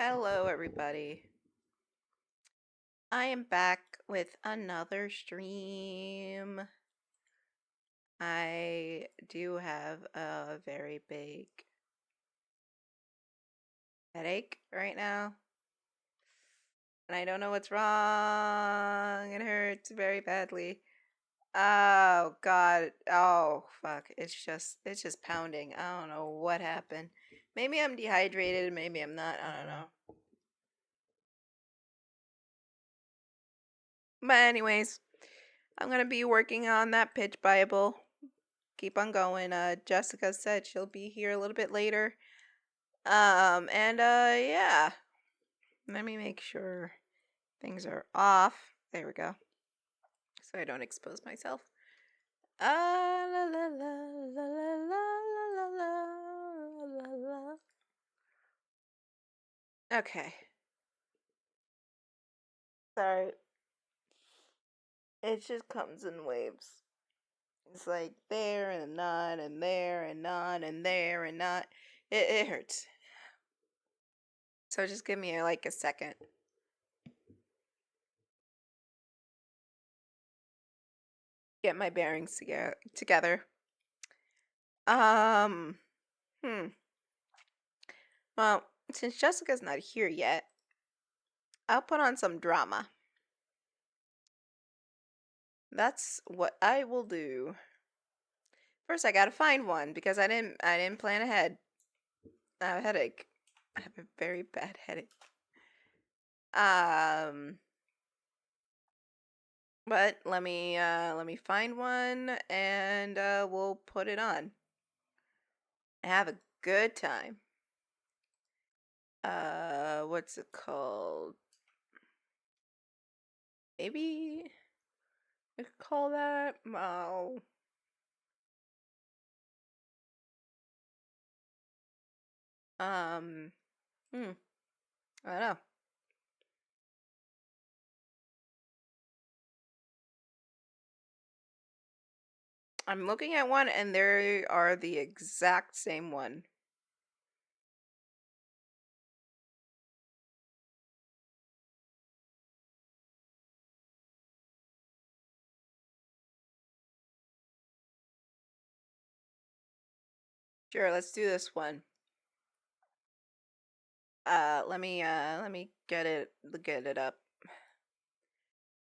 Hello, everybody. I am back with another stream. I do have a very big headache right now, and I don't know what's wrong. It hurts very badly. Oh, God. Oh, fuck. It's just pounding. I don't know what happened. Maybe I'm dehydrated, maybe I'm not. I don't know. But anyways, I'm gonna be working on that pitch Bible. Keep on going. Jessica said she'll be here a little bit later. Yeah. Let me make sure things are off. There we go. So I don't expose myself. La la la la la la la la la. Okay. Sorry. It just comes in waves. It's like there and not and there and not and there and not. It hurts. So just give me like a second. Get my bearings together. Um, Well, since Jessica's not here yet, I'll put on some drama. That's what I will do. First, I gotta find one because I didn't plan ahead. I have a headache. I have a very bad headache. But let me find one and we'll put it on. Have a good time. What's it called? Maybe we could call that I don't know. I'm looking at one and they are the exact same one. Sure, let's do this one. Let me get it up.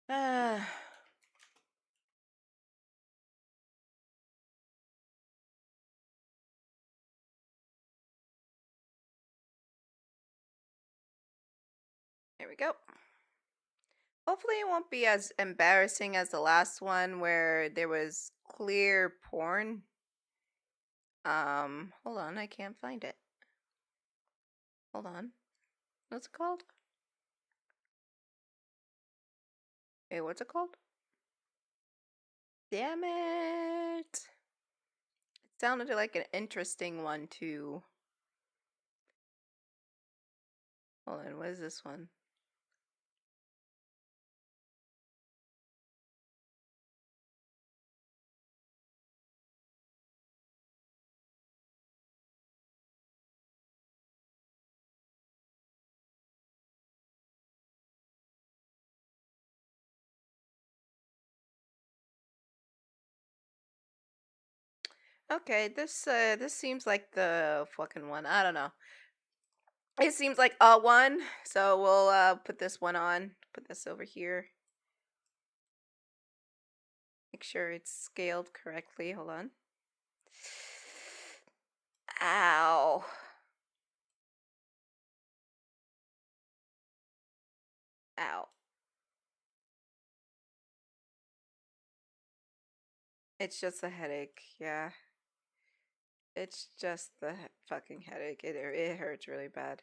There we go. Hopefully it won't be as embarrassing as the last one where there was clear porn. Hold on, I can't find it. Hold on. What's it called? Hey, what's it called? Damn it. It sounded like an interesting one too. Hold on, what is this one? Okay, this seems like the fucking one. I don't know. It seems like a one, so we'll put this one on. Put this over here. Make sure it's scaled correctly. Hold on. Ow. Ow. It's just a headache, yeah. It's just the fucking headache. It hurts really bad.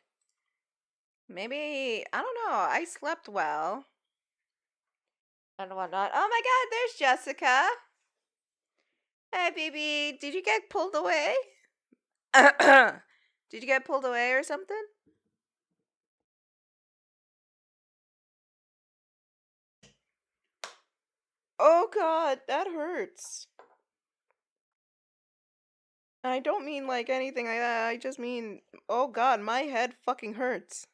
Maybe, I don't know, I slept well. And whatnot. Oh my god, there's Jessica. Hey, baby, did you get pulled away? Did you get pulled away or something? Oh god, that hurts. I don't mean like anything like that. I just mean, oh god, my head fucking hurts.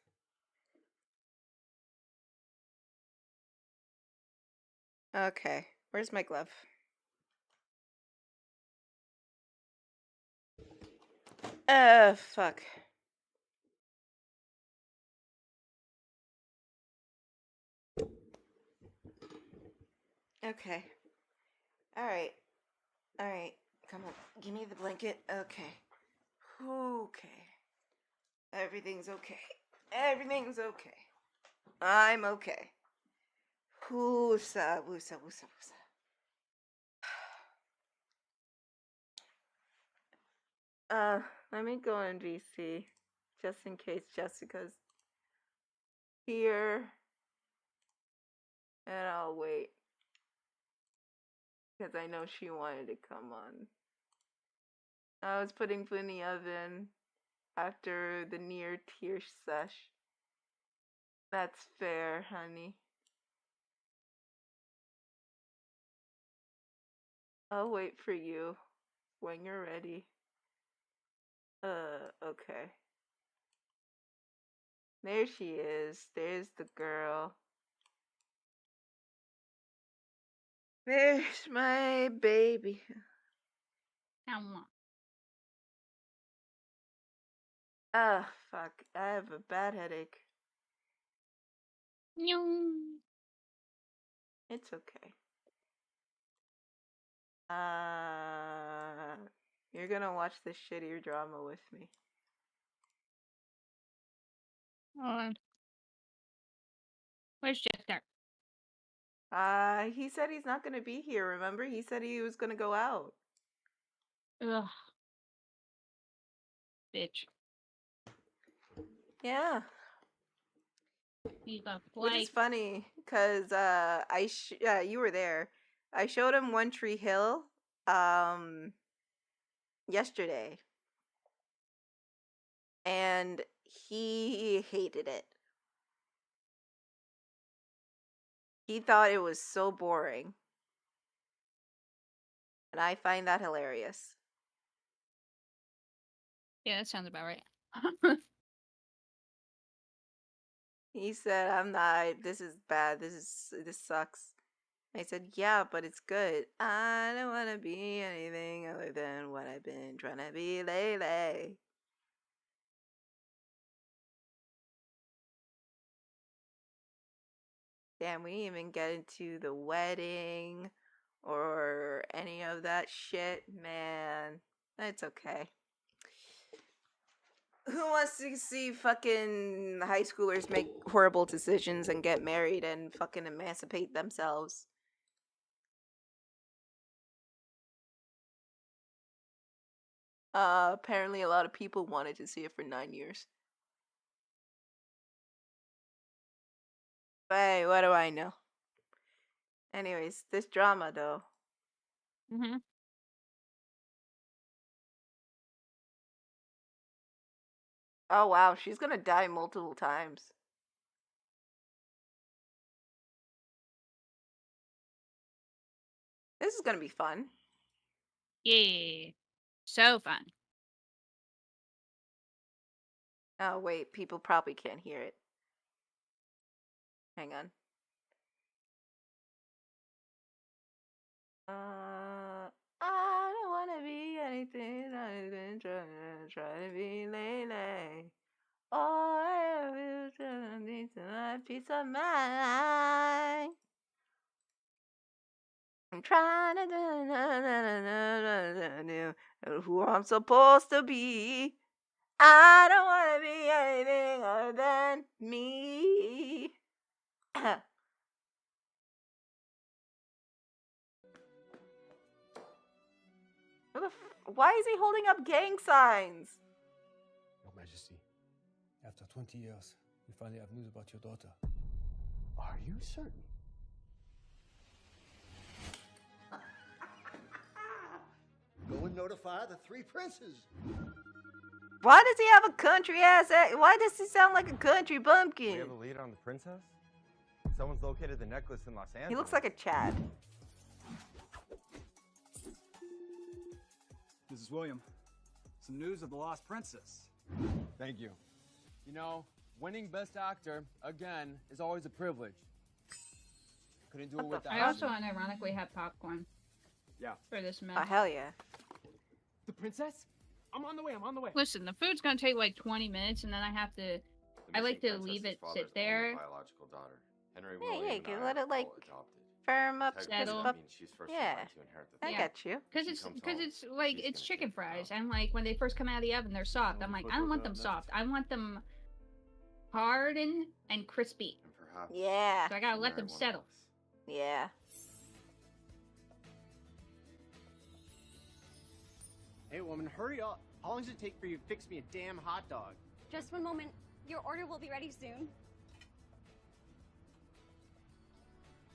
Okay, where's my glove? Fuck. Okay. Alright. Alright. Come on. Give me the blanket. Okay. Okay. Everything's okay. Everything's okay. I'm okay. Woosa, woosa, woosa, woosa. Let me go in VC just in case Jessica's here. And I'll wait. Because I know she wanted to come on. I was putting food in the oven after the near tear sesh. That's fair, honey. I'll wait for you when you're ready. Okay. There she is. There's the girl. There's my baby. Ah, fuck. I have a bad headache. It's okay. You're gonna watch this shitty drama with me. Where's Jester? He said he's not gonna be here, remember? He said he was gonna go out. Ugh. Bitch. Yeah. He's a Which is funny, because, you were there. I showed him One Tree Hill, yesterday. And he hated it. He thought it was so boring. And I find that hilarious. Yeah, that sounds about right. He said, I'm not, this is bad, this sucks. I said, yeah, but it's good. I don't want to be anything other than what I've been trying to be lately. Damn, we didn't even get into the wedding or any of that shit, man. It's okay. Who wants to see fucking high schoolers make horrible decisions and get married and fucking emancipate themselves? Apparently a lot of people wanted to see it for 9 years. But hey, what do I know? Anyways, this drama though. Mm-hmm. Oh wow, she's gonna die multiple times. This is gonna be fun. Yeah. So fun. Oh wait, people probably can't hear it. Hang on. I don't wanna be anything other than trying to be lately. All I ever need to peace of mind. I'm trying to do who I'm supposed to be. I don't want to be anything other than me. Why is he holding up gang signs? Your Majesty, after 20 years, we finally have news about your daughter. Are you certain? Go and notify the 3 princes. Why does he have a country ass act? Why does he sound like a country bumpkin? We have a lead on the princess? Someone's located the necklace in Los Angeles. He looks like a Chad. Mrs. William, some news of the lost princess. Thank you. You know, winning Best Actor, again, is always a privilege. Couldn't do What it the without I fuck? also you. unironically have popcorn. Yeah. For this meal. Oh, hell yeah. The princess? I'm on the way. I'm on the way. Listen, the food's gonna take like 20 minutes, and then I have to. I like to leave it sit there. Biological daughter. Henry, Yeah, William, yeah, and you I let are it, like, all adopted. Firm up Technically, his Settle. that butt. means she's first Yeah. in line to inherit the I Yeah. throne. get you. Cause She it's comes because home, it's like she's it's gonna chicken take the fries, throne. and like when they first come out of the oven, they're soft. I'm like, I don't want them soft. I want them hard and crispy. And perhaps Yeah. So I gotta she'll let marry them one of settle. us. Yeah. Hey, woman, hurry up. How long does it take for you to fix me a damn hot dog? Just one moment. Your order will be ready soon.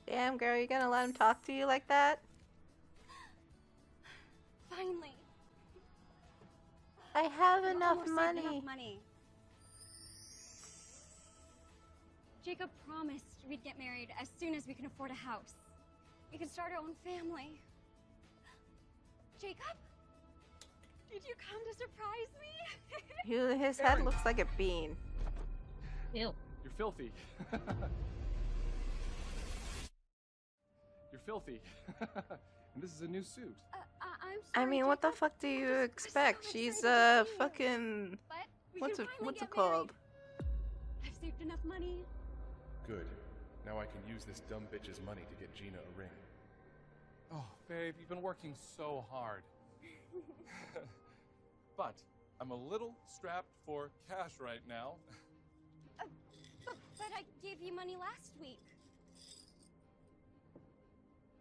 Damn, girl, you gonna let him talk to you like that? Finally. I have We've enough almost saved money. enough money. Jacob promised we'd get married as soon as we can afford a house. We could start our own family. Jacob? Did you come to surprise me? His head looks like a bean. Ew. You're filthy. You're filthy. And this is a new suit. I'm I sorry, mean, what the Jacob. fuck do you We're expect? so She's excited to see you. fucking But we what's can it finally what's it get married. called? I've saved enough money. Good. Now I can use this dumb bitch's money to get Gina a ring. Oh, babe, you've been working so hard. But I'm a little strapped for cash right now. But I gave you money last week.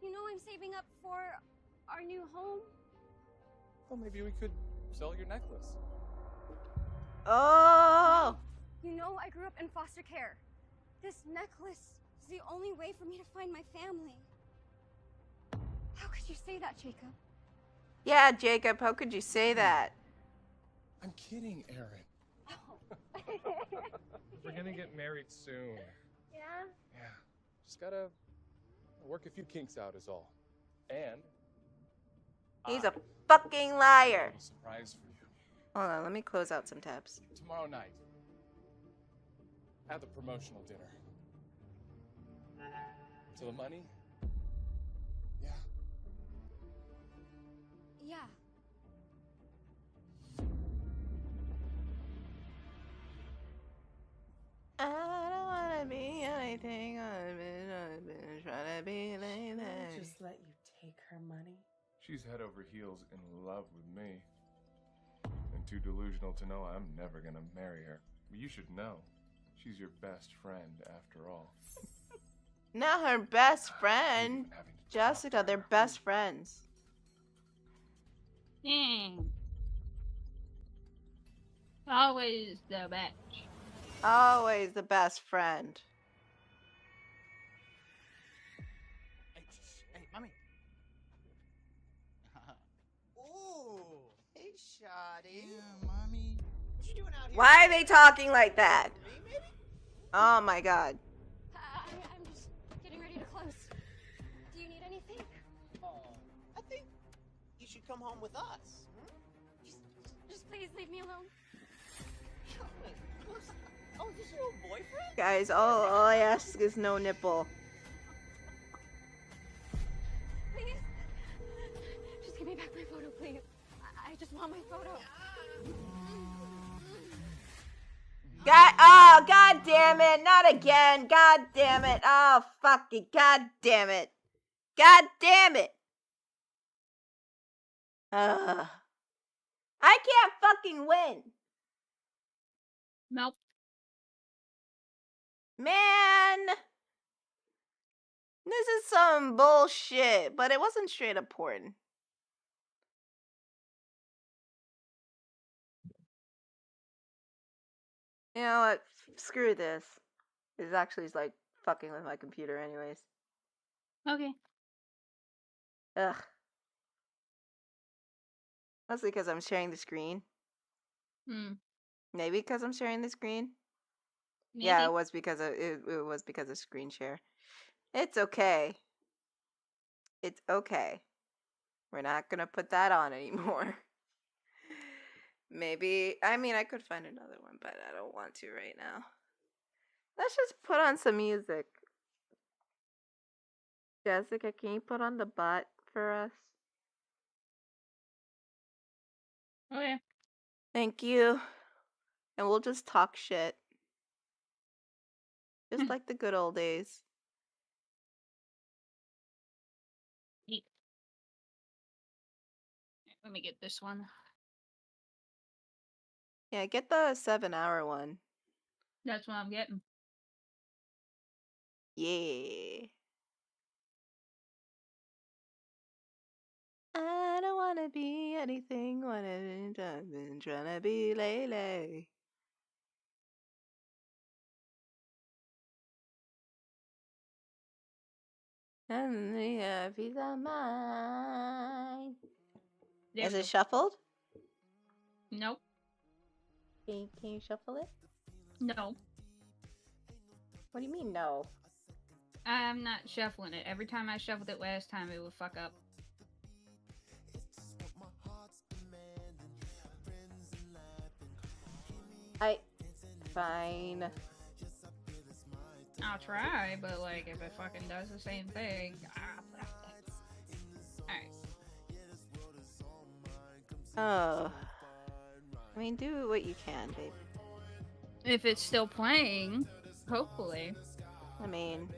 You know I'm saving up for our new home. Well, maybe we could sell your necklace. Oh, You know I grew up in foster care. This necklace is the only way for me to find my family. How could you say that, Jacob? yeah, Jacob. How could you say that? I'm kidding, Aaron. We're gonna get married soon. Yeah? Yeah. Just gotta work a few kinks out is all. And He's I a fucking have a liar. little surprise for you. Hold on, let me close out some tabs. Tomorrow night, at the promotional dinner. To the money? Yeah. Yeah. I don't wanna be anything I've been trying to be like that. Just let you take her money. She's head over heels in love with me. And too delusional to know I'm never gonna marry her. But you should know. She's your best friend after all. Not her best I friend. hate even having to talk Jessica, to they're her. best friends. Dang. Always the best. Always the best friend. Hey, mommy. Ooh. Hey, Shotty. Yeah, mommy. What you doing out here? Why are they talking like that? Me, maybe? Oh my god. I'm just getting ready to close. Do you need anything? I think you should come home with us. Just please leave me alone. Oh, is this your old boyfriend? Guys, all I ask is no nipple. Please. Just give me back my photo, please. I just want my photo. God damn it, not again. God damn it. Oh, fuck it. God damn it. God damn it. I can't fucking win. Nope. Man. This is some bullshit, but it wasn't straight up porn. You know what? Screw this. It's actually like fucking with my computer anyways. Okay. Ugh. Mostly because I'm sharing the screen. Hmm. Maybe because I'm sharing the screen. Maybe. Yeah, it was because of it was because of screen share. It's okay. It's okay. We're not gonna put that on anymore. Maybe I mean I could find another one, but I don't want to right now. Let's just put on some music. Jessica, can you put on the bot for us? Oh yeah. Thank you. And we'll just talk shit. Just like the good old days. Let me get this one. Yeah, get the 7-hour one. That's what I'm getting. Yeah. I don't wanna be anything what I've been trying to be lately. And the peace of mind. There Is we it go. shuffled? Nope. Can you shuffle it? No. What do you mean no? I'm not shuffling it. Every time I shuffled it last time, it would fuck up. Fine. I'll try, but like if it fucking does the same thing, alright. Oh. I mean, do what you can, babe. If it's still playing, hopefully. I mean,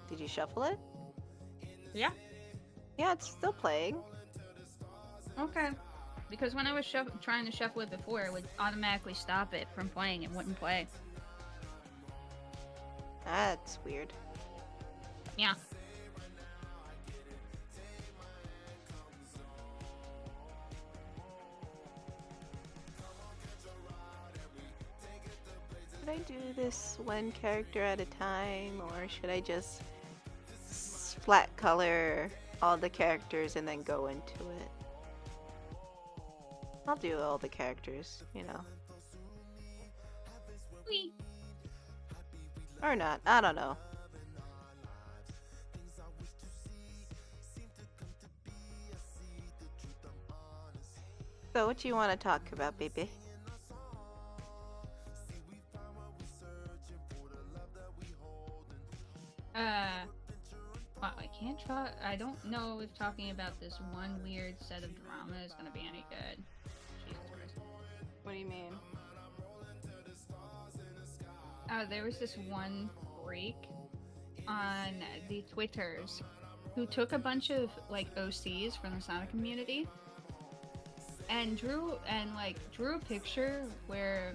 did you shuffle it? Yeah. Yeah, it's still playing. Okay. Because when I was trying to shuffle it before, it would automatically stop it from playing. It wouldn't play. That's weird. Yeah. Should I do this one character at a time, or should I just flat color all the characters and then go into it? I'll do all the characters, you know. Whee. Or not, I don't know. So what do you want to talk about, baby? Well, I can't try. I don't know if talking about this one weird set of drama is gonna be any good. Jesus Christ. What do you mean? There was this one freak on the Twitters who took a bunch of like OCs from the Sonic community and drew a picture where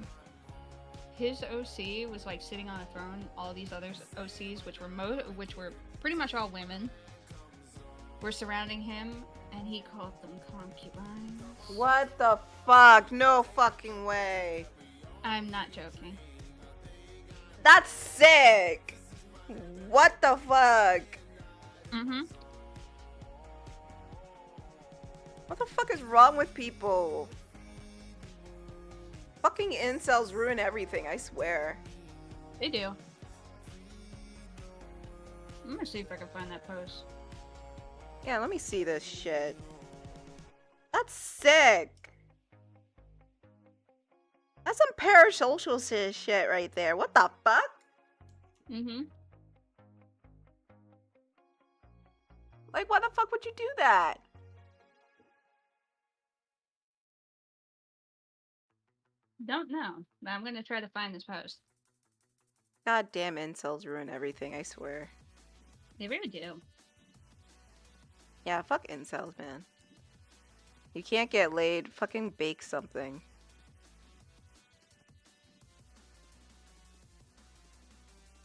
his OC was like sitting on a throne. All these other OCs, which were pretty much all women, were surrounding him, and he called them concubines. What the fuck? No fucking way. I'm not joking. That's sick. What the fuck? Mm-hmm. What the fuck is wrong with people? Fucking incels ruin everything, I swear. They do. I'm gonna see if I can find that post. Yeah, let me see this shit. That's sick. That's some parasocial shit right there. What the fuck? Mm-hmm. Like, why the fuck would you do that? Don't know, but I'm gonna try to find this post. Goddamn incels ruin everything, I swear. They really do. Yeah, fuck incels, man. You can't get laid, fucking bake something.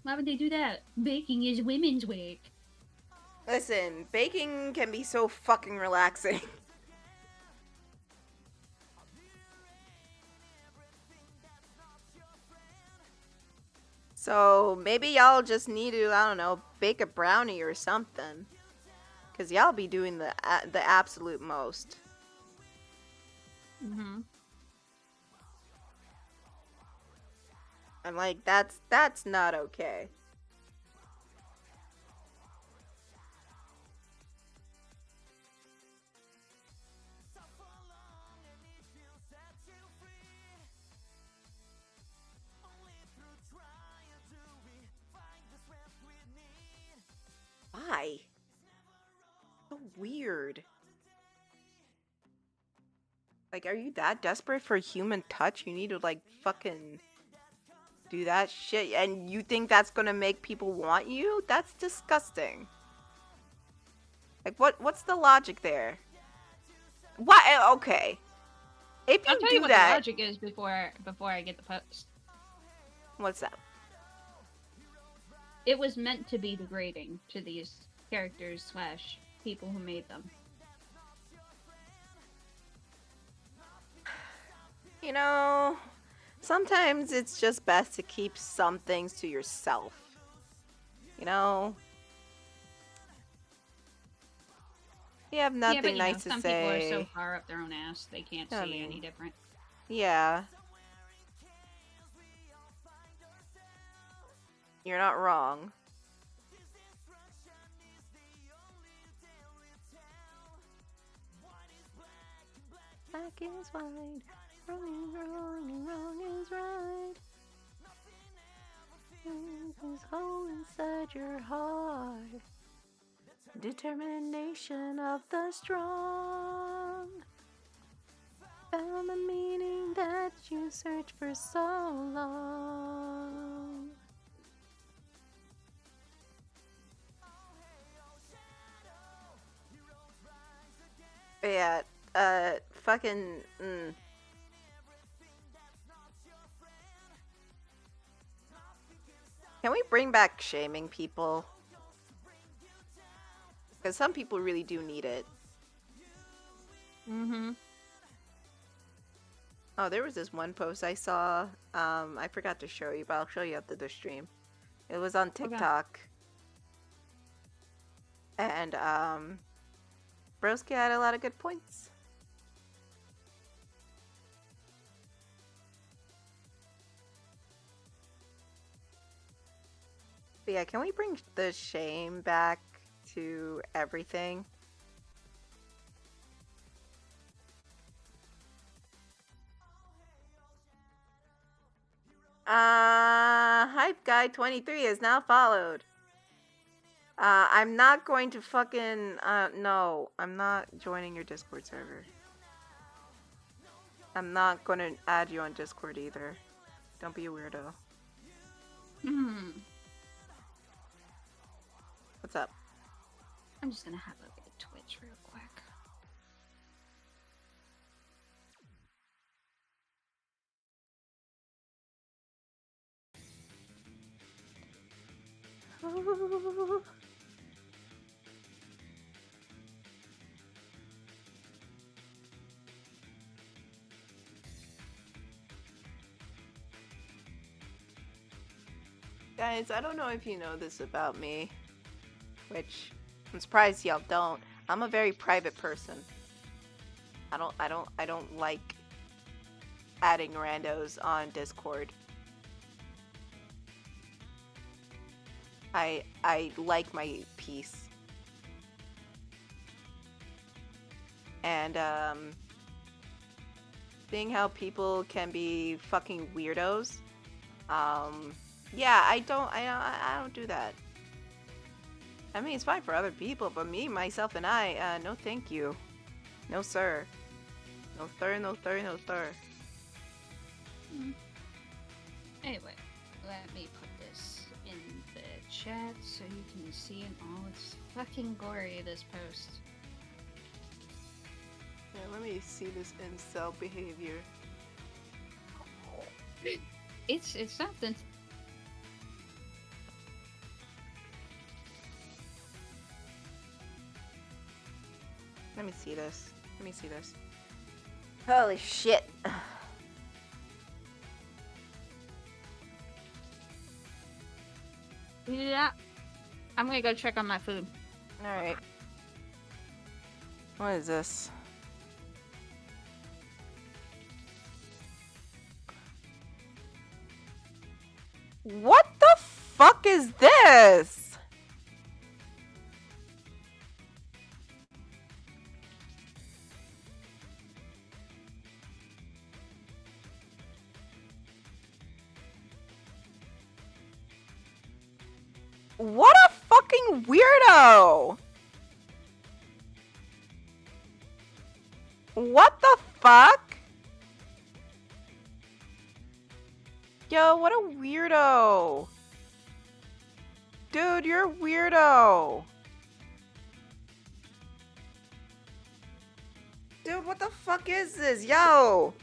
Why would they do that? Baking is women's work. Listen, baking can be so fucking relaxing. So maybe y'all just need to, I don't know, bake a brownie or something. Cause y'all be doing the absolute most. Mm-hmm. I'm like, that's not okay. Why? Like, are you that desperate for human touch? You need to, like, fucking do that shit, and you think that's gonna make people want you? That's disgusting. Like, what's the logic there? Why? Okay. If I'll you tell do you what that... the logic is before I get the post. What's that? It was meant to be degrading to these characters / people who made them. You know, sometimes it's just best to keep some things to yourself. You know? You have nothing nice to some say. Some people are so far up their own ass, they can't see any different. Yeah. You're not wrong. Black is white, wrong is wrong, and wrong is right. This hole inside your heart. Determination of the strong. Found the meaning that you searched for so long. Yeah, fucking, Can we bring back shaming people? Because some people really do need it. Mm-hmm. Oh, there was this one post I saw. I forgot to show you, but I'll show you after the stream. It was on TikTok. Okay. And, Broski had a lot of good points. But yeah, can we bring the shame back to everything? Hype Guy 23 is now followed. I'm not going to fucking, no, I'm not joining your Discord server. I'm not going to add you on Discord either. Don't be a weirdo. What's up? I'm just gonna have a look at Twitch real quick. Guys, I don't know if you know this about me, which I'm surprised y'all don't. I'm a very private person. I don't like adding randos on Discord. I like my peace. And seeing how people can be fucking weirdos, yeah, I don't do that. I mean, it's fine for other people, but me, myself, and I, no thank you. No sir. No sir, no sir, no sir. Anyway, let me put this in the chat so you can see in all its fucking glory this post. Yeah, let me see this incel behavior. It's something. Let me see this. Let me see this. Holy shit. Yeah. I'm gonna go check on my food. Alright. What is this? What the fuck is this? What a fucking weirdo! What the fuck? Yo, what a weirdo. Dude, you're a weirdo. Dude, what the fuck is this? Yo.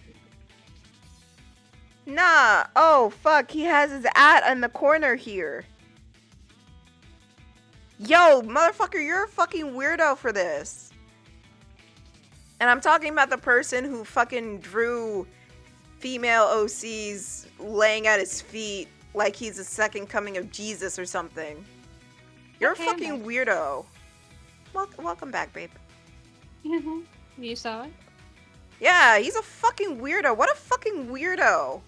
Nah. Oh, fuck. He has his ad in the corner here. Yo, motherfucker, you're a fucking weirdo for this. And I'm talking about the person who fucking drew female OCs laying at his feet like he's the second coming of Jesus or something. You're a fucking weirdo. Welcome back, babe. You saw it? Yeah, he's a fucking weirdo. What a fucking weirdo.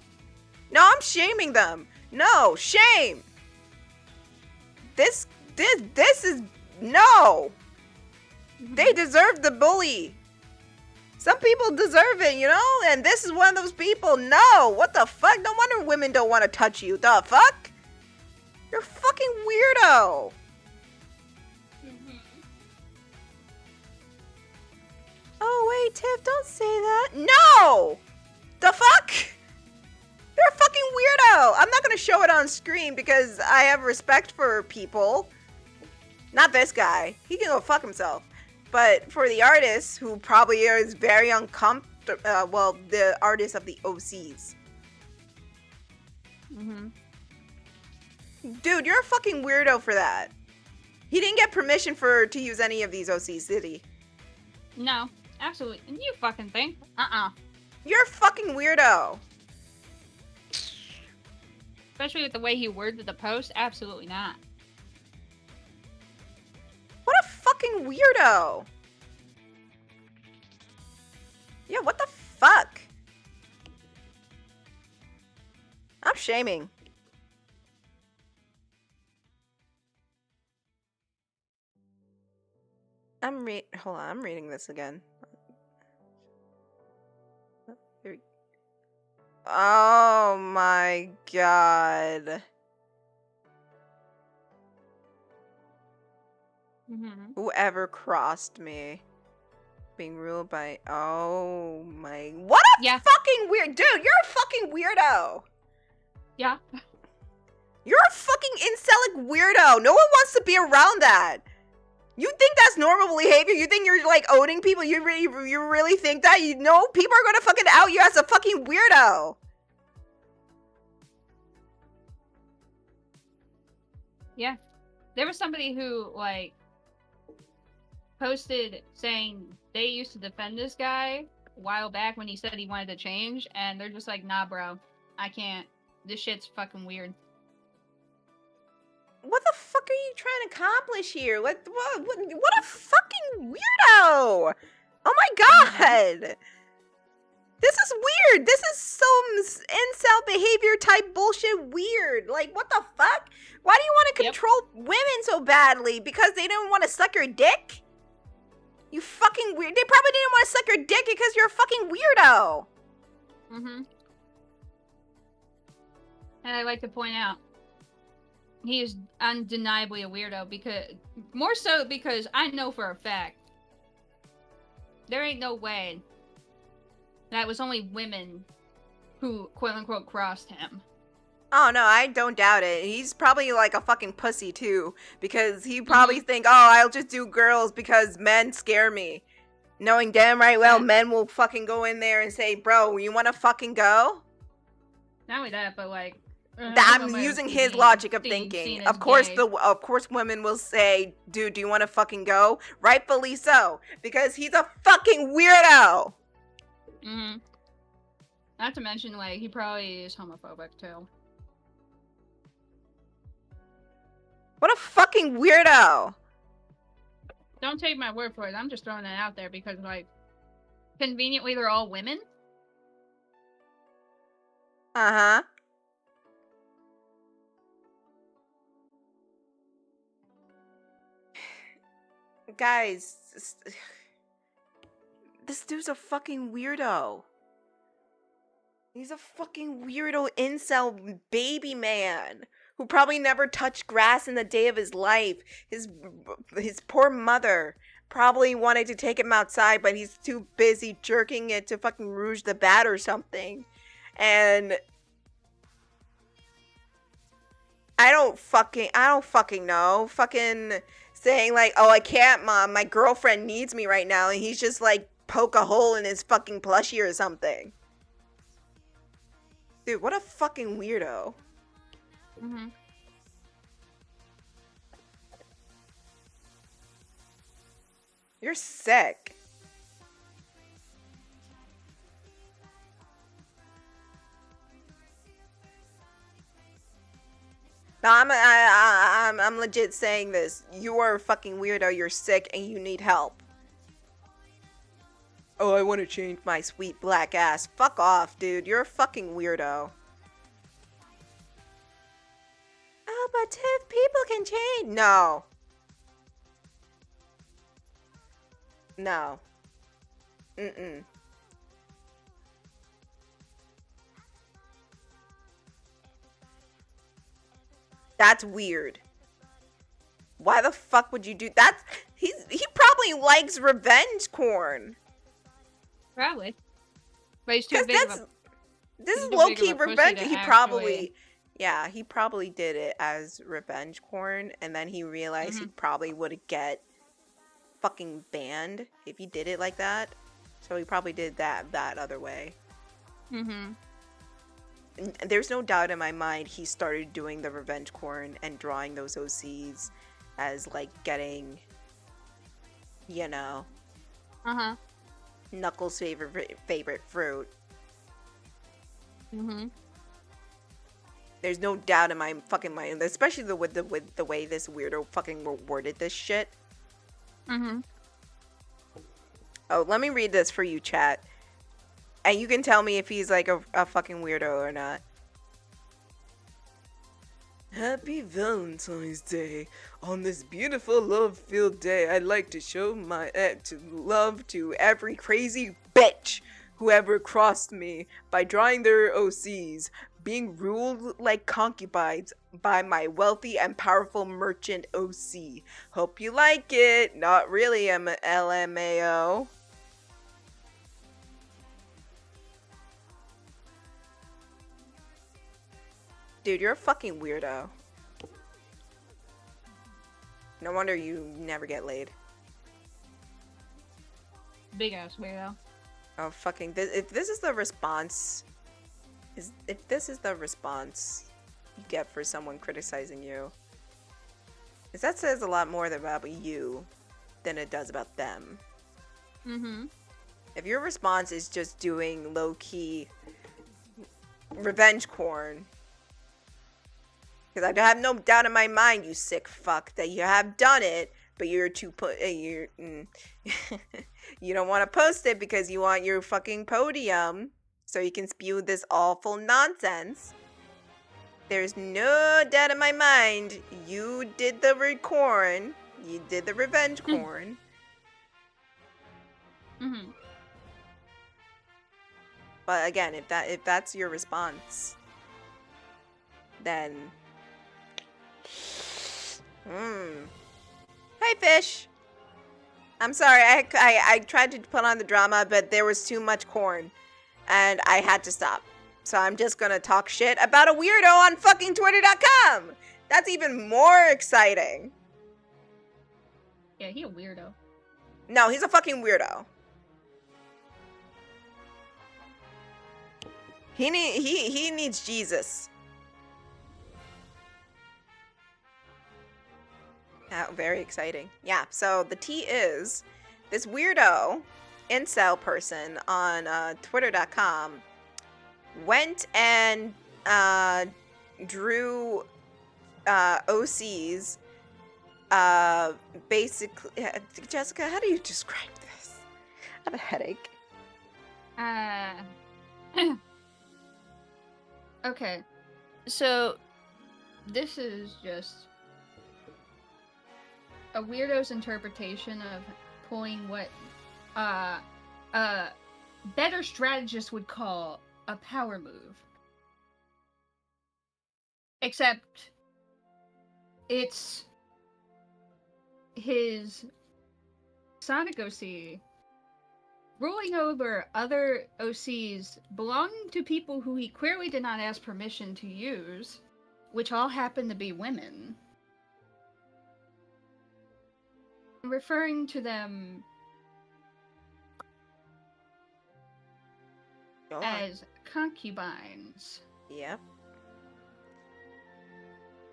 No, I'm shaming them. No, shame. This is no. They deserve the bully. Some people deserve it, you know? And this is one of those people. No, what the fuck? No wonder women don't want to touch you. The fuck? You're a fucking weirdo. Oh, wait, Tiff, don't say that. No! The fuck? You're a fucking weirdo. I'm not going to show it on screen because I have respect for people. Not this guy. He can go fuck himself. But for the artist, who probably is very uncomfortable, well, the artist of the OCs. Dude, you're a fucking weirdo for that. He didn't get permission to use any of these OCs, did he? No, absolutely. And you fucking think? You're a fucking weirdo. Especially with the way he worded the post, absolutely not. What a fucking weirdo. Yeah, what the fuck? I'm shaming. Hold on, I'm reading this again. Oh my god. Whoever crossed me. Being ruled by... Oh my... What a fucking weird... Dude, you're a fucking weirdo. Yeah. You're a fucking incelic weirdo. No one wants to be around that. You think that's normal behavior? You think you're like owning people? You really think that? You know, people are gonna fucking out you as a fucking weirdo. Yeah. There was somebody who, like, posted saying they used to defend this guy a while back when he said he wanted to change, and they're just like, nah, bro, I can't. This shit's fucking weird. What the fuck are you trying to accomplish here? What a fucking weirdo! Oh my god! This is weird! This is some incel behavior type bullshit weird. Like, what the fuck? Why do you want to control women so badly? Because they didn't want to suck your dick? You fucking weird. They probably didn't want to suck your dick because you're a fucking weirdo. And I'd like to point out, he is undeniably a weirdo because, more so because I know for a fact, there ain't no way that it was only women who quote unquote crossed him. Oh no, I don't doubt it. He's probably like a fucking pussy too, because he probably think, oh, I'll just do girls because men scare me. Knowing damn right well men will fucking go in there and say, bro, you want to fucking go? Not only that, but like, I'm using his logic of thinking. Of course, women will say, dude, do you want to fucking go? Rightfully so, because he's a fucking weirdo. Not to mention, like, he probably is homophobic too. What a fucking weirdo. Don't take my word for it. I'm just throwing that out there because, like, conveniently, they're all women. Uh-huh. Guys, this dude's a fucking weirdo. He's a fucking weirdo incel baby man who probably never touched grass in the day of his life. His poor mother probably wanted to take him outside, but he's too busy jerking it to fucking Rouge the Bat or something. And I don't fucking know. Fucking saying like, oh, I can't, Mom. My girlfriend needs me right now. And he's just like, poke a hole in his fucking plushie or something. Dude, what a fucking weirdo. Mm-hmm. You're sick. No, I'm legit saying this. You are a fucking weirdo. You're sick and you need help. Oh, I want to change my sweet black ass. Fuck off, dude. You're a fucking weirdo. Oh, but Tiff, people can change. No. No. Mm-mm. That's weird. Why the fuck would you do that? He probably likes revenge corn. Probably. But he's too big of a... This he's is too low big of key a pussy revenge. to He actually- probably, yeah, he probably did it as revenge corn, and then he realized he probably would get fucking banned if he did it like that. So he probably did that other way. Mm-hmm. There's no doubt in my mind he started doing the revenge corn and drawing those OCs as like getting, you know, Knuckles' favorite fruit. Mm-hmm. There's no doubt in my fucking mind, especially with the way this weirdo fucking worded this shit. Mm-hmm. Oh, let me read this for you, chat. And you can tell me if he's like a fucking weirdo or not. Happy Valentine's Day. On this beautiful love-filled day, I'd like to show my love to every crazy bitch who ever crossed me by drawing their OCs, being ruled like concubines by my wealthy and powerful merchant OC. Hope you like it. Not really, LMAO. Dude, you're a fucking weirdo. No wonder you never get laid. Big ass weirdo. Oh, fucking... If this is the response... If this is the response you get for someone criticizing you... Because that says a lot more about you than it does about them. Mm-hmm. If your response is just doing low-key revenge corn... Because I have no doubt in my mind, you sick fuck, that you have done it, but you're too you don't want to post it because you want your fucking podium so you can spew this awful nonsense. There's no doubt in my mind, you did the corn, you did the revenge corn. Mm-hmm. But again, if that's your response, then... Hey, fish. I'm sorry. I tried to put on the drama, but there was too much corn, and I had to stop. So I'm just gonna talk shit about a weirdo on fucking Twitter.com. That's even more exciting. Yeah, he a weirdo. No, he's a fucking weirdo. He needs Jesus. Very exciting. Yeah, so the tea is this weirdo incel person on Twitter.com went and drew OCs. Basically, Jessica, how do you describe this? I have a headache. Okay. So, this is just a weirdo's interpretation of pulling what better strategists would call a power move. Except it's his Sonic OC ruling over other OCs belonging to people who he clearly did not ask permission to use, which all happen to be women, referring to them Go on. as concubines. Yep.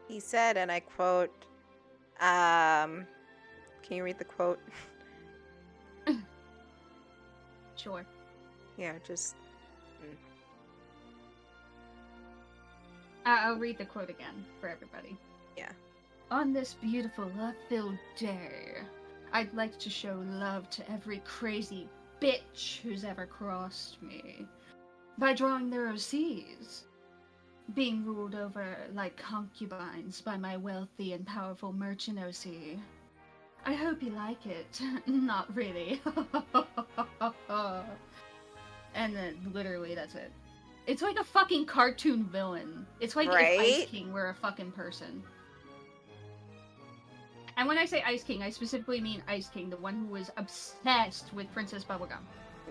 He said, and I quote, can you read the quote? Sure. Yeah, just... I'll read the quote again for everybody. Yeah. On this beautiful, love-filled day, I'd like to show love to every crazy bitch who's ever crossed me by drawing their OCs, being ruled over like concubines by my wealthy and powerful merchant OC. I hope you like it. Not really. And then literally that's it. It's like a fucking cartoon villain. It's like if Ice King were a fucking person. And when I say Ice King, I specifically mean Ice King, the one who was obsessed with Princess Bubblegum.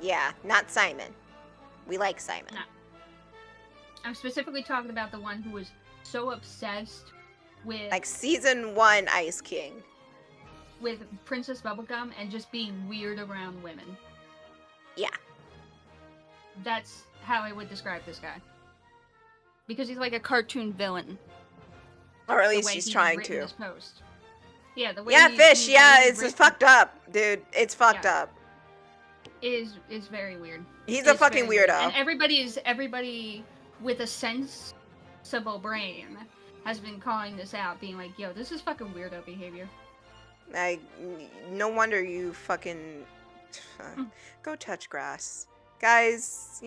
Yeah, not Simon. We like Simon. No. I'm specifically talking about the one who was so obsessed with... Like season 1 Ice King. With Princess Bubblegum and just being weird around women. Yeah. That's how I would describe this guy. Because he's like a cartoon villain. Or at least he's trying to. This post. Yeah, the way Fish, it's just fucked up, dude. It's fucked up. Is very weird. He's a fucking weirdo. And everybody with a sensible brain has been calling this out, being like, yo, this is fucking weirdo behavior. No wonder you fucking... go touch grass. Guys,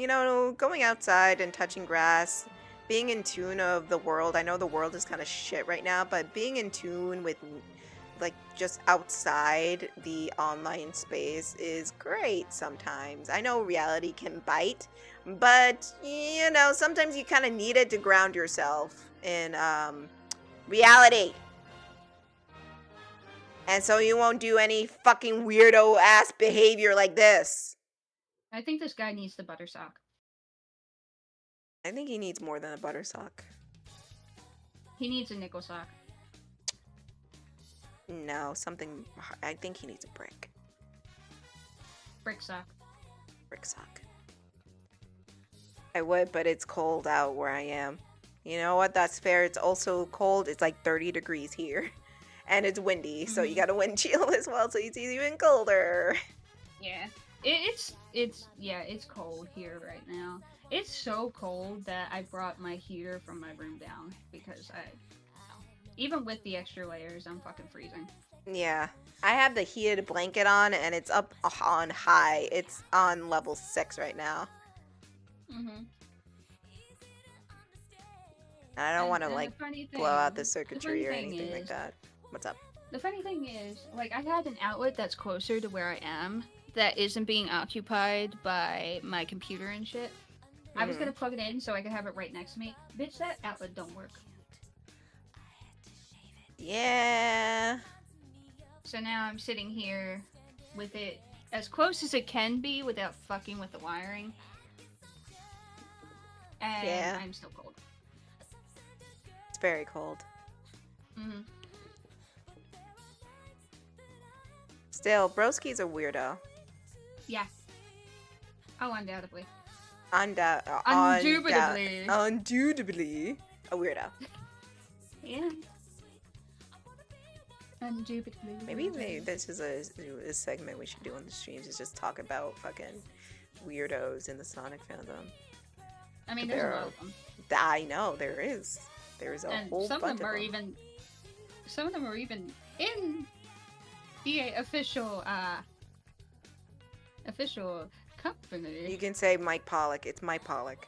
going outside and touching grass, being in tune of the world. I know the world is kind of shit right now, but being in tune with, like, just outside the online space is great sometimes. I know reality can bite, but, sometimes you kind of need it to ground yourself in reality. And so you won't do any fucking weirdo-ass behavior like this. I think this guy needs the butter sock. I think he needs more than a butter sock. He needs a nickel sock. No, something... I think he needs a brick. Brick sock. Brick sock. I would, but it's cold out where I am. You know what? That's fair. It's also cold. It's like 30 degrees here. And it's windy, so you got a wind chill as well, so it's even colder. Yeah. It's cold here right now. It's so cold that I brought my heater from my room down because even with the extra layers, I'm fucking freezing. Yeah. I have the heated blanket on and it's up on high. It's on level 6 right now. Mhm. And I don't want to blow out the circuitry or anything like that. What's up? The funny thing is, I had an outlet that's closer to where I am that isn't being occupied by my computer and shit. I was gonna plug it in so I could have it right next to me. Bitch, that outlet don't work. Yeah. So now I'm sitting here with it as close as it can be without fucking with the wiring. And I'm still cold. It's very cold. Mhm. Still, Broski's a weirdo. Yeah. Oh, undoubtedly. Undoubtedly a weirdo. Yeah. Undoubtedly. Maybe this is a segment we should do on the streams, is just talk about fucking weirdos in the Sonic fandom. I mean, there's a lot of them. I know, there is. There's a whole bunch of them. Some of them are even in the official company. You can say Mike Pollock. It's Mike Pollock.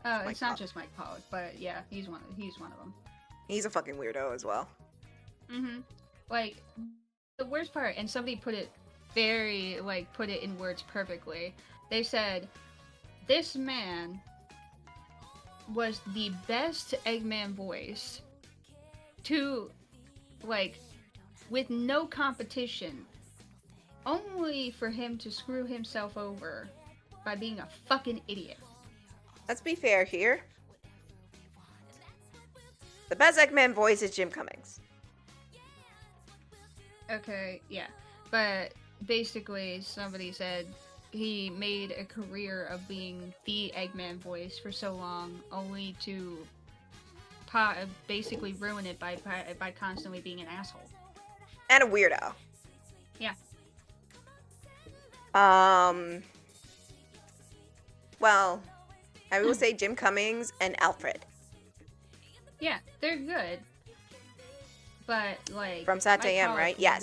Oh, it's not just Mike Pollock, but yeah, he's one of them. He's a fucking weirdo as well. Mhm. Like, the worst part, and somebody put it in words perfectly. They said, this man was the best Eggman voice with no competition, only for him to screw himself over by being a fucking idiot. Let's be fair here. The best Eggman voice is Jim Cummings. Okay, yeah. But basically, somebody said he made a career of being the Eggman voice for so long, only to basically ruin it by constantly being an asshole. And a weirdo. Yeah. Well, I will say Jim Cummings and Alfred. Yeah, they're good. But, like... From Saturday AM, right? Yes.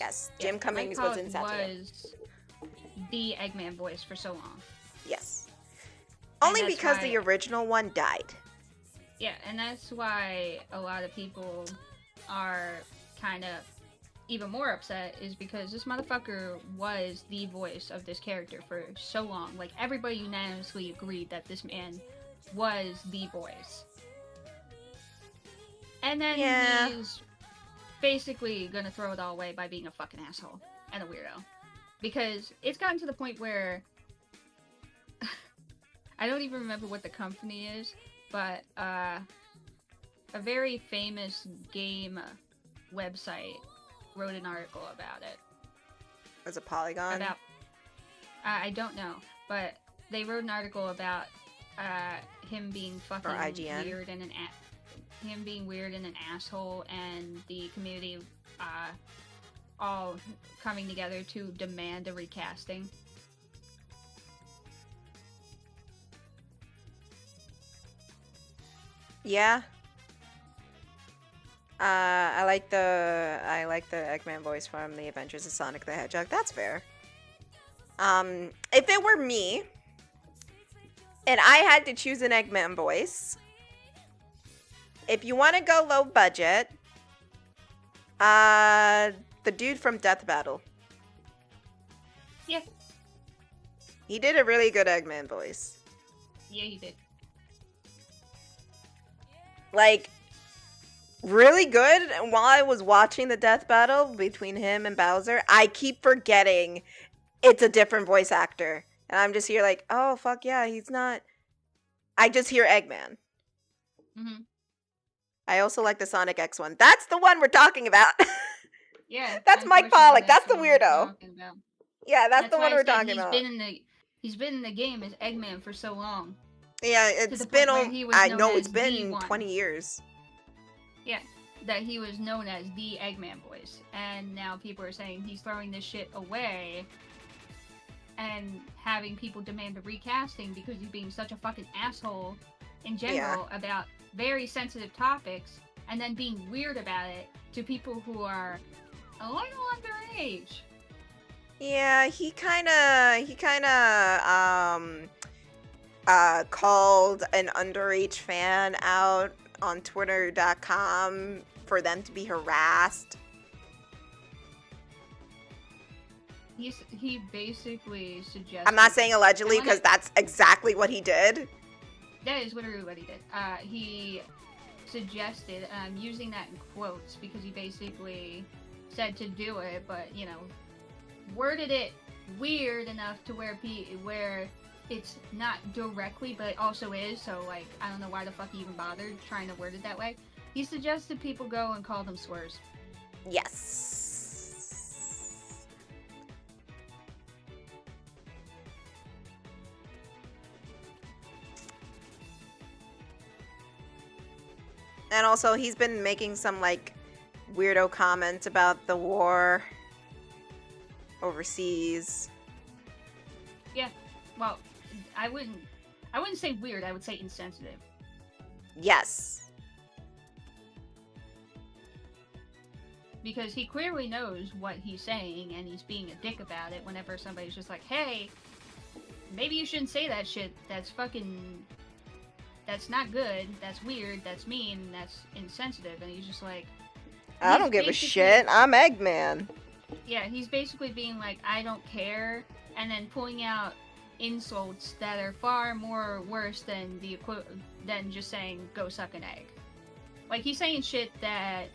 Yes. Jim Cummings was in Saturday. Was the Eggman voice for so long. Yes. Only because the original one died. Yeah, and that's why a lot of people are kind of even more upset, is because this motherfucker was the voice of this character for so long. Like, everybody unanimously agreed that this man was the voice. And then he's basically gonna throw it all away by being a fucking asshole and a weirdo. Because it's gotten to the point where I don't even remember what the company is, but a very famous game website wrote an article about it. Was it Polygon? About I don't know, but they wrote an article about him being fucking weird and him being weird and an asshole, and the community all coming together to demand a recasting. Yeah. I like the Eggman voice from The Adventures of Sonic the Hedgehog. That's fair. If it were me and I had to choose an Eggman voice, if you want to go low budget, the dude from Death Battle. Yeah. He did a really good Eggman voice. Yeah, he did. Like, really good. And while I was watching the death battle between him and Bowser, I keep forgetting it's a different voice actor. And I'm just here like, oh, fuck yeah, he's not. I just hear Eggman. Mm-hmm. I also like the Sonic X one. That's the one we're talking about. Yeah. That's Mike Pollock. That's the weirdo. Yeah, that's the one we're talking about. He's been in the game as Eggman for so long. Yeah, it's been, I know it's been 20 years. Yeah, that he was known as the Eggman voice. And now people are saying he's throwing this shit away and having people demand a recasting because he's being such a fucking asshole in general about very sensitive topics, and then being weird about it to people who are a little underage. Yeah, he kind of called an underage fan out on Twitter.com for them to be harassed. He basically suggested... I'm not saying allegedly, because that's exactly what he did. That is literally what he did. He suggested, and I'm using that in quotes because he basically said to do it, but, you know, worded it weird enough to where it's not directly, but it also is, so, like, I don't know why the fuck he even bothered trying to word it that way. He suggested people go and call them slurs. Yes. And also, he's been making some, like, weirdo comments about the war overseas. Yeah, well, I wouldn't say weird, I would say insensitive. Yes. Because he clearly knows what he's saying, and he's being a dick about it whenever somebody's just like, hey, maybe you shouldn't say that shit, that's not good, that's weird, that's mean, that's insensitive, and he's just like... I don't give a shit, I'm Eggman. Yeah, he's basically being like, I don't care, and then pulling out insults that are far more worse than than just saying, go suck an egg. Like, he's saying shit that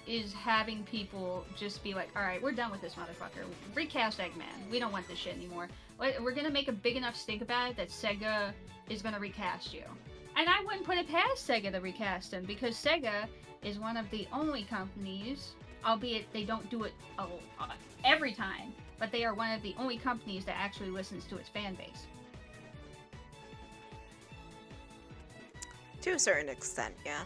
is having people just be like, alright, we're done with this motherfucker. Recast Eggman. We don't want this shit anymore. We're gonna make a big enough stink about it that Sega is gonna recast you. And I wouldn't put it past Sega to recast him, because Sega is one of the only companies, albeit they don't do it every time, but they are one of the only companies that actually listens to its fan base. To a certain extent, yeah.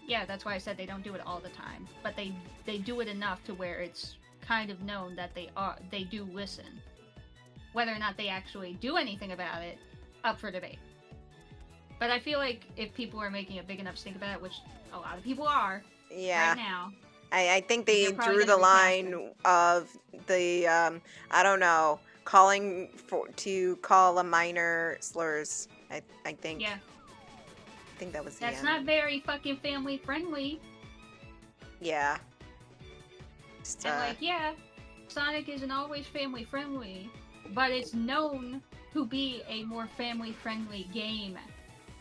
Yeah, that's why I said they don't do it all the time, but they do it enough to where it's kind of known that they do listen. Whether or not they actually do anything about it, up for debate. But I feel like if people are making a big enough stink about it, which a lot of people are right now, I think they they're probably drew the gonna recast line him. of the I don't know, calling to call a minor slurs. I think. Yeah. I think that was the That's end. not very fucking family friendly. Yeah. Just, And like, yeah, Sonic isn't always family friendly, but it's known to be a more family friendly game.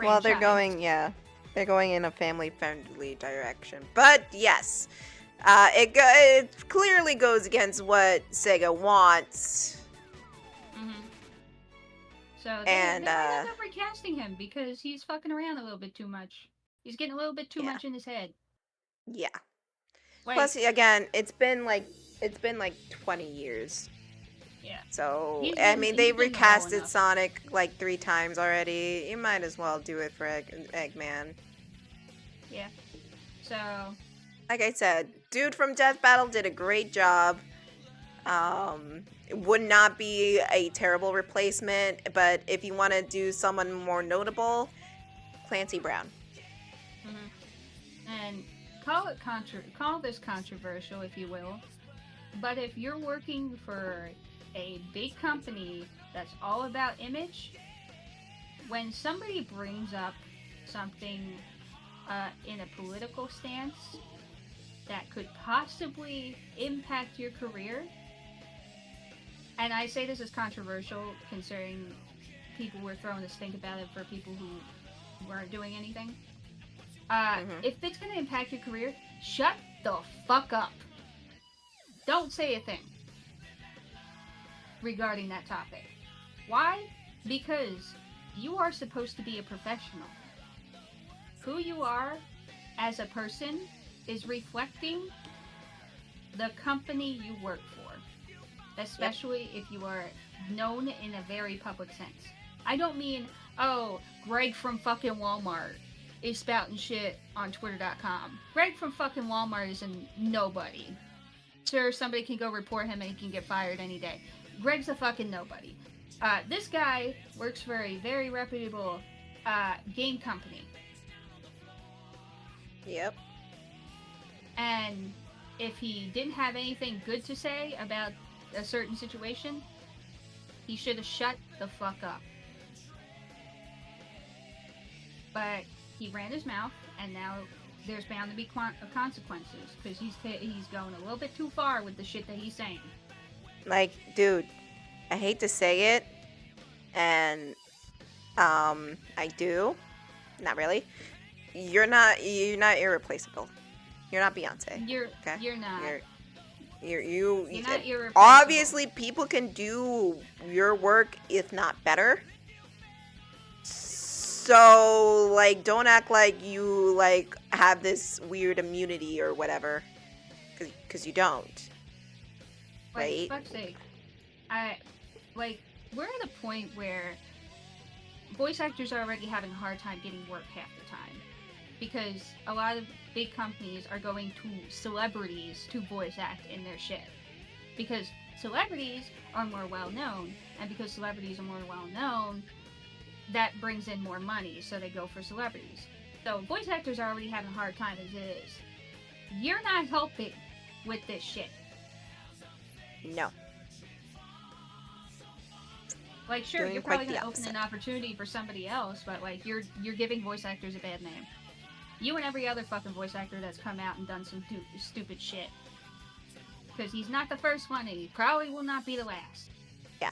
well, they're franchise. they're going in a family friendly direction. But yes, it clearly goes against what Sega wants. So And, they might end up recasting him because he's fucking around a little bit too much. He's getting a little bit too much in his head. Yeah. Like, Plus, again, it's been like 20 years. Yeah. So He's I been- mean, he's they been there recasted long enough. Sonic like 3 times already. You might as well do it for Eggman. Yeah. So Like I said, dude from Death Battle did a great job. It would not be a terrible replacement, but if you want to do someone more notable, Clancy Brown. and call this controversial if you will, but if you're working for a big company that's all about image, when somebody brings up something in a political stance that could possibly impact your career, and I say this is controversial considering people were throwing a stink about it for people who weren't doing anything. If it's going to impact your career, shut the fuck up. Don't say a thing regarding that topic. Why? Because you are supposed to be a professional. Who you are as a person is reflecting the company you work for, especially if you are known in a very public sense. I don't mean, oh, Greg from fucking Walmart is spouting shit on Twitter.com. Greg from fucking Walmart is a nobody. Sure, somebody can go report him and he can get fired any day. Greg's a fucking nobody. This guy works for a very reputable game company. Yep. And if he didn't have anything good to say about a certain situation, he should have shut the fuck up. But he ran his mouth, and now there's bound to be consequences, because he's going a little bit too far with the shit that he's saying. Like, dude, I hate to say it, and I do, not really. You're not irreplaceable. You're not Beyonce. You're okay? not. You're not irreplaceable. Obviously, people can do your work, if not better. So, like, don't act like you, like, have this weird immunity or whatever. Because you don't. Right? Like, fuck's sake. We're at a point where voice actors are already having a hard time getting work half the time. Because a lot of big companies are going to celebrities to voice act in their shit. Because celebrities are more well-known, and because celebrities are more well-known, that brings in more money, so they go for celebrities. So voice actors are already having a hard time as it is. You're not helping with this shit. No. Like, sure, Doing you're quite probably the gonna open an opportunity for somebody else, but like, you're giving voice actors a bad name. You and every other fucking voice actor that's come out and done some stupid shit. Because he's not the first one, and he probably will not be the last. Yeah.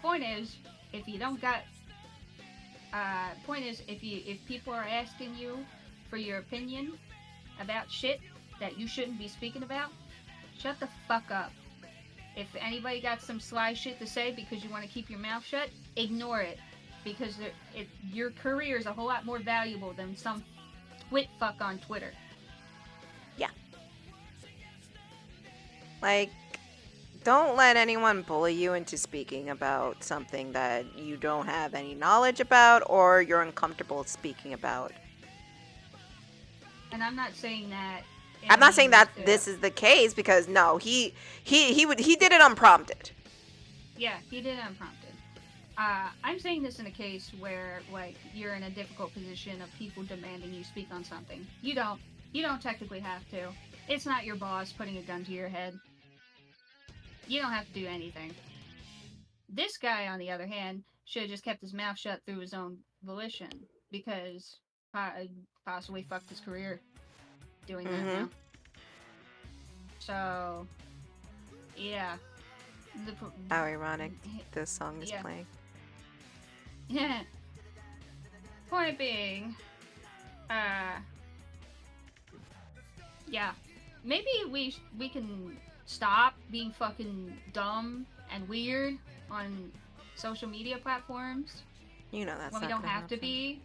Point is, if you don't got... if people are asking you for your opinion about shit that you shouldn't be speaking about, shut the fuck up. If anybody got some sly shit to say because you want to keep your mouth shut, ignore it. Because your career is a whole lot more valuable than some twit fuck on Twitter. Yeah. Like, don't let anyone bully you into speaking about something that you don't have any knowledge about or you're uncomfortable speaking about. And I'm not saying that. I'm not saying that this is the case, because no, he did it unprompted. Yeah, he did it unprompted. I'm saying this in a case where, like, you're in a difficult position of people demanding you speak on something. You don't technically have to. It's not your boss putting a gun to your head. You don't have to do anything. This guy, on the other hand, should have just kept his mouth shut through his own volition, because possibly fucked his career doing that now. So, yeah. How ironic this song is playing. Yeah. Point being, yeah. Maybe we can stop being fucking dumb and weird on social media platforms. You know that's when we don't have to be.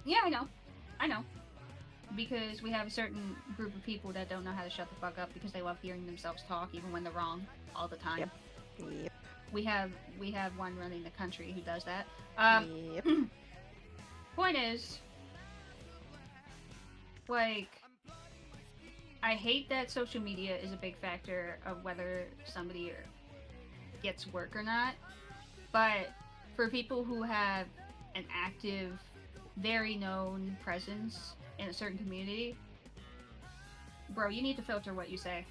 Yeah, I know. Because we have a certain group of people that don't know how to shut the fuck up because they love hearing themselves talk even when they're wrong all the time. Yep. We have one running the country who does that. Yep. Point is, like, I hate that social media is a big factor of whether somebody gets work or not. But for people who have an active, very known presence in a certain community, bro, you need to filter what you say.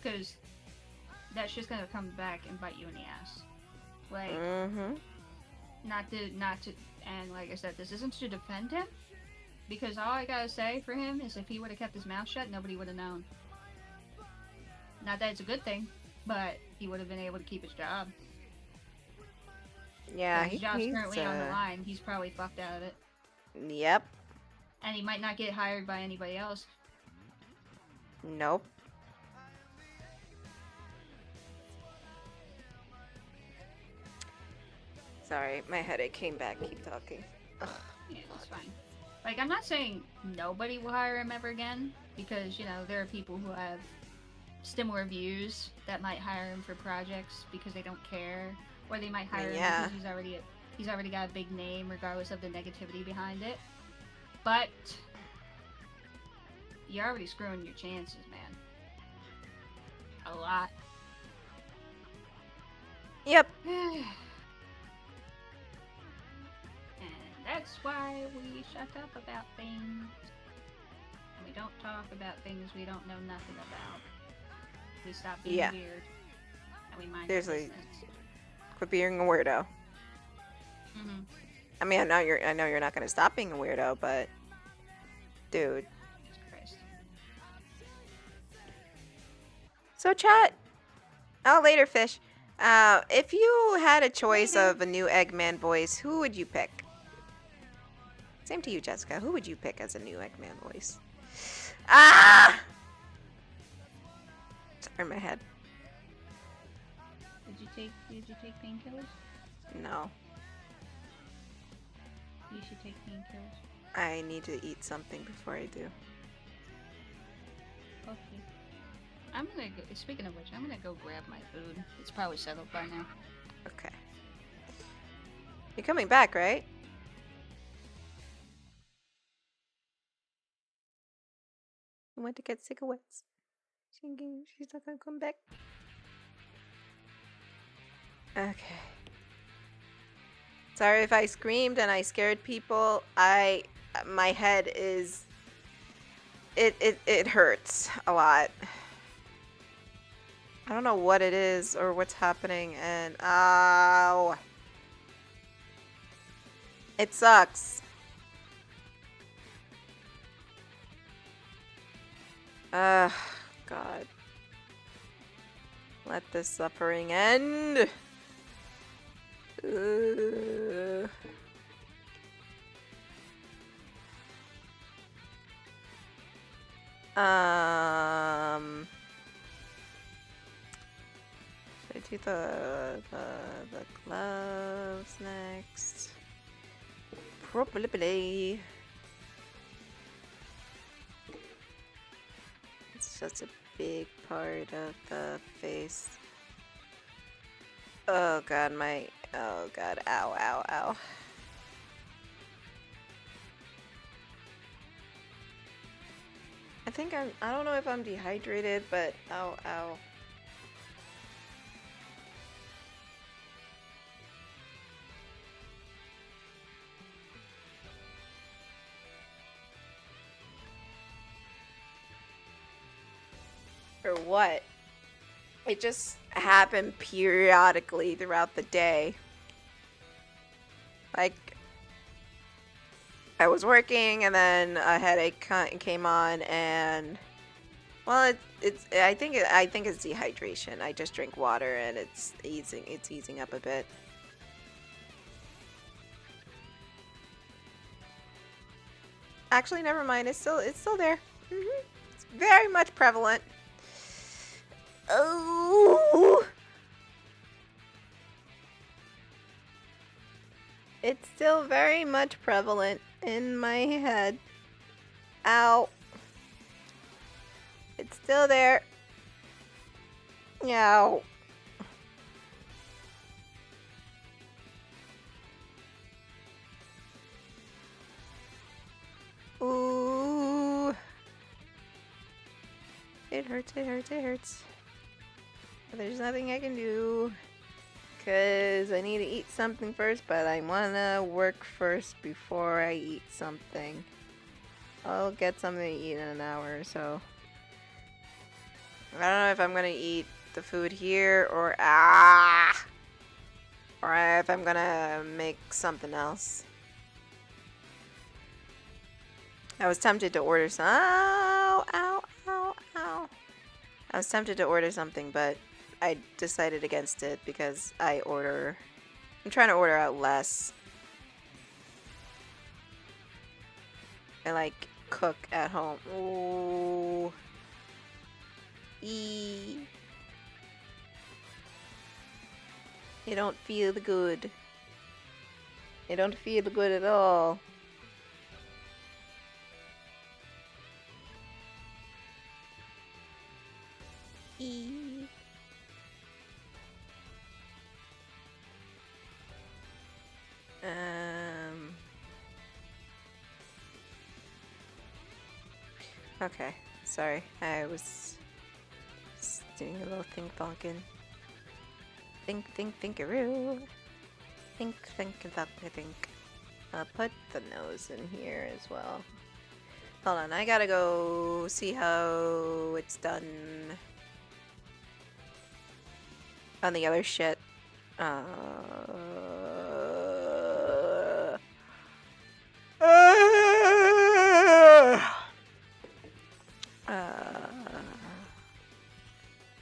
Because that's just gonna come back and bite you in the ass. Like, not to, and like I said, this isn't to defend him, because all I gotta say for him is if he would have kept his mouth shut, nobody would have known. Not that it's a good thing, but he would have been able to keep his job. Yeah, his job's currently on the line. He's probably fucked out of it. Yep. And he might not get hired by anybody else. Nope. Sorry, my headache came back. Keep talking. Ugh. Yeah, it's fine. Like, I'm not saying nobody will hire him ever again, because, you know, there are people who have similar views that might hire him for projects because they don't care, or they might hire him because he's already got a big name, regardless of the negativity behind it. But you're already screwing your chances, man. A lot. Yep. That's why we shut up about things. And we don't talk about things we don't know nothing about. We stop being weird. And we mind our business. Quit being a weirdo. I mean, I know you're not gonna stop being a weirdo, but dude. Jesus Christ. So chat. Oh, later, fish. If you had a choice of a new Eggman voice, who would you pick? Same to you, Jessica. Who would you pick as a new Eggman voice? Ah! Sorry, my head. Did you take painkillers? No. You should take painkillers. I need to eat something before I do. Okay. I'm gonna go, speaking of which, I'm gonna go grab my food. It's probably settled by now. Okay. You're coming back, right? I went to get cigarettes. She's not gonna come back. Okay. Sorry if I screamed and I scared people. My head is... It hurts a lot. I don't know what it is or what's happening, and ow. It sucks. God. Let this suffering end. Should I do the gloves next? Probably. It's such a big part of the face. Oh god, oh god, ow, ow, ow. I don't know if I'm dehydrated, but ow, ow. Or what? It just happened periodically throughout the day. Like, I was working and then a headache came on, and well, I think it's dehydration. I just drink water and it's easing up a bit. Actually, never mind. It's still there. It's very much prevalent. Oh. It's still very much prevalent in my head. Ow. It's still there. Ow. Ooh. It hurts, it hurts, it hurts. But there's nothing I can do. Because I need to eat something first, but I want to work first before I eat something. I'll get something to eat in an hour or so. I don't know if I'm going to eat the food here or if I'm going to make something else. I was tempted to order some. Ow, ow, ow, ow. I was tempted to order something, but I decided against it because I'm trying to order out less. I like cook at home. Ooh. You don't feel good. You don't feel good at all. Okay, sorry. I was doing a little think-thonking. Thinkaroo. Think. I'll put the nose in here as well. Hold on, I gotta go see how it's done on the other shit. Ow,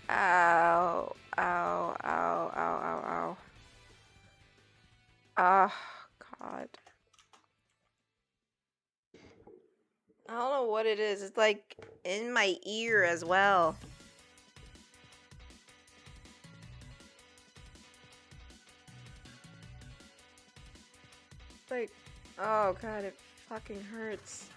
ow, ow, ow, ow, ow. Oh, God. I don't know what it is. It's like in my ear as well. Like, oh God, it fucking hurts.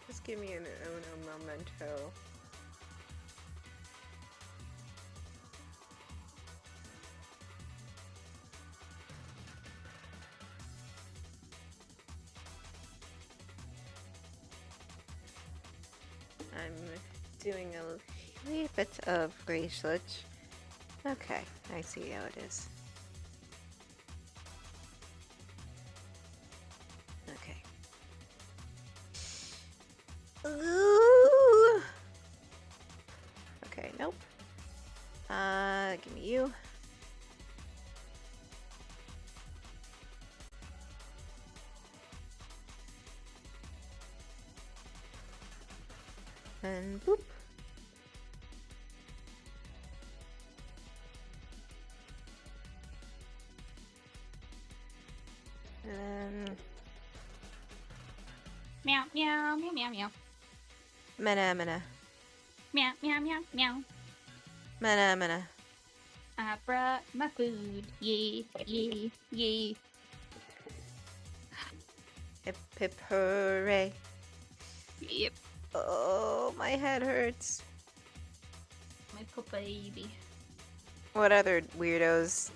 Just give me an uno momento. I'm doing a wee bit of research. Okay, I see how it is. Okay. Ooh. Okay, nope. Give me you. And boop. And Meow, meow, meow, meow, meow. Mana mana. Meow, meow, meow, meow. Mana mana. I brought my food. Yeah, yeah, yeah. Hip hip hooray. Yep. Oh, my head hurts. My poor baby. What other weirdos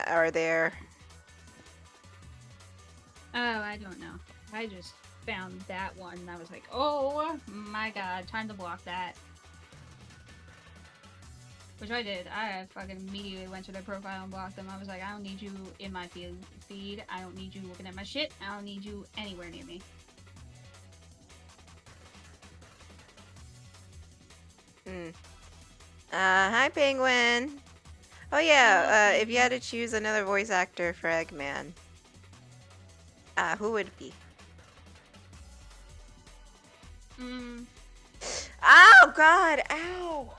are there? Oh, I don't know. I just found that one and I was like, oh my god, time to block that. Which I did. I fucking immediately went to their profile and blocked them. I was like, I don't need you in my feed. I don't need you looking at my shit. I don't need you anywhere near me. Hi, Penguin. Oh yeah, if you had to choose another voice actor for Eggman, who would it be? Oh God! Ow!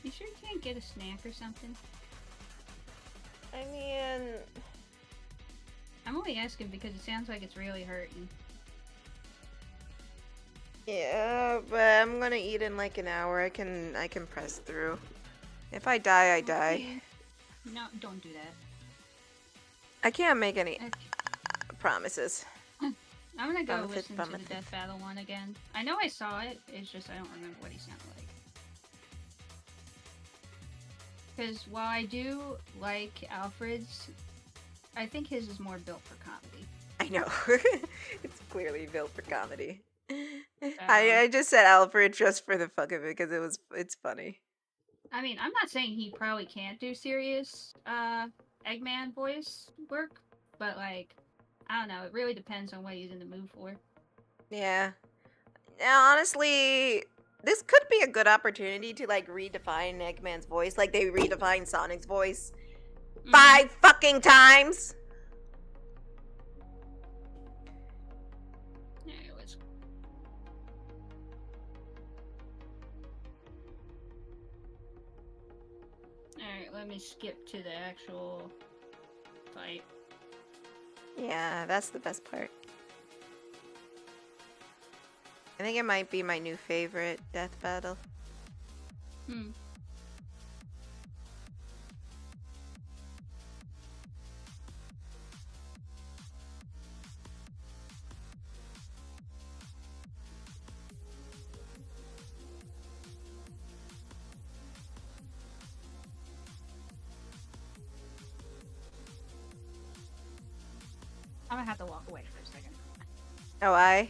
You sure you can't get a snack or something? I mean, I'm only asking because it sounds like it's really hurting. yeah, but I'm gonna eat in like an hour. I can press through. If I die, I die. No, don't do that. I can't make any promises. I'm gonna go I'm a fifth listen to the bummer. Death Battle one again. I know I saw it, it's just I don't remember what he sounded like. Because while I do like Alfred's, I think his is more built for comedy. I know. It's clearly built for comedy. I just said Alfred just for the fuck of it because it's funny. I mean, I'm not saying he probably can't do serious Eggman voice work, but like, I don't know, it really depends on what he's in the mood for. Yeah. Now, honestly, this could be a good opportunity to like redefine Eggman's voice, like they redefined Sonic's voice 5 fucking times. Anyways. Alright, let me skip to the actual fight. Yeah, that's the best part. I think it might be my new favorite death battle. I'm gonna have to walk away for a second. Oh, I'm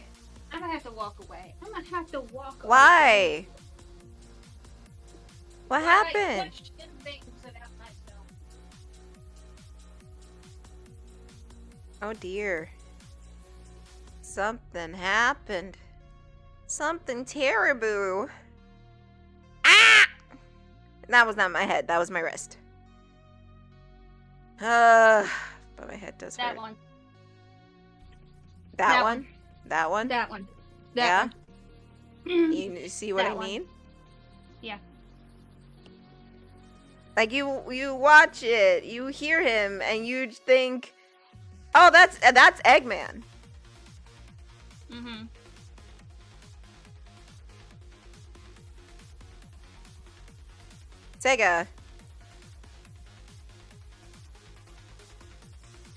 gonna have to walk away. I'm gonna have to walk away. Why? What Well, I happened? question things about myself. Oh dear. Something happened. Something terrible. Ah! That was not my head. That was my wrist. But my head does That hurt. one. That one? That one? That one. Yeah? That one. You see what That I one. mean? Yeah. Like you watch it, you hear him, and you think, "Oh, that's Eggman." Sega.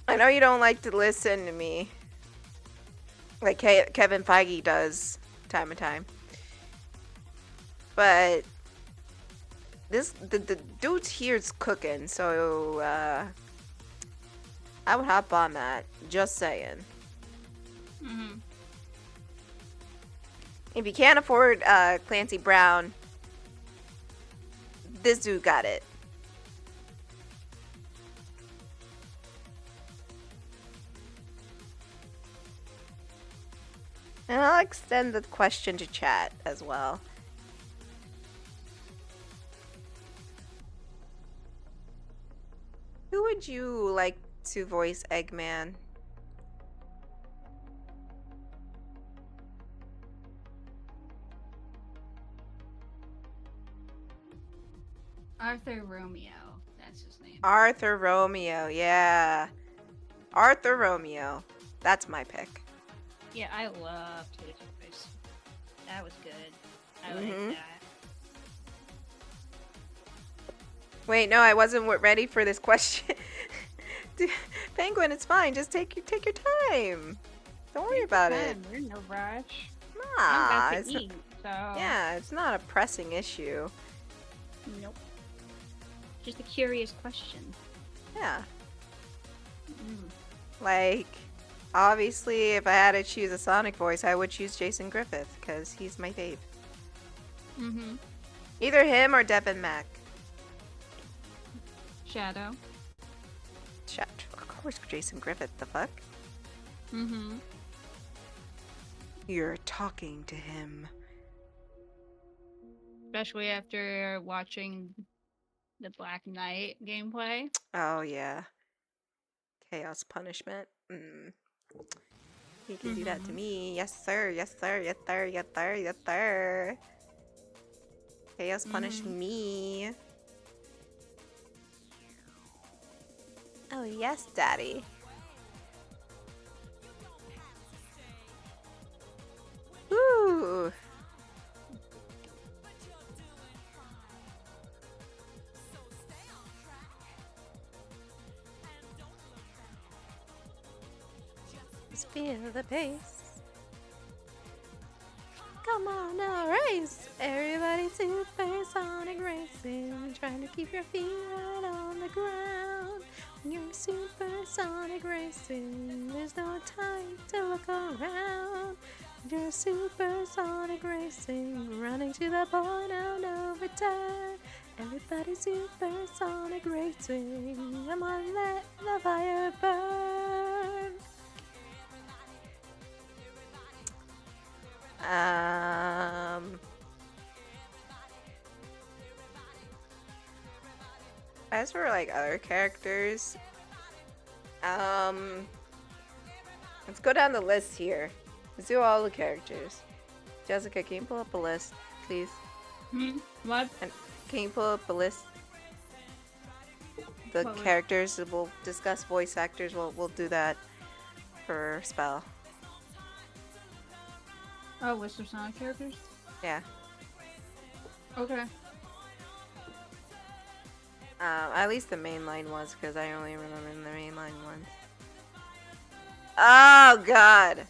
I know you don't like to listen to me, like Kevin Feige does, time and time. But the dude here's cooking, so I would hop on that. Just saying. If you can't afford Clancy Brown, this dude got it. And I'll extend the question to chat as well. Who would you like to voice Eggman? Arthur Romeo. That's his name. Arthur Romeo, yeah. Arthur Romeo. That's my pick. Yeah, I loved his voice. That was good. I Mhm. like that. Wait, no, I wasn't ready for this question. Penguin, it's fine. Just take your time. Don't worry about it. We're in no rush. Nah, I'm about it's to eat, so yeah, it's not a pressing issue. nope. Just a curious question. Yeah, Mm. like obviously, if I had to choose a Sonic voice, I would choose Jason Griffith because he's my fave. Mhm. Either him or Devin Mack. Shadow. Of course, Jason Griffith. The fuck? Mhm. You're talking to him. Especially after watching the Black Knight gameplay. Oh yeah. Chaos punishment. He can do that to me. Yes, sir. Yes, sir. Yes, sir. Yes, sir. Yes, sir. Chaos punish me. Oh yes, daddy. Woo! Just feel the pace. Come on now, race! Everybody supersonic racing. Trying to keep your feet right on the ground. When you're supersonic racing, there's no time to look around. You're supersonic racing, running to the point of no return. Everybody supersonic racing. Come on, let the fire burn. As for like other characters, let's go down the list here. Let's do all the characters. Jessica, can you pull up a list, please? What? And can you pull up a list? The What list? characters. We'll discuss voice actors. We'll do that for spell. Oh, list of Sonic characters? Yeah. Okay. At least the mainline was, because I only remember the mainline ones. Oh god!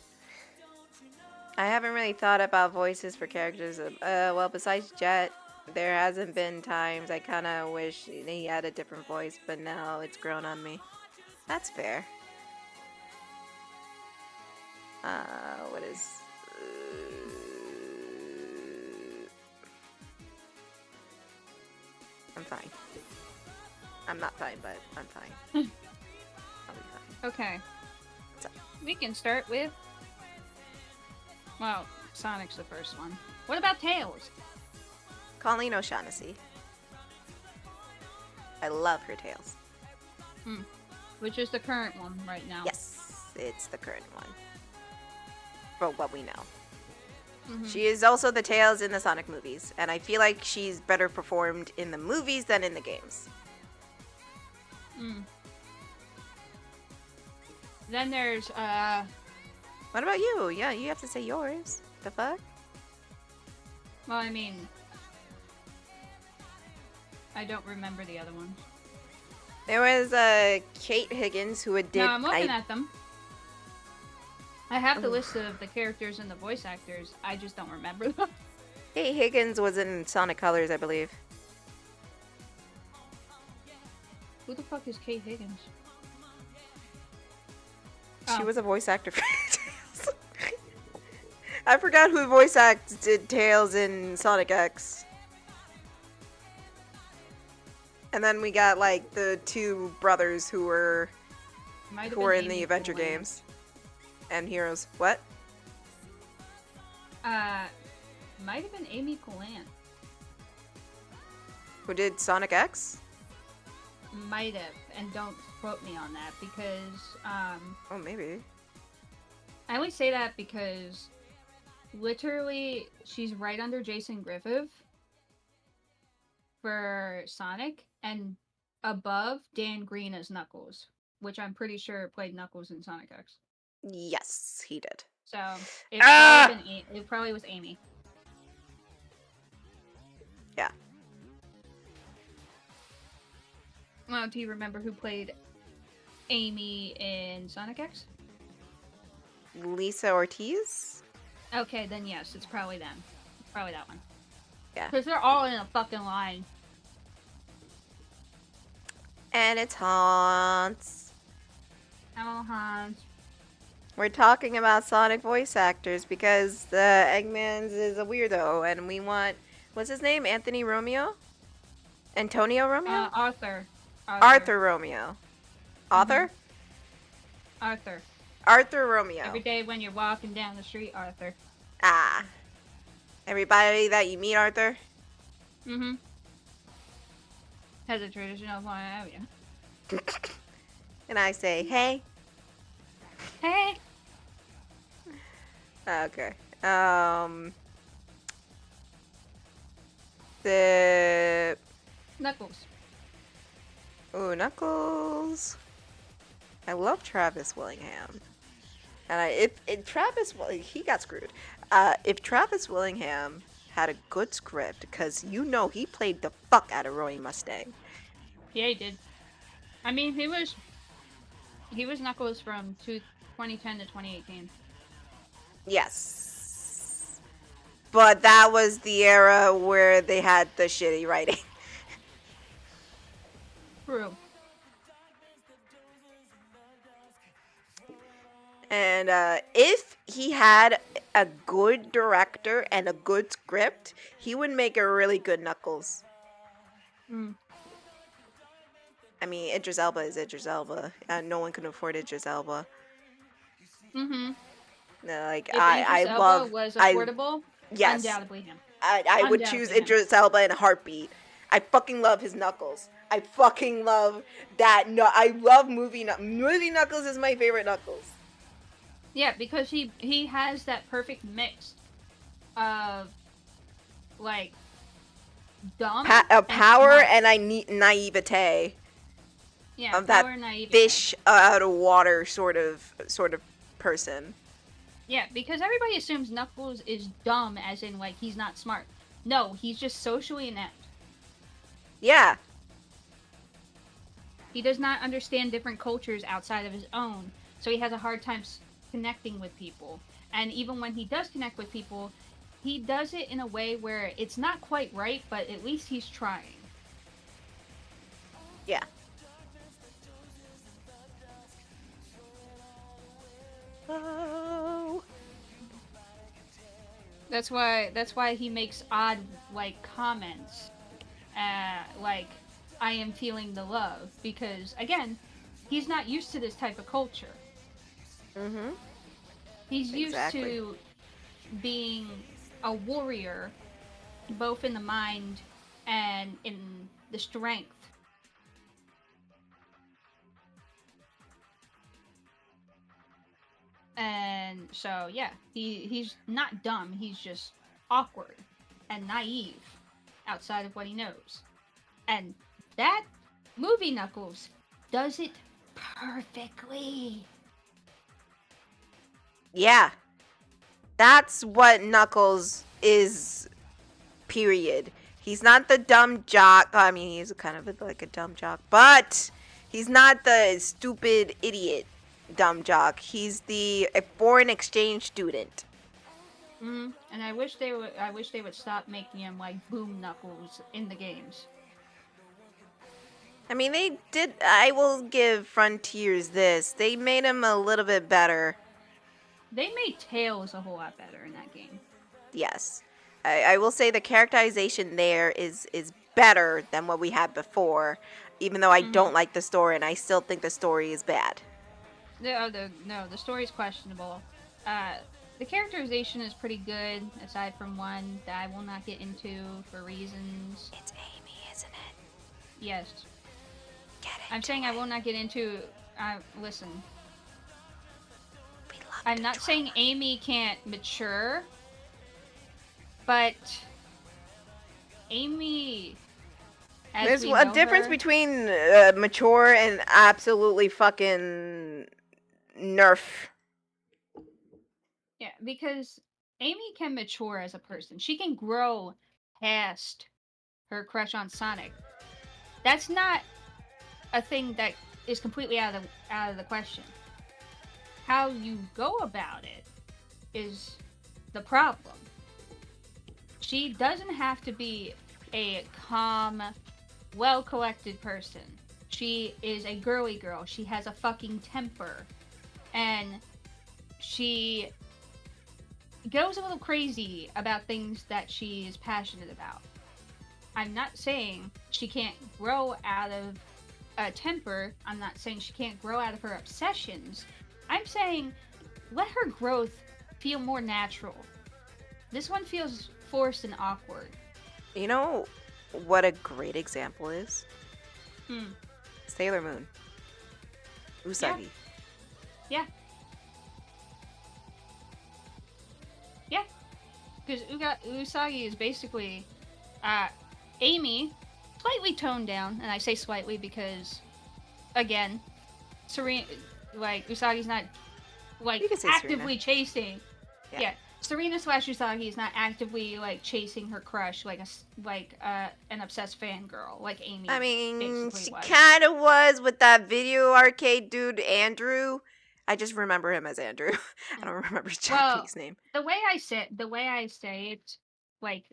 I haven't really thought about voices for characters. Well, besides Jet, there hasn't been times I kind of wish he had a different voice, but now it's grown on me. That's fair. What is... I'm fine. I'm not fine, but I'm fine. I'll be fine. Okay. What's up? We can start with... Well, Sonic's the first one. What about Tails? Colleen O'Shaughnessy. I love her tails. Which is the current one right now. Yes, it's the current one. For what we know. Mhm. She is also the Tails in the Sonic movies, and I feel like she's better performed in the movies than in the games. Then there's, What about you? Yeah, you have to say yours. The fuck? well, I mean... I don't remember the other ones. There was Kate Higgins who did. No, I'm looking at them. I have the list of the characters and the voice actors. I just don't remember them. Kate Higgins was in Sonic Colors, I believe. Who the fuck is Kate Higgins? She Oh. was a voice actor for Tails. I forgot who voice acted Tails in Sonic X. And then we got like the two brothers who were Might have in been the Amy Adventure Cole. games and Heroes. What? Might have been Amy Colan. Who did Sonic X? Might have, and don't quote me on that because Oh, maybe. I only say that because literally she's right under Jason Griffith for Sonic, and above Dan Green as Knuckles, which I'm pretty sure played Knuckles in Sonic X. Yes, he did. So Ah! it probably was Amy. Yeah. Well, do you remember who played Amy in Sonic X? Lisa Ortiz? Okay, then yes, it's probably them. It's probably that one. Yeah. Because they're all in a fucking line. And it's Hans. Hello, Hans. We're talking about Sonic voice actors because the Eggman's is a weirdo, and we want, what's his name? Anthony Romeo? Antonio Romeo? Arthur. Arthur Romeo. Author? Arthur. Arthur Romeo. Every day when you're walking down the street, Arthur. Ah. Everybody that you meet, Arthur? Mm-hmm. Has a traditional point of view. And I say, hey. Hey. Okay. The... Knuckles. Ooh, Knuckles. I love Travis Willingham. And if Travis, he got screwed. If Travis Willingham had a good script, because you know he played the fuck out of Roy Mustang. Yeah, he did. I mean, he was Knuckles from 2010 to 2018. Yes. But that was the era where they had the shitty writing. True. And if he had a good director and a good script, he would make a really good Knuckles. Mm. I mean, Idris Elba is Idris Elba. No one can afford Idris Elba. Mm-hmm. No, like If I Idris love. Elba was affordable, yes, undoubtedly him. I would choose Idris Elba in a heartbeat. I fucking love his Knuckles. I fucking love that. No, I love movie Knuckles is my favorite Knuckles. Yeah, because he has that perfect mix of like dumb power and naivete. Yeah, of that naivete. Fish out of water sort of person. Yeah, because everybody assumes Knuckles is dumb, as in like he's not smart. No, he's just socially inept. Yeah. He does not understand different cultures outside of his own, so he has a hard time connecting with people. And even when he does connect with people, he does it in a way where it's not quite right, but at least he's trying. Yeah. Oh. That's why he makes odd like comments, like I am feeling the love, because again, he's not used to this type of culture. Mm-hmm. He's used to being a warrior, both in the mind and in the strength. And so, yeah, he's not dumb. He's just awkward and naive outside of what he knows. And that movie Knuckles does it perfectly. Yeah. That's what Knuckles is, period. He's not the dumb jock. I mean, he's kind of like a dumb jock, but he's not the stupid idiot dumb jock. He's a foreign exchange student. And I wish they would stop making him like Boom Knuckles in the games. I mean, they did. I will give Frontiers this. They made him a little bit better. They made Tails a whole lot better in that game. Yes. I will say the characterization there is better than what we had before, even though I don't like the story, and I still think the story is bad. The story's questionable. The characterization is pretty good, aside from one that I will not get into for reasons. It's Amy, isn't it? Yes. I'm saying I will not get into. Listen. I'm not saying Amy can't mature, but Amy as There's we a know difference her. between mature and absolutely fucking nerf. Yeah, because Amy can mature as a person. She can grow past her crush on Sonic. That's not a thing that is completely out of the question. How you go about it is the problem. She doesn't have to be a calm, well-collected person. She is a girly girl. She has a fucking temper. And she goes a little crazy about things that she is passionate about. I'm not saying she can't grow out of a temper. I'm not saying she can't grow out of her obsessions. I'm saying let her growth feel more natural. This one feels forced and awkward. You know what a great example is? Hmm. Sailor Moon. Usagi. Yeah. Yeah. Because Usagi is basically Amy, slightly toned down, and I say slightly because, again, Serena, like, Usagi's not, like, You can say actively Serena. chasing. Yeah. Yeah. Serena / Usagi is not actively, like, chasing her crush like an obsessed fangirl, like Amy I mean, basically she was. kind of was with that video arcade dude, Andrew. I just remember him as Andrew. I don't remember his Japanese name. The way I say it, like,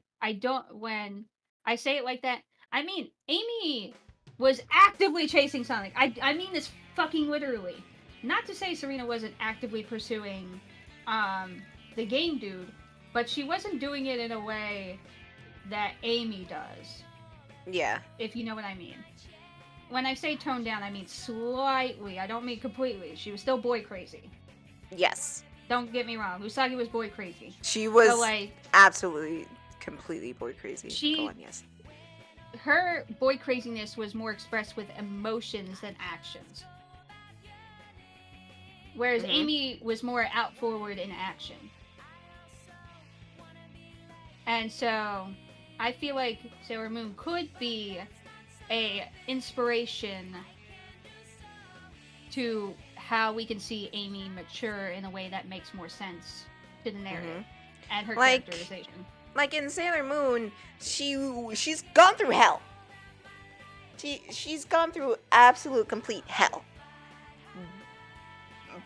when I say it like that, I mean, Amy was actively chasing Sonic. I mean this fucking literally. Not to say Serena wasn't actively pursuing, the game dude, but she wasn't doing it in a way that Amy does. Yeah. If you know what I mean. When I say toned down, I mean slightly. I don't mean completely. She was still boy crazy. Yes. Don't get me wrong. Usagi was boy crazy. She was So, like, absolutely, completely boy crazy. Go on, yes. her boy craziness was more expressed with emotions than actions. Whereas Amy was more out forward in action. And so, I feel like Sailor Moon could be a inspiration to how we can see Amy mature in a way that makes more sense to the narrative and her characterization. Like in Sailor Moon, she's gone through hell. She's gone through absolute complete hell.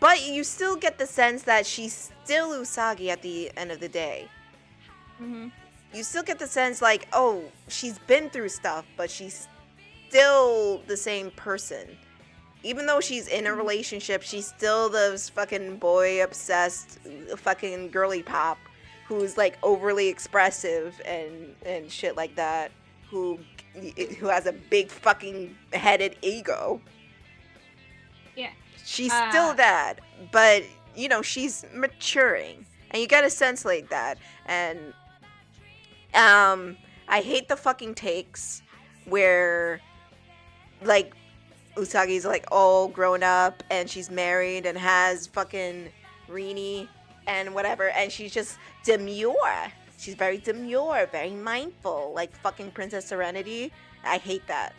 But you still get the sense that she's still Usagi at the end of the day. You still get the sense like, oh, she's been through stuff, but she's still the same person. Even though she's in a relationship, she's still this fucking boy-obsessed fucking girly pop who's like overly expressive and shit like that, who has a big fucking headed ego. Yeah. She's still that, but you know, she's maturing. And you get a sense like that. And I hate the fucking takes where like Usagi's like all grown up and she's married and has fucking Rini and whatever, and she's just demure. She's very demure, very mindful, like fucking Princess Serenity. I hate that.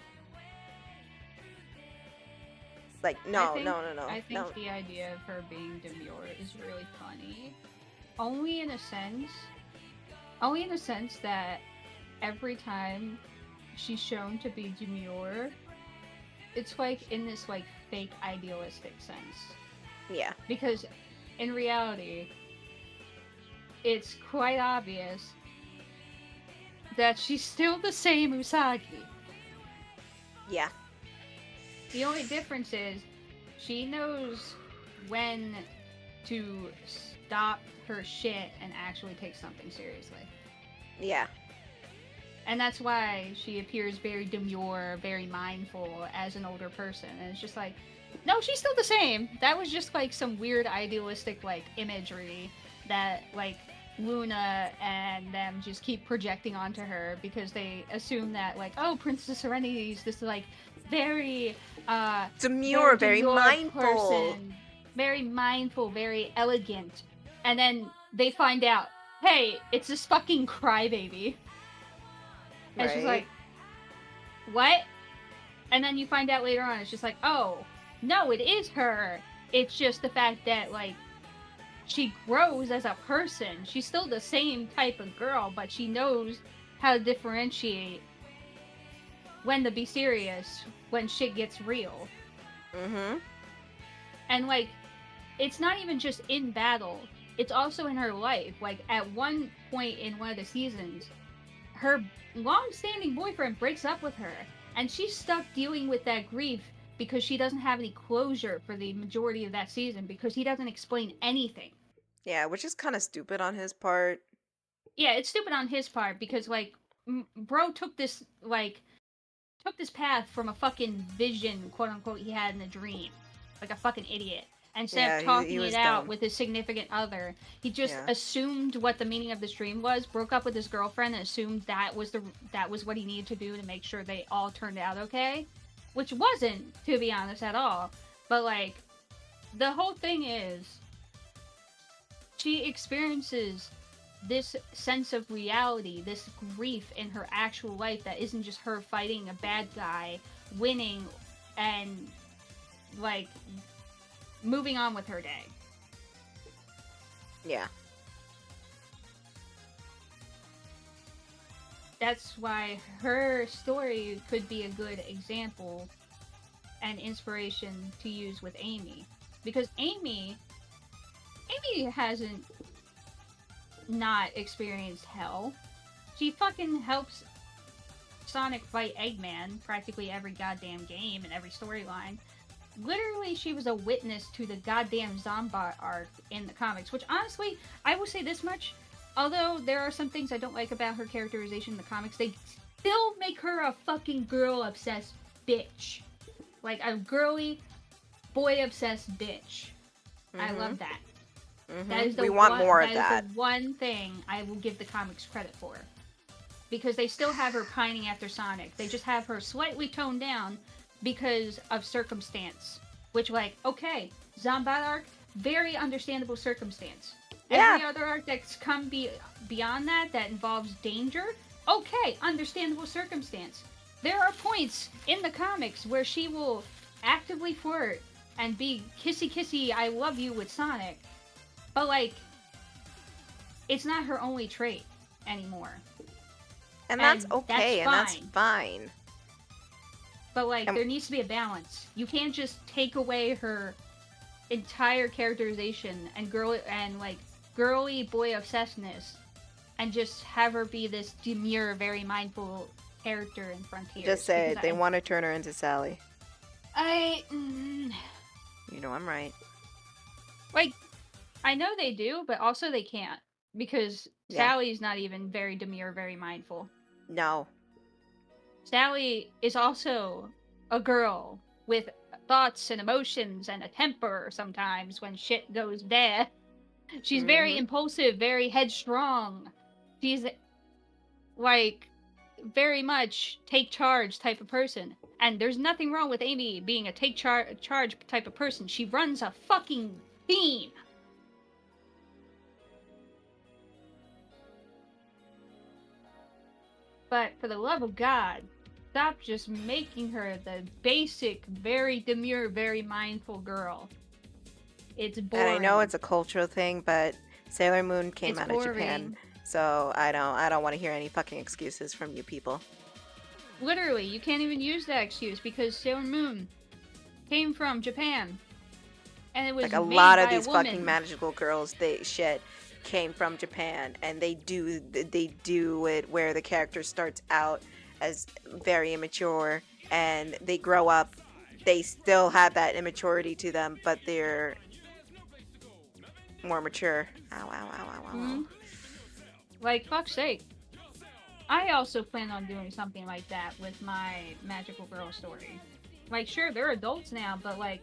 Like, no. I think the idea of her being demure is really funny. Only in a sense that every time she's shown to be demure, it's like in this like fake idealistic sense. Yeah. Because in reality, it's quite obvious that she's still the same Usagi. Yeah. The only difference is she knows when to stop her shit and actually take something seriously. Yeah. And that's why she appears very demure, very mindful as an older person. And it's just like, no, she's still the same. That was just like some weird idealistic like imagery that like Luna and them just keep projecting onto her because they assume that like, oh, Princess Serenity's this like very demure, very mindful person, very mindful, very elegant. And then they find out, hey, it's this fucking crybaby. And she's like, what? And then you find out later on, it's just like, oh, no, it is her. It's just the fact that, like, she grows as a person. She's still the same type of girl, but she knows how to differentiate when to be serious, when shit gets real. Mm-hmm. And, like, it's not even just in battle. It's also in her life. Like, at one point in one of the seasons, her long-standing boyfriend breaks up with her, and she's stuck dealing with that grief because she doesn't have any closure for the majority of that season because he doesn't explain anything. Yeah, which is kind of stupid on his part. Yeah, it's stupid on his part because, like, bro took this path from a fucking vision, quote-unquote, he had in a dream. Like a fucking idiot. And instead of talking it out dumb. with his significant other, he just Yeah. assumed what the meaning of this dream was, broke up with his girlfriend, and assumed that was what he needed to do to make sure they all turned out okay. Which wasn't, to be honest, at all. But, like, the whole thing is, she experiences this sense of reality, this grief in her actual life that isn't just her fighting a bad guy, winning, and, like, moving on with her day. Yeah. That's why her story could be a good example and inspiration to use with Amy. Because Amy hasn't not experienced hell. She fucking helps Sonic fight Eggman practically every goddamn game and every storyline. Literally, she was a witness to the goddamn Zombot arc in the comics, which honestly, I will say this much, although there are some things I don't like about her characterization in the comics, they still make her a fucking girl-obsessed bitch. Like, a girly, boy-obsessed bitch. I love that. That is the we want more of that. That is the one thing I will give the comics credit for. Because they still have her pining after Sonic. They just have her slightly toned down because of circumstance. Which, like, okay, Zombat arc, very understandable circumstance. Yeah. Every other arc that's come beyond that involves danger, okay, understandable circumstance. There are points in the comics where she will actively flirt and be kissy I love you with Sonic. But, like, it's not her only trait anymore. And that's okay, and that's fine. But, like, there needs to be a balance. You can't just take away her entire characterization and girly boy obsessedness and just have her be this demure, very mindful character in Frontiers. Just say it. They want to turn her into Sally. You know I'm right. Like, I know they do, but also they can't. Because Sally's not even very demure, very mindful. No. Sally is also a girl with thoughts and emotions and a temper sometimes when shit goes bad. She's very impulsive, very headstrong. She's, like, very much take charge type of person. And there's nothing wrong with Amy being a take charge type of person. She runs a fucking team. But for the love of God, stop just making her the basic, very demure, very mindful girl. It's boring. And I know it's a cultural thing, but Sailor Moon came out of Japan, so I don't want to hear any fucking excuses from you people. Literally, you can't even use that excuse because Sailor Moon came from Japan, and it was like a made lot of by these a woman. fucking magical girls. Came from Japan, and they do it where the character starts out as very immature, and they grow up. They still have that immaturity to them, but they're more mature. Ow, ow, ow, ow, ow. Mm-hmm. Like, fuck's sake. I also plan on doing something like that with my magical girl story. Like, sure, they're adults now, but, like,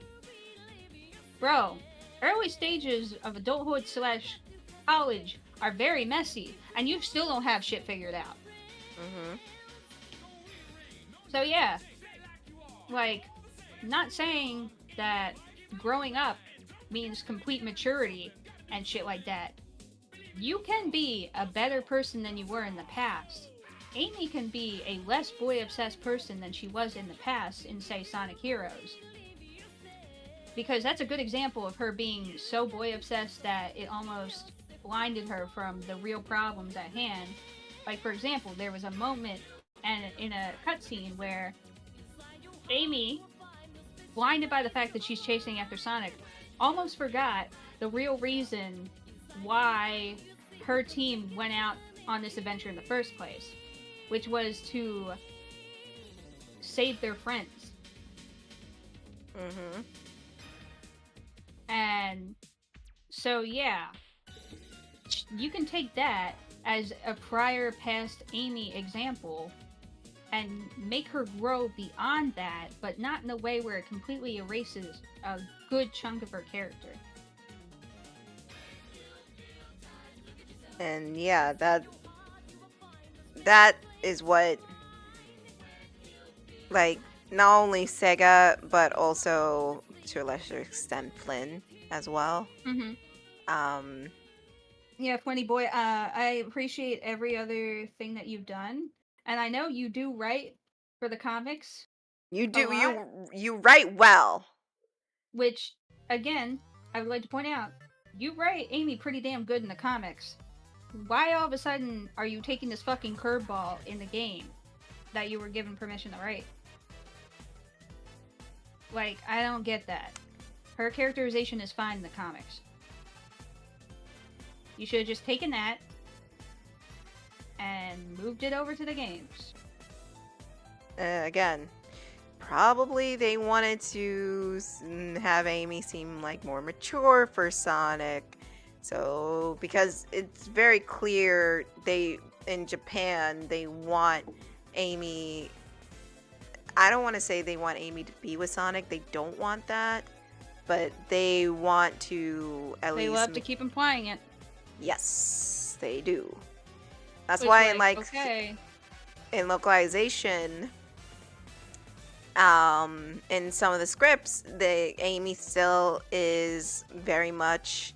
bro, early stages of adulthood / college are very messy, and you still don't have shit figured out. So, yeah. Like, not saying that growing up means complete maturity and shit like that. You can be a better person than you were in the past, Amy can be a less boy-obsessed person than she was in the past in, say, Sonic Heroes. Because that's a good example of her being so boy-obsessed that it almost blinded her from the real problems at hand. Like, for example, there was a moment in a cutscene where Amy, blinded by the fact that she's chasing after Sonic, almost forgot the real reason why her team went out on this adventure in the first place, which was to save their friends. Mm-hmm. And so, yeah, you can take that as a prior past Amy example and make her grow beyond that, but not in a way where it completely erases a good chunk of her character. And yeah, that is what, like, not only Sega, but also to a lesser extent Flynn as well. Mm-hmm. Yeah, Funny Boy, I appreciate every other thing that you've done. And I know you do write for the comics. You do, you write well. Which, again, I would like to point out, you write Amy pretty damn good in the comics. Why all of a sudden are you taking this fucking curveball in the game that you were given permission to write? Like, I don't get that. Her characterization is fine in the comics. You should have just taken that and moved it over to the games. Again, probably they wanted to have Amy seem like more mature for Sonic. So, because it's very clear in Japan, they want Amy, I don't want to say they want Amy to be with Sonic, they don't want that, but they want to at least... They love to keep implying it. Yes, they do. That's why in localization, in some of the scripts, Amy still is very much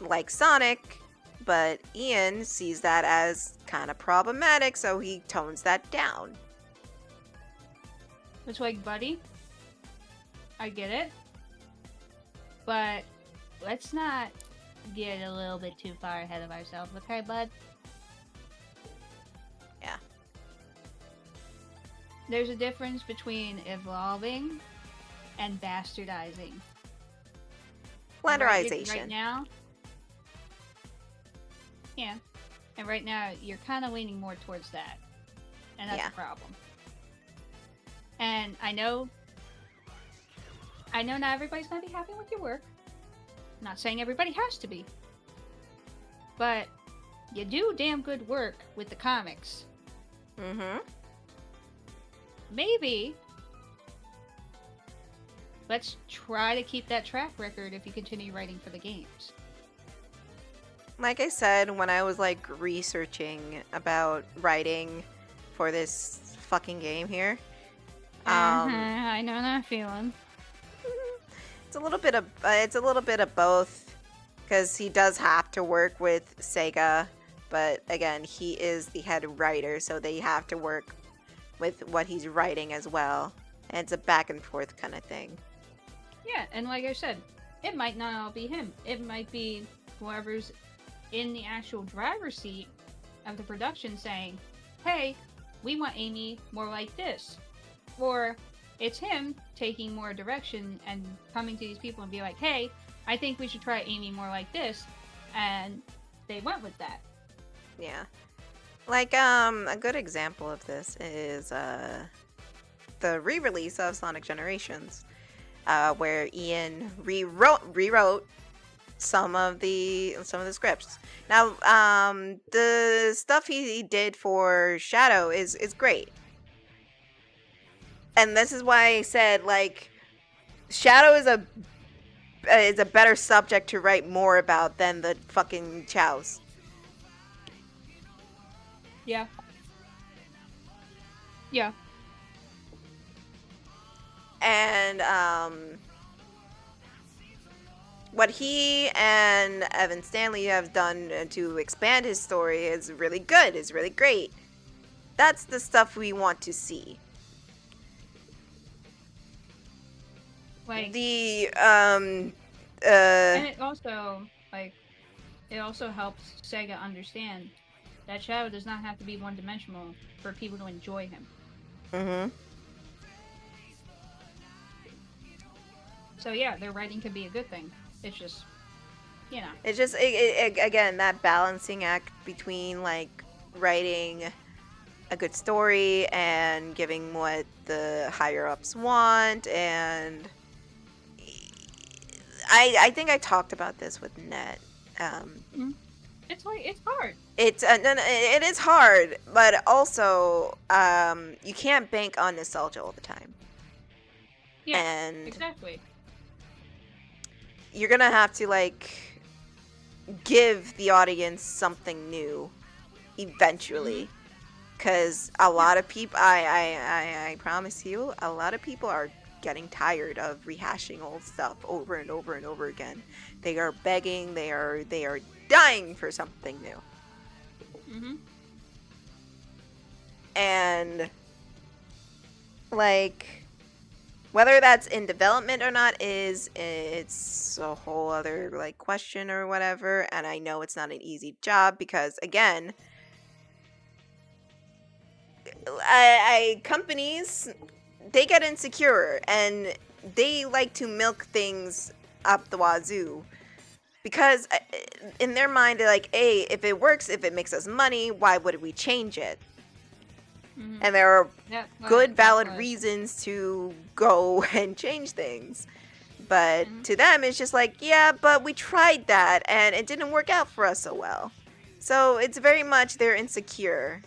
like Sonic, but Ian sees that as kind of problematic, so he tones that down. It's like, buddy, I get it, but let's not get a little bit too far ahead of ourselves, okay, bud? Yeah. There's a difference between evolving and bastardizing. Flanderization. Right now, yeah. And right now, you're kind of leaning more towards that. And that's a problem. And I know not everybody's going to be happy with your work. I'm not saying everybody has to be. But you do damn good work with the comics. Mm-hmm. Maybe let's try to keep that track record if you continue writing for the games. Like I said, when I was like researching about writing for this fucking game here, I know that feeling. It's a little bit of both, because he does have to work with Sega, but again, he is the head writer, so they have to work with what he's writing as well, and it's a back and forth kind of thing. Yeah, and like I said, it might not all be him. It might be whoever's in the actual driver's seat of the production saying, hey, we want Amy more like this. Or it's him taking more direction and coming to these people and be like, hey, I think we should try Amy more like this. And they went with that. Yeah. Like, a good example of this is the re-release of Sonic Generations, where Ian rewrote some of the scripts. Now, the stuff he did for Shadow is great. And this is why I said, like, Shadow is a better subject to write more about than the fucking Chows. Yeah. Yeah. And what he and Evan Stanley have done to expand his story is really good, is really great. That's the stuff we want to see. Like The and it also helps Sega understand that Shadow does not have to be one-dimensional for people to enjoy him. Mm-hmm. So yeah, their writing can be a good thing. It's just, you know. It's just again that balancing act between like writing a good story and giving what the higher ups want, and I think I talked about this with Net. It's hard. It's it is hard, but also you can't bank on nostalgia all the time. Yeah, and exactly. You're gonna have to like give the audience something new eventually, because a lot of people, I promise you, a lot of people are getting tired of rehashing old stuff over and over and over again. They are begging, they are dying for something new. And like, whether that's in development or not it's a whole other like question or whatever, and I know it's not an easy job because again, companies, they get insecure and they like to milk things up the wazoo because in their mind they're like, hey, if it works, if it makes us money, why would we change it? And there are good, valid reasons to go and change things. But to them, it's just like, yeah, but we tried that and it didn't work out for us so well. So it's very much they're insecure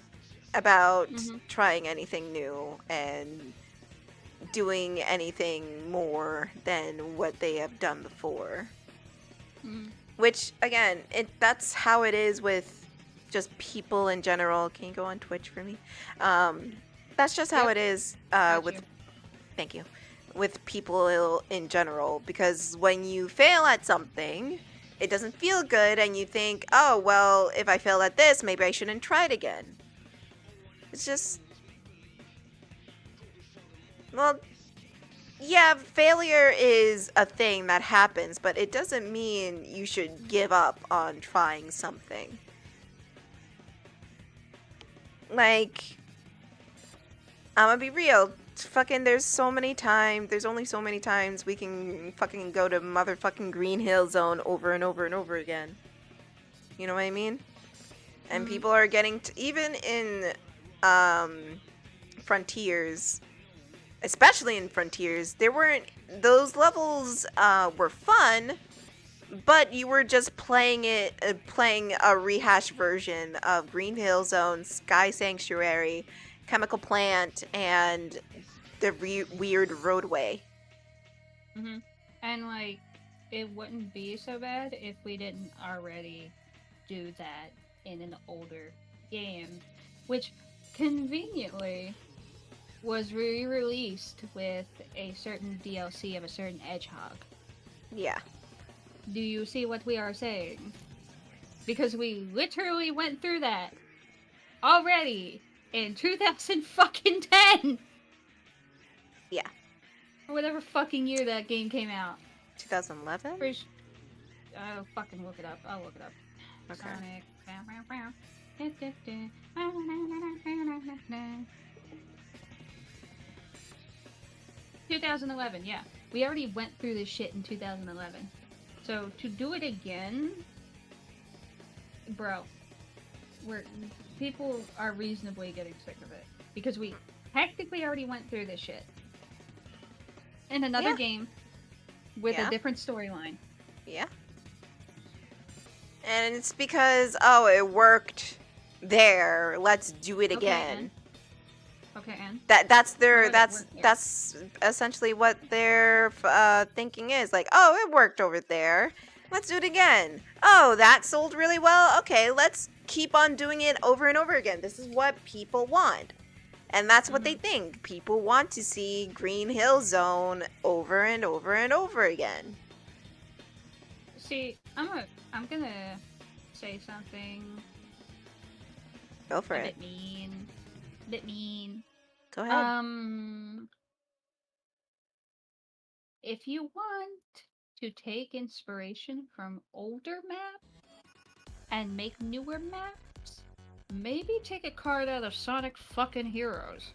about trying anything new and doing anything more than what they have done before. Which, again, that's how it is with just people in general. Can you go on Twitch for me? That's just how it is thank you, with people in general, because when you fail at something, it doesn't feel good and you think, oh, well, if I fail at this, maybe I shouldn't try it again. It's just, well, yeah, failure is a thing that happens, but it doesn't mean you should give up on trying something. Like, I'm gonna be real. Fucking, there's only so many times we can fucking go to motherfucking Green Hill Zone over and over and over again. You know what I mean? And people are getting even in Frontiers, especially in Frontiers, those levels were fun, but you were just playing a rehash version of Green Hill Zone, Sky Sanctuary, Chemical Plant, and the weird roadway. And like, it wouldn't be so bad if we didn't already do that in an older game, which conveniently was re-released with a certain DLC of a certain hedgehog. Yeah. Do you see what we are saying? Because we literally went through that already in 2010. Yeah. Or whatever fucking year that game came out. 2011? I'll fucking look it up. I'll look it up. Okay. Sonic. 2011, yeah. We already went through this shit in 2011. So to do it again, bro, people are reasonably getting sick of it because we technically already went through this shit in another game with a different storyline. Yeah. And it's because, oh, it worked there. Let's do it again. Okay, and that's essentially what their thinking is. Like, oh, it worked over there. Let's do it again. Oh, that sold really well. Okay, let's keep on doing it over and over again. This is what people want. And that's what they think. People want to see Green Hill Zone over and over and over again. See, I'm gonna say something Go for a it. bit mean, bit mean. Go ahead. If you want to take inspiration from older maps and make newer maps, maybe take a card out of Sonic fucking Heroes.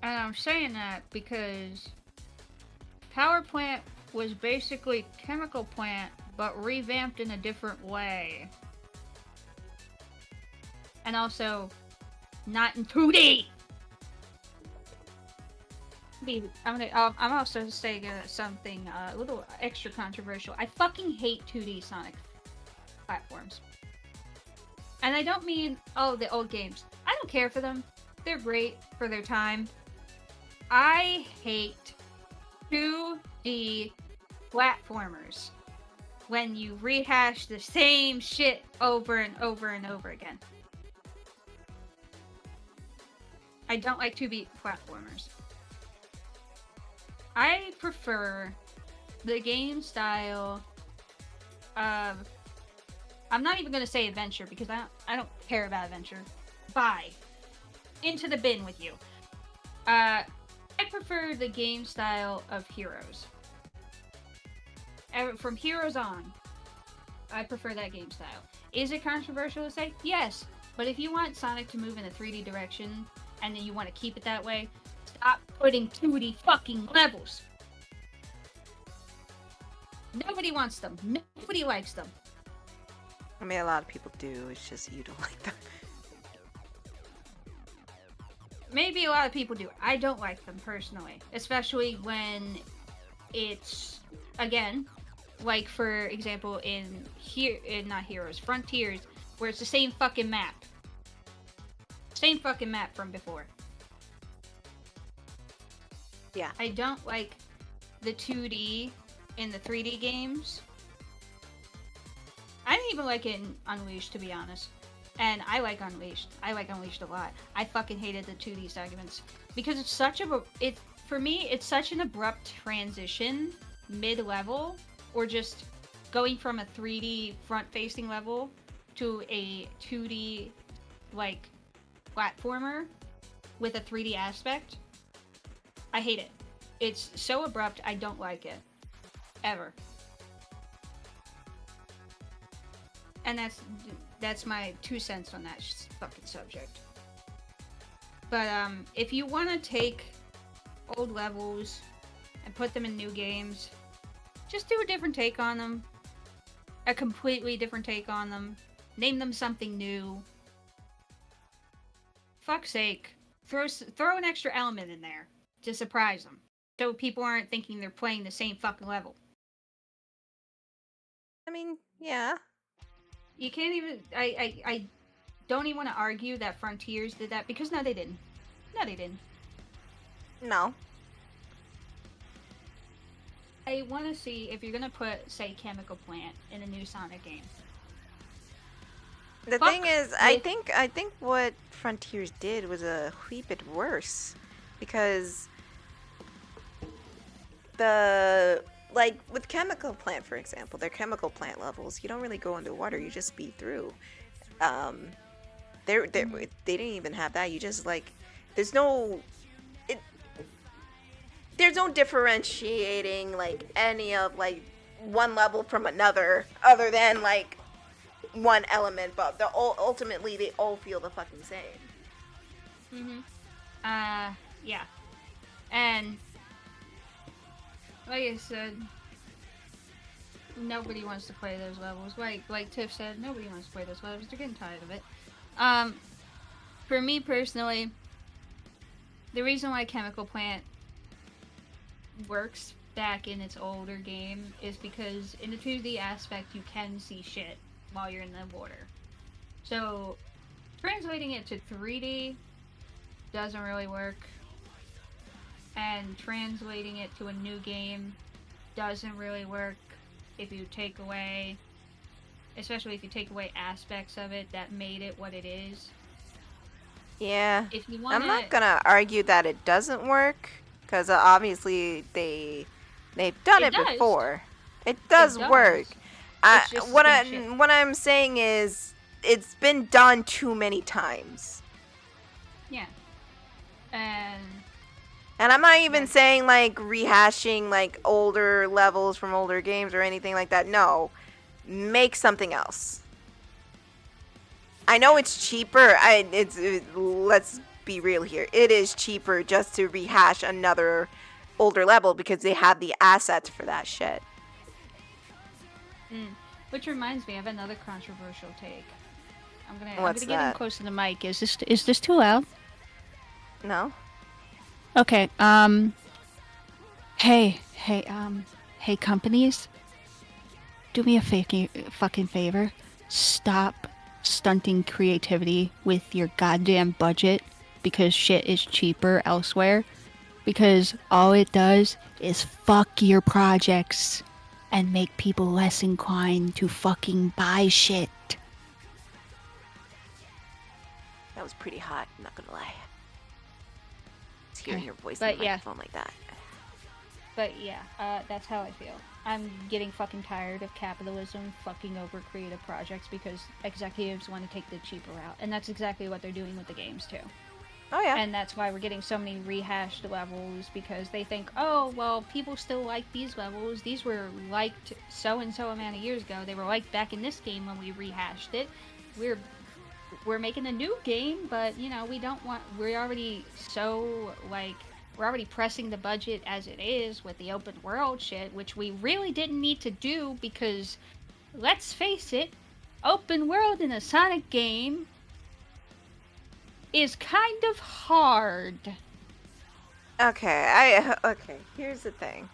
And I'm saying that because Power Plant was basically Chemical Plant, but revamped in a different way. And also, not in 2D! I'm also saying something a little extra controversial. I fucking hate 2D Sonic platforms. And I don't mean, the old games. I don't care for them. They're great for their time. I hate 2D platformers when you rehash the same shit over and over and over again. I don't like 2D platformers. I prefer the game style of... I'm not even going to say adventure because I don't care about adventure. Bye. Into the bin with you. I prefer the game style of Heroes. From Heroes on, I prefer that game style. Is it controversial to say? Yes. But if you want Sonic to move in a 3D direction, and then you want to keep it that way, stop putting 2D fucking levels. Nobody wants them. Nobody likes them. I mean, a lot of people do. It's just you don't like them. Maybe a lot of people do. I don't like them personally. Especially when it's, again, like for example in not Heroes, Frontiers, where it's the same fucking map. Same fucking map from before. Yeah. I don't like the 2D in the 3D games. I didn't even like it in Unleashed, to be honest. And I like Unleashed. I like Unleashed a lot. I fucking hated the 2D segments. Because it's such for me, it's such an abrupt transition mid-level, or just going from a 3D front-facing level to a 2D, like, platformer with a 3D aspect. I hate it. It's so abrupt, I don't like it. Ever. And that's my 2 cents on that fucking subject. But if you want to take old levels and put them in new games, just do a different take on them. A completely different take on them. Name them something new. Fuck's sake. Throw an extra element in there to surprise them. So people aren't thinking they're playing the same fucking level. I mean, yeah. You can't even... I don't even want to argue that Frontiers did that, because no, they didn't. No, they didn't. No. I want to see if you're going to put, say, Chemical Plant in a new Sonic game. The thing is, I think what Frontiers did was a wee bit worse. Because like with Chemical Plant, for example, their Chemical Plant levels, you don't really go underwater, you just speed through. They didn't even have that. You just like, there's no differentiating like any of like one level from another, other than like one element, but ultimately they all feel the fucking same. Yeah. And like I said, nobody wants to play those levels. Like Tiff said, nobody wants to play those levels. They're getting tired of it. For me personally, the reason why Chemical Plant works back in its older game is because in the 2D aspect you can see shit while you're in the water. So translating it to 3D doesn't really work. And translating it to a new game doesn't really work if you take away, especially if you take away aspects of it that made it what it is. Yeah. If you wanna... I'm not gonna argue that it doesn't work, because obviously they've done it before. It does work. What I'm saying is, it's been done too many times. Yeah. And I'm not even saying like rehashing like older levels from older games or anything like that. No. Make something else. I know it's cheaper. Let's be real here. It is cheaper just to rehash another older level because they have the assets for that shit. Which reminds me, I have another controversial take. I'm gonna What's get in that? close to the mic. Is this too loud? No. Okay. Hey, companies. Do me a fucking favor. Stop stunting creativity with your goddamn budget because shit is cheaper elsewhere. Because all it does is fuck your projects and make people less inclined to fucking buy shit. That was pretty hot, I'm not gonna lie. Just hearing your voice But in the yeah. microphone like that. But yeah, that's how I feel. I'm getting fucking tired of capitalism fucking over creative projects because executives want to take the cheaper route. And that's exactly what they're doing with the games too. Oh yeah. And that's why we're getting so many rehashed levels because they think, oh, well, people still like these levels. These were liked so-and-so amount of years ago. They were liked back in this game when we rehashed it. We're making a new game, but, you know, we're already so, like, we're already pressing the budget as it is with the open world shit, which we really didn't need to do because, let's face it, open world in a Sonic game is kind of hard. Okay, here's the thing.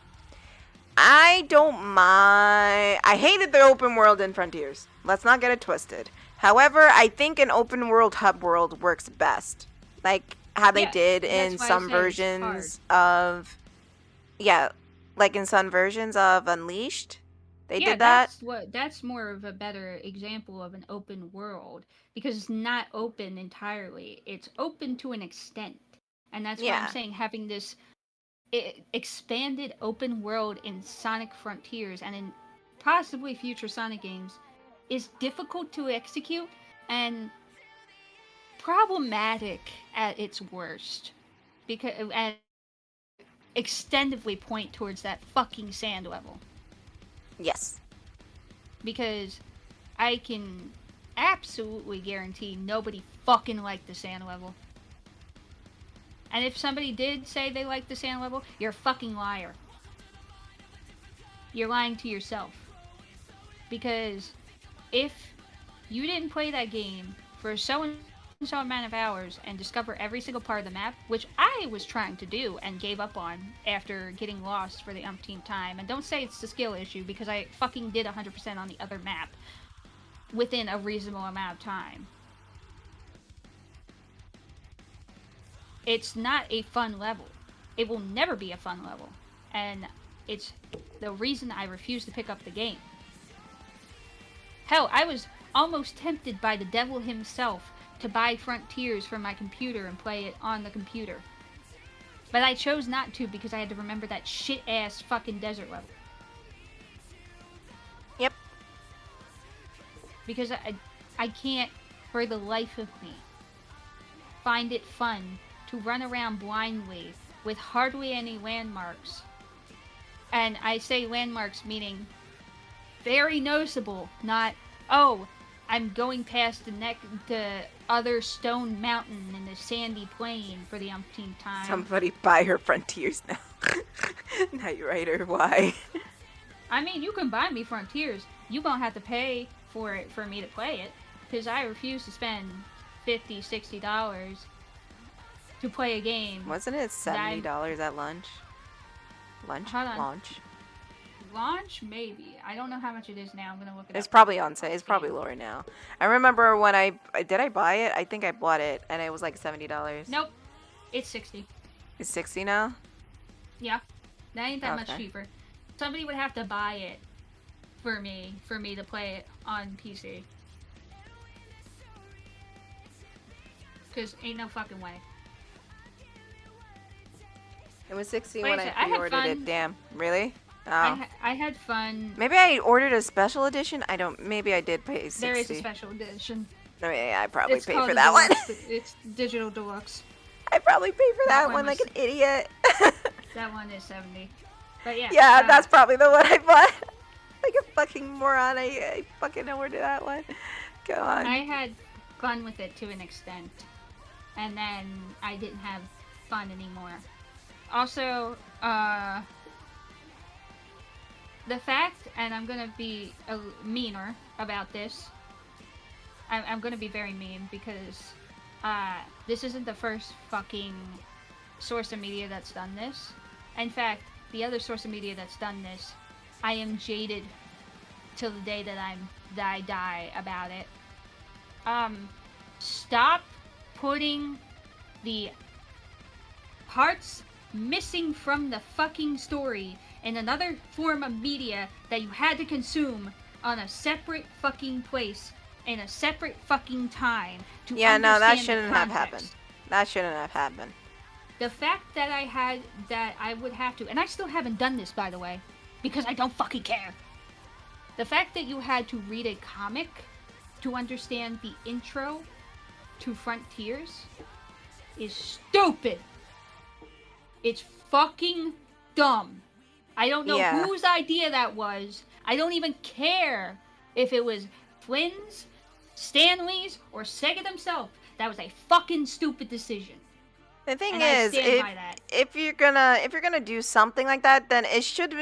I don't mind. I hated the open world in Frontiers. Let's not get it twisted. However, I think an open world hub world works best. Like how they did in some versions of... Yeah, like in some versions of Unleashed. They did that. That's more of a better example of an open world because it's not open entirely. It's open to an extent. And that's why I'm saying having this expanded open world in Sonic Frontiers and in possibly future Sonic games is difficult to execute and problematic at its worst because and extensively point towards that fucking sand level. Yes. Because I can absolutely guarantee nobody fucking liked the sand level. And if somebody did say they liked the sand level, you're a fucking liar. You're lying to yourself. Because if you didn't play that game for so and so amount of hours and discover every single part of the map, which I was trying to do and gave up on after getting lost for the umpteenth time, and don't say it's the skill issue because I fucking did 100% on the other map within a reasonable amount of time. It's not a fun level. It will never be a fun level. And it's the reason I refuse to pick up the game. Hell, I was almost tempted by the devil himself to buy Frontiers for my computer and play it on the computer. But I chose not to because I had to remember that shit-ass fucking desert level. Yep. Because I can't, for the life of me, find it fun to run around blindly with hardly any landmarks. And I say landmarks meaning very noticeable, not, oh, I'm going past the other stone mountain in the sandy plain for the umpteenth time. Somebody buy her Frontiers now. Knight Rider, why? I mean, you can buy me Frontiers. You won't have to pay for it for me to play it, because I refuse to spend $50, $60 to play a game. Wasn't it $70 at lunch? Lunch? Hold on. Launch? Launch? Maybe. I don't know how much it is now. I'm going to look it up. It's probably on sale. It's probably lower now. I remember when did I buy it? I think I bought it, and it was like $70. Nope. It's 60. It's 60 now? Yeah. That ain't that much cheaper. Somebody would have to buy it for me to play it on PC. Because ain't no fucking way. It was 60 Like when I I said, I had pre-ordered fun. it. Damn. Really? Oh. I had fun. Maybe I ordered a special edition. I don't. Maybe I did pay 60. There is a special edition. No, yeah, I probably It's paid called for the that one. deluxe. It's digital deluxe. I probably paid for That that one one like was- an idiot. That one is 70. But yeah. Yeah, that's probably the one I bought. Like a fucking moron. I fucking ordered that one. Go on. I had fun with it to an extent, and then I didn't have fun anymore. Also, the fact, and I'm gonna be meaner about this. I'm gonna be very mean because this isn't the first fucking source of media that's done this. In fact, the other source of media that's done this, I am jaded till the day that I die about it. Stop putting the parts missing from the fucking story in another form of media that you had to consume on a separate fucking place in a separate fucking time to Yeah, no, that understand the shouldn't have context. happened. That shouldn't have happened. The fact that I would have to, and I still haven't done this, by the way, because I don't fucking care. The fact that you had to read a comic to understand the intro to Frontiers is stupid. It's fucking dumb. I don't know Yeah. whose idea that was. I don't even care if it was Flynn's, Stanley's, or Sega themselves. That was a fucking stupid decision. The thing And I is, stand by that. if you're gonna do something like that, then it should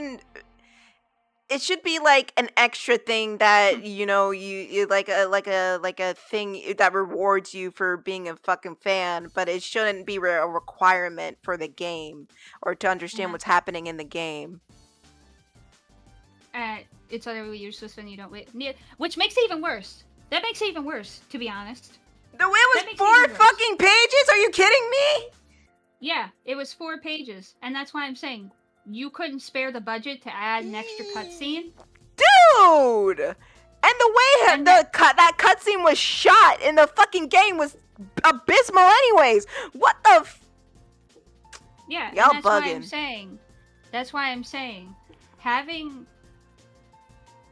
be like an extra thing that you like a thing that rewards you for being a fucking fan, but it shouldn't be a requirement for the game or to understand what's happening in the game. It's utterly useless when you don't wait. Which makes it even worse. That makes it even worse, to be honest. The way it was 4 fucking pages? Are you kidding me? Yeah, it was 4 pages, and that's why I'm saying you couldn't spare the budget to add an extra cutscene. Dude! And the way that cutscene was shot in the fucking game was abysmal anyways. What the Yeah, and Y'all that's why I'm bugging. saying. That's why I'm saying having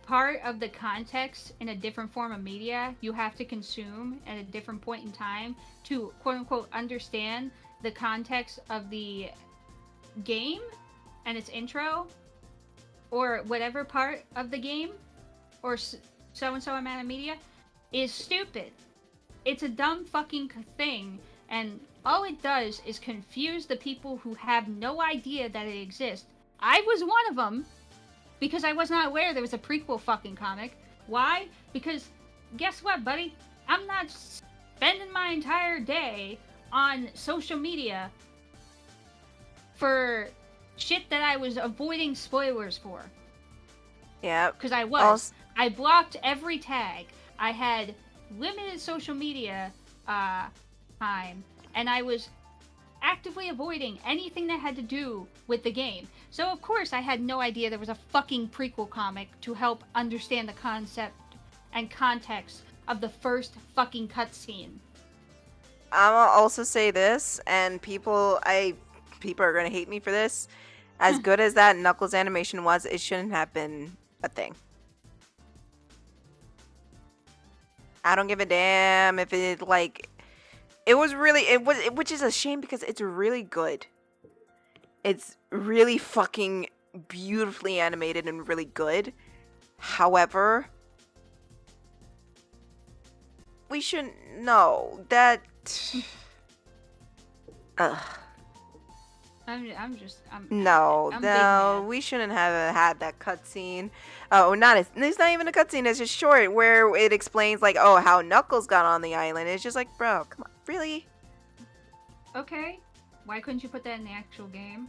part of the context in a different form of media you have to consume at a different point in time to quote unquote understand the context of the game and its intro or whatever part of the game or so and so amount of media is stupid. It's a dumb fucking thing, and all it does is confuse the people who have no idea that it exists. I was one of them because I was not aware there was a prequel fucking comic. Why? Because guess what, buddy? I'm not spending my entire day on social media for shit that I was avoiding spoilers for. Yeah. Because I was. I blocked every tag. I had limited social media time, and I was actively avoiding anything that had to do with the game. So of course I had no idea there was a fucking prequel comic to help understand the concept and context of the first fucking cutscene. I'll also say this, and people are gonna hate me for this. As good as that Knuckles animation was, it shouldn't have been a thing. I don't give a damn if it which is a shame because it's really good. It's really fucking beautifully animated and really good. However, we shouldn't know that. No, we shouldn't have had that cutscene. Oh, it's not even a cutscene. It's just short where it explains like, oh, how Knuckles got on the island. It's just like, bro, come on, really? Okay, why couldn't you put that in the actual game?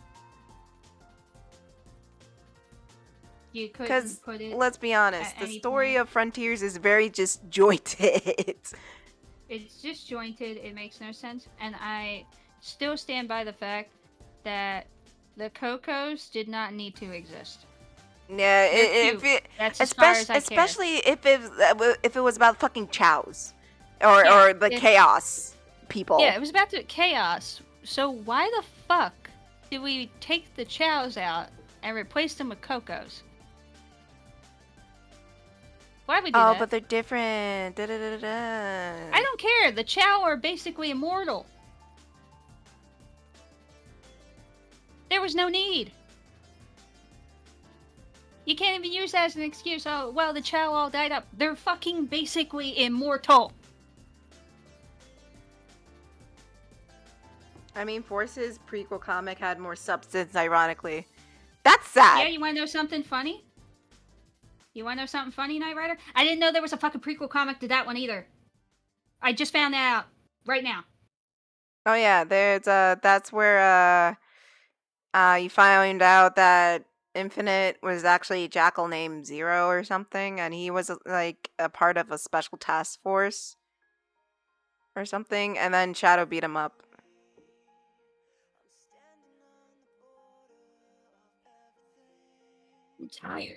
You couldn't put it. Let's be honest, at the any story point. of Frontiers is very disjointed. It's disjointed. It makes no sense, and I still stand by the fact that the Cocos did not need to exist. Yeah, They're cute. That's as far as I care. especially if it was about fucking Chows or the Chaos people. Yeah, it was about the chaos. So why the fuck did we take the Chows out and replaced them with Cocos. Why would we do that? Oh, but they're different. Da, da, da, da. I don't care. The Chow are basically immortal. There was no need. You can't even use that as an excuse. Oh, well, the Chow all died up. They're fucking basically immortal. I mean, Force's prequel comic had more substance, ironically. That's sad. Yeah, you want to know something funny? You want to know something funny, Knight Rider? I didn't know there was a fucking prequel comic to that one either. I just found that out right now. Oh yeah, there's that's where you find out that Infinite was actually a jackal named Zero or something, and he was like a part of a special task force or something, and then Shadow beat him up. I'm tired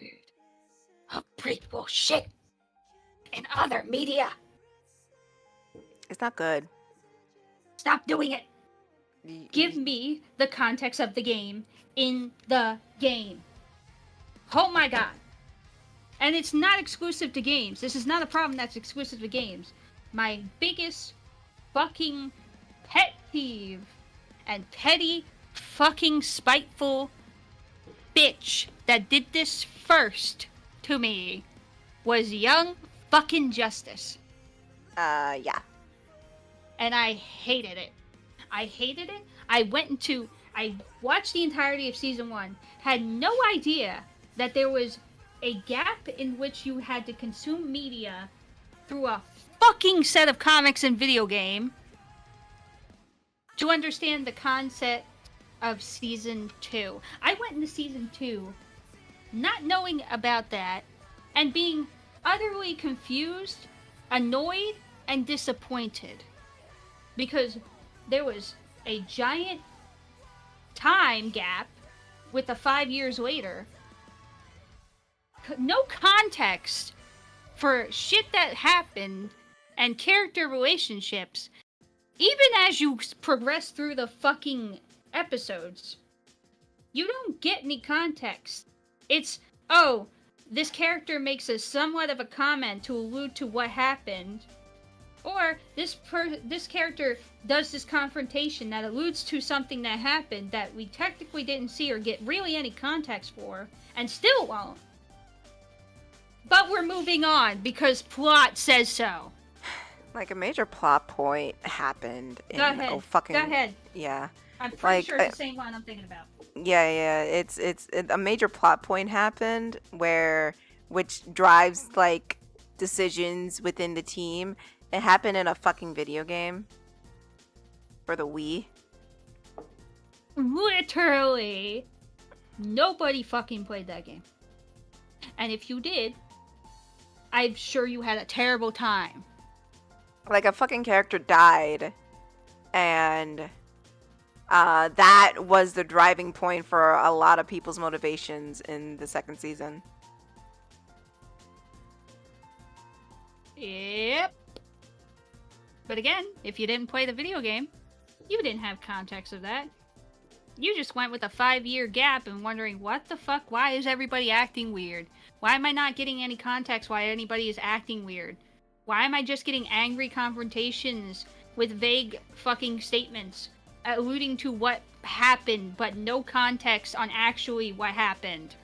of prequel shit and other media. It's not good. Stop doing it. Give me the context of the game in the game. Oh my god. And it's not exclusive to games. This is not a problem that's exclusive to games. My biggest fucking pet peeve and petty fucking spiteful bitch that did this first to me was Young fucking Justice. Yeah. And I hated it. I hated it. I watched the entirety of season 1, had no idea that there was a gap in which you had to consume media through a fucking set of comics and video game to understand the concept of season 2. I went into season 2 not knowing about that and being utterly confused, annoyed, and disappointed because there was a giant time gap with the 5 years later. No context for shit that happened and character relationships, even as you progress through the fucking episodes. You don't get any context. It's, oh, this character makes a somewhat of a comment to allude to what happened, or this character does this confrontation that alludes to something that happened that we technically didn't see or get really any context for, and still won't. But we're moving on because plot says so. Like a major plot point happened in Go ahead. fucking Go ahead. Yeah. I'm pretty Like, sure it's the same one I'm thinking about. Yeah, it's a major plot point happened which drives like decisions within the team. It happened in a fucking video game for the Wii. Literally, nobody fucking played that game. And if you did, I'm sure you had a terrible time. Like a fucking character died, and that was the driving point for a lot of people's motivations in the second season. Yep. But again, if you didn't play the video game, you didn't have context of that. You just went with a 5-year gap and wondering, what the fuck, why is everybody acting weird? Why am I not getting any context why anybody is acting weird? Why am I just getting angry confrontations with vague fucking statements alluding to what happened, but no context on actually what happened?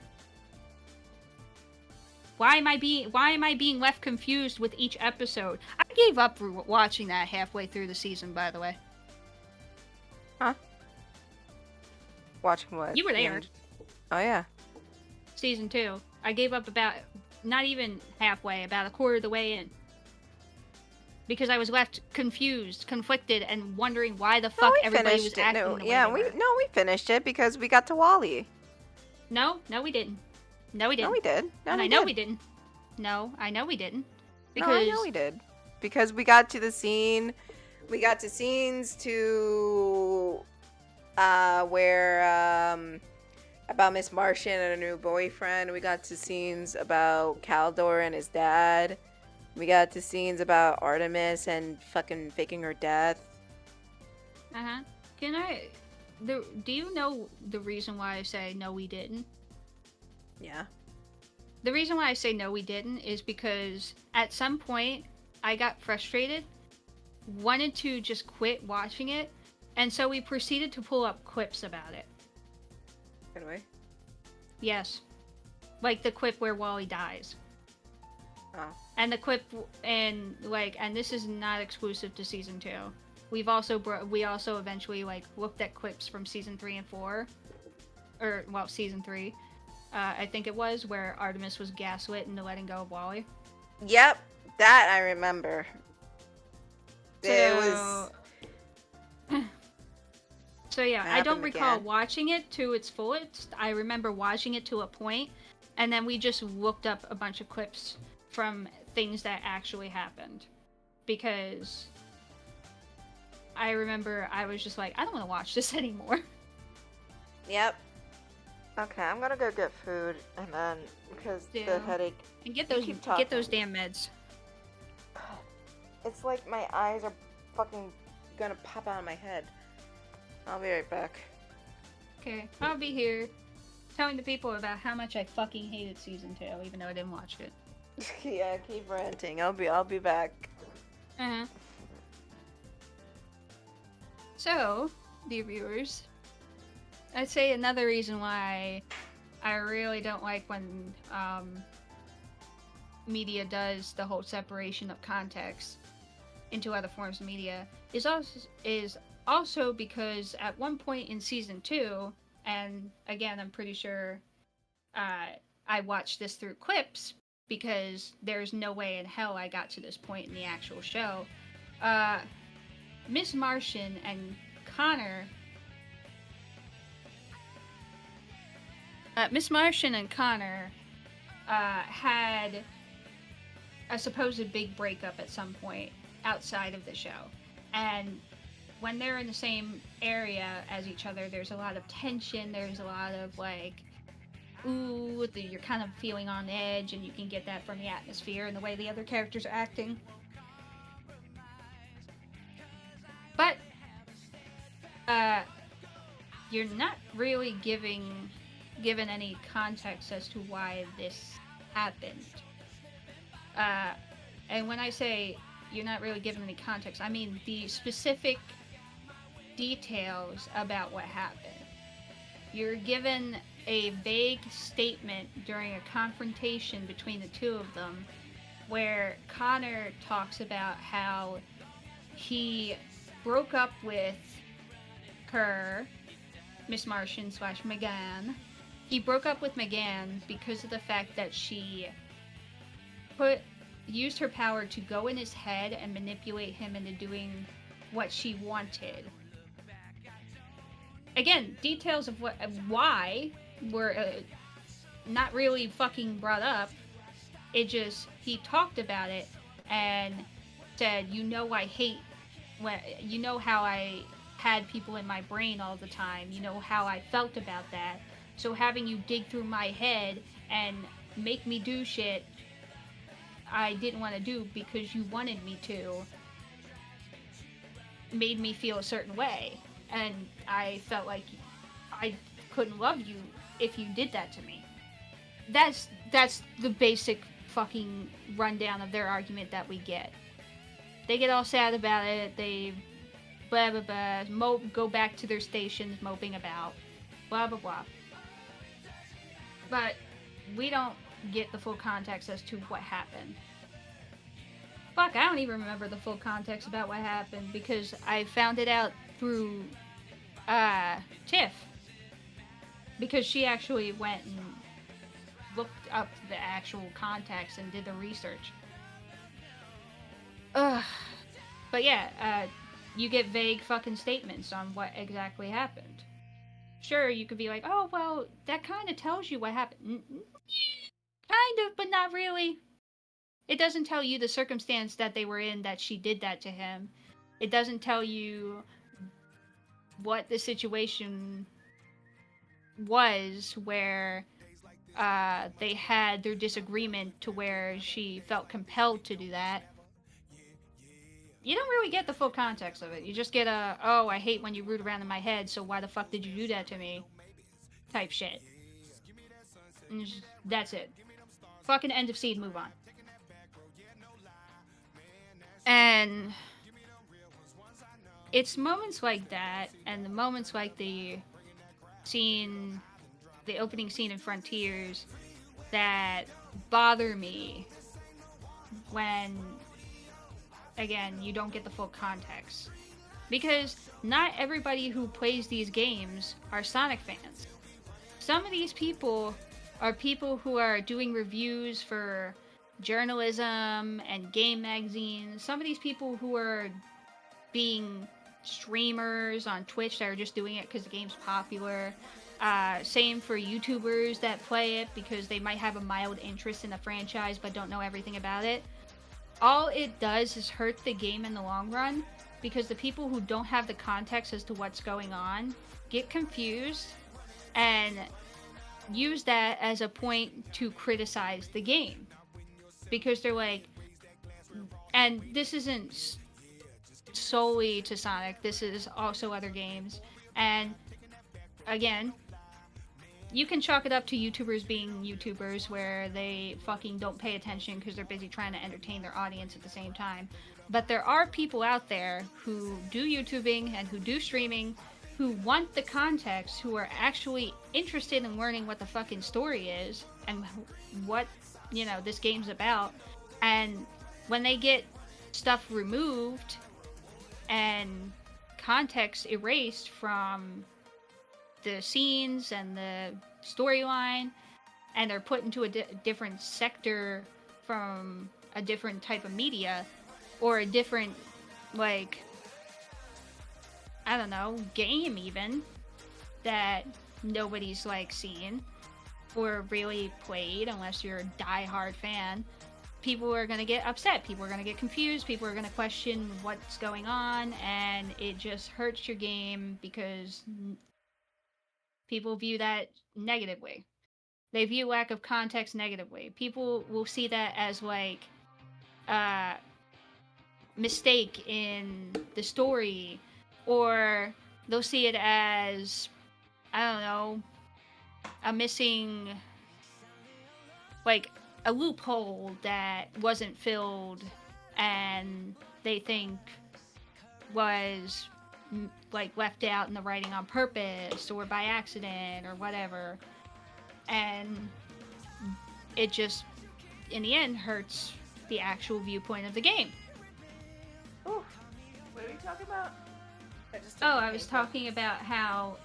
Why am I being left confused with each episode? I gave up watching that halfway through the season, by the way. Huh? Watching what? You were there. Oh yeah. Season 2. I gave up about, not even halfway, about a quarter of the way in. Because I was left confused, conflicted, and wondering why the fuck everybody was acting the way they were. We finished it because we got to Wally. No, we didn't. No, we didn't. No, we did. No, and I know we didn't. No, I know we didn't. Because... No, I know we did. Because we got to the scene. We got to scenes to where about Miss Martian and her new boyfriend. We got to scenes about Caldor and his dad. We got to scenes about Artemis and fucking faking her death. Do you know the reason why I say no we didn't? Yeah. The reason why I say no, we didn't, is because at some point I got frustrated, wanted to just quit watching it, and so we proceeded to pull up clips about it. Good way. Yes. Like the clip where Wally dies. Oh. And the clip, and this is not exclusive to season 2. We also eventually looked at clips from season 3 and 4, or season 3. I think it was, where Artemis was gaslit into letting go of Wally. Yep, that I remember. It was. So yeah, I don't recall watching it to its fullest. I remember watching it to a point, and then we just looked up a bunch of clips from things that actually happened. Because I remember I was just like, I don't want to watch this anymore. Yep. Okay, I'm gonna go get food, and then, because the headache... And get those damn meds. It's like my eyes are fucking gonna pop out of my head. I'll be right back. Okay, I'll be here telling the people about how much I fucking hated season 2, even though I didn't watch it. Yeah, keep ranting. I'll be back. Uh-huh. So, dear viewers, I'd say another reason why I really don't like when media does the whole separation of context into other forms of media is also because at one point in season 2, and again, I'm pretty sure I watched this through clips because there's no way in hell I got to this point in the actual show. Miss Martian and Connor had a supposed big breakup at some point outside of the show. And when they're in the same area as each other, there's a lot of tension, there's a lot of ooh, you're kind of feeling on edge, and you can get that from the atmosphere and the way the other characters are acting. But you're not really given any context as to why this happened. And when I say you're not really given any context, I mean the specific details about what happened. You're given a vague statement during a confrontation between the two of them, where Connor talks about how he broke up with her, Miss Martian / McGann. He broke up with McGann because of the fact that she used her power to go in his head and manipulate him into doing what she wanted. Again, details of why were not really fucking brought up. It just, he talked about it and said, I hate when, how I had people in my brain all the time, how I felt about that. So having you dig through my head and make me do shit I didn't want to do because you wanted me to made me feel a certain way. And I felt like I couldn't love you if you did that to me. That's the basic fucking rundown of their argument that we get. They get all sad about it, they blah blah blah, go back to their stations moping about, blah blah blah. But we don't get the full context as to what happened. Fuck, I don't even remember the full context about what happened because I found it out through Tiff. Because she actually went and looked up the actual context and did the research. But yeah, you get vague fucking statements on what exactly happened. Sure, you could be like, oh, well, that kind of tells you what happened. Kind of, but not really. It doesn't tell you the circumstance that they were in that she did that to him. It doesn't tell you what the situation was where they had their disagreement to where she felt compelled to do that. You don't really get the full context of it. You just get oh, I hate when you root around in my head, so why the fuck did you do that to me? Type shit. And that's it. Fucking end of scene, move on. And it's moments like that, and the moments like the opening scene in Frontiers, that bother me when, again, you don't get the full context. Because not everybody who plays these games are Sonic fans. Some of these people are people who are doing reviews for journalism and game magazines. Some of these people who are being streamers on Twitch that are just doing it because the game's popular. Same for YouTubers that play it because they might have a mild interest in the franchise but don't know everything about it. All it does is hurt the game in the long run, because the people who don't have the context as to what's going on get confused and use that as a point to criticize the game. Because they're like, and this isn't solely to Sonic, this is also other games. And again, you can chalk it up to YouTubers being YouTubers, where they fucking don't pay attention because they're busy trying to entertain their audience at the same time. But there are people out there who do YouTubing and who do streaming, who want the context, who are actually interested in learning what the fucking story is and what, you know, this game's about. And when they get stuff removed and context erased from the scenes and the storyline, and they're put into a different sector from a different type of media, or a different, like, I don't know, game even, that nobody's, like, seen or really played unless you're a die-hard fan, people are gonna get upset, people are gonna get confused, people are gonna question what's going on, and it just hurts your game because people view that negatively. They view lack of context negatively. People will see that as, like, mistake in the story, or they'll see it as, I don't know, a missing, like, a loophole that wasn't filled and they think was, like, left out in the writing on purpose or by accident or whatever. And it just, in the end, hurts the actual viewpoint of the game. Ooh, what are we talking about? I was talking about how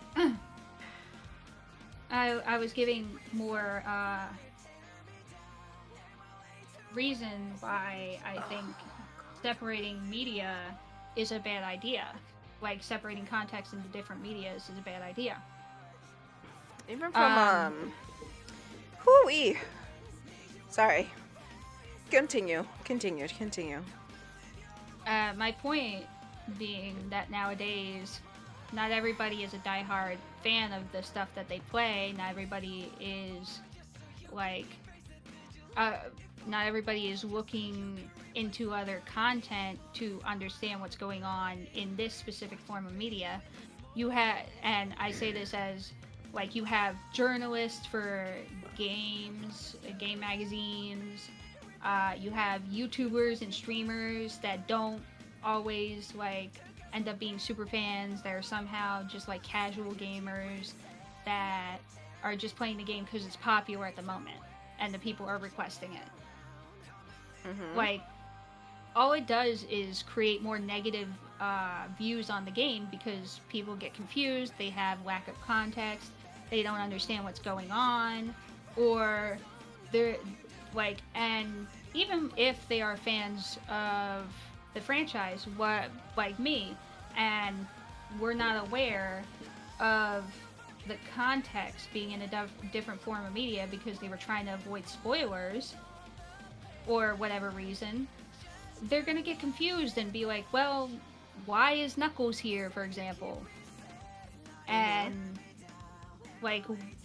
I was giving more reason why I think separating media is a bad idea. Like, separating context into different medias is a bad idea. Even from, hoo-wee. Sorry. Continue. My point being that nowadays, not everybody is a diehard fan of the stuff that they play. Not everybody is, like, not everybody is looking into other content to understand what's going on in this specific form of media. You have, and I say this as, like, you have journalists for games, game magazines, you have YouTubers and streamers that don't always, like, end up being super fans. They're somehow just, like, casual gamers that are just playing the game because it's popular at the moment and the people are requesting it. Mm-hmm. Like, all it does is create more negative views on the game because people get confused, they have lack of context, they don't understand what's going on, or they're like, and even if they are fans of the franchise, like me, and we're not aware of the context being in a different form of media because they were trying to avoid spoilers or whatever reason, they're gonna get confused and be like, well, why is Knuckles here, for example? And, like,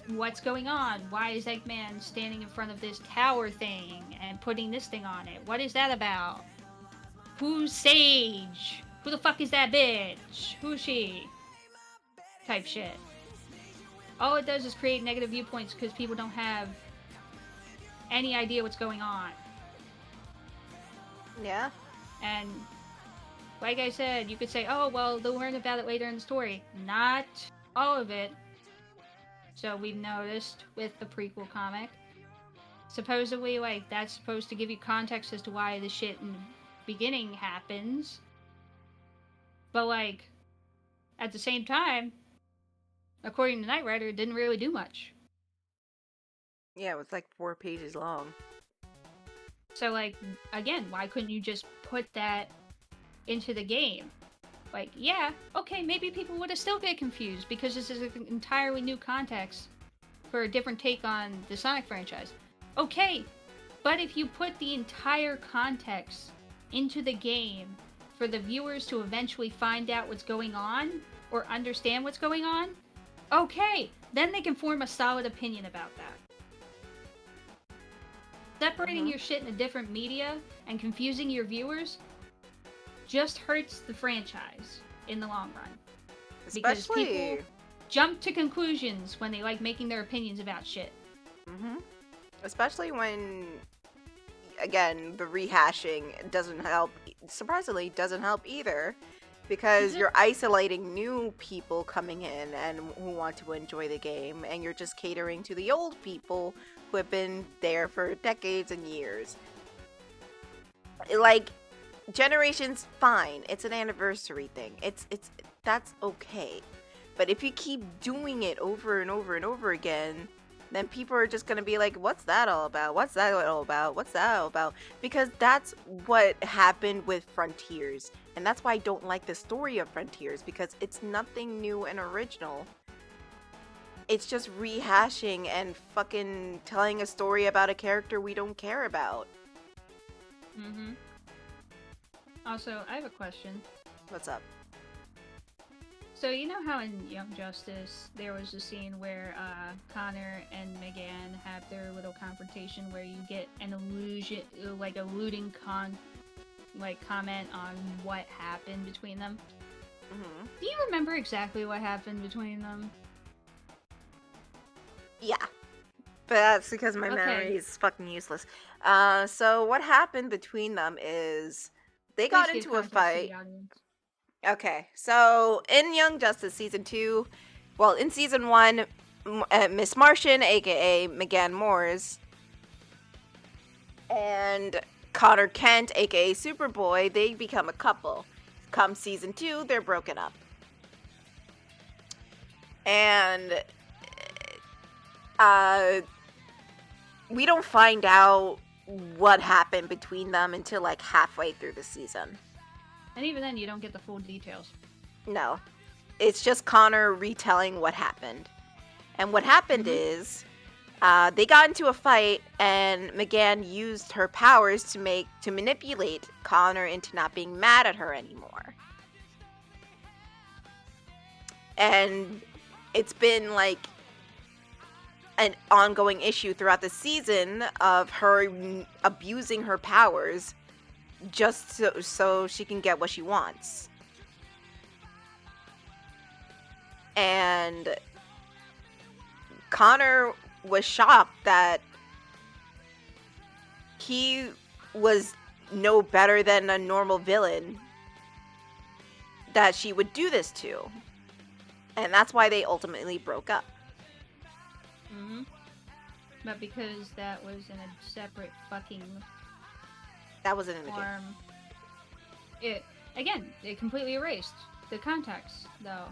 what's going on? Why is Eggman standing in front of this tower thing and putting this thing on it? What is that about? Who's Sage? Who the fuck is that bitch? Who's she? Type shit. All it does is create negative viewpoints because people don't have any idea what's going on. Yeah. And like I said, you could say, oh, well, they'll learn about it later in the story. Not all of it. So we've noticed with the prequel comic. Supposedly, like, that's supposed to give you context as to why the shit in the beginning happens. But, like, at the same time, according to Knight Rider, it didn't really do much. Yeah, it was like 4 pages long. So, like, again, why couldn't you just put that into the game? Like, yeah, okay, maybe people would have still get confused because this is an entirely new context for a different take on the Sonic franchise. Okay, but if you put the entire context into the game for the viewers to eventually find out what's going on or understand what's going on, okay, then they can form a solid opinion about that. Separating your shit into different media and confusing your viewers just hurts the franchise in the long run. Because people jump to conclusions when they like making their opinions about shit. Especially when, again, the rehashing doesn't help. Surprisingly, doesn't help either. Because you're isolating new people coming in and who want to enjoy the game, and you're just catering to the old people who have been there for decades and years. Like, Generations, fine. It's an anniversary thing. That's okay. But if you keep doing it over and over and over again, then people are just gonna be like, what's that all about? What's that all about? What's that all about? Because that's what happened with Frontiers. And that's why I don't like the story of Frontiers, because it's nothing new and original. It's just rehashing and fucking telling a story about a character we don't care about. Also, I have a question. What's up? So, you know how in Young Justice, there was a scene where Connor and Megan have their little confrontation where you get an alluding comment on what happened between them? Do you remember exactly what happened between them? Yeah. But that's because my memory is fucking useless. So what happened between them is they got into a fight. Okay, so in Young Justice Season 2, well, in Season 1, Miss Martian, aka Megan Moores, and Connor Kent, aka Superboy, they become a couple. Come Season 2, they're broken up. And we don't find out what happened between them until like halfway through the season. And even then, you don't get the full details. No. It's just Connor retelling what happened. And what happened is, they got into a fight, and Megan used her powers to manipulate Connor into not being mad at her anymore. And it's been like an ongoing issue throughout the season of her abusing her powers just so she can get what she wants. And Connor was shocked that he was no better than a normal villain that she would do this to. And that's why they ultimately broke up. But because that was in a separate fucking... That wasn't in the game. It completely erased the context, though.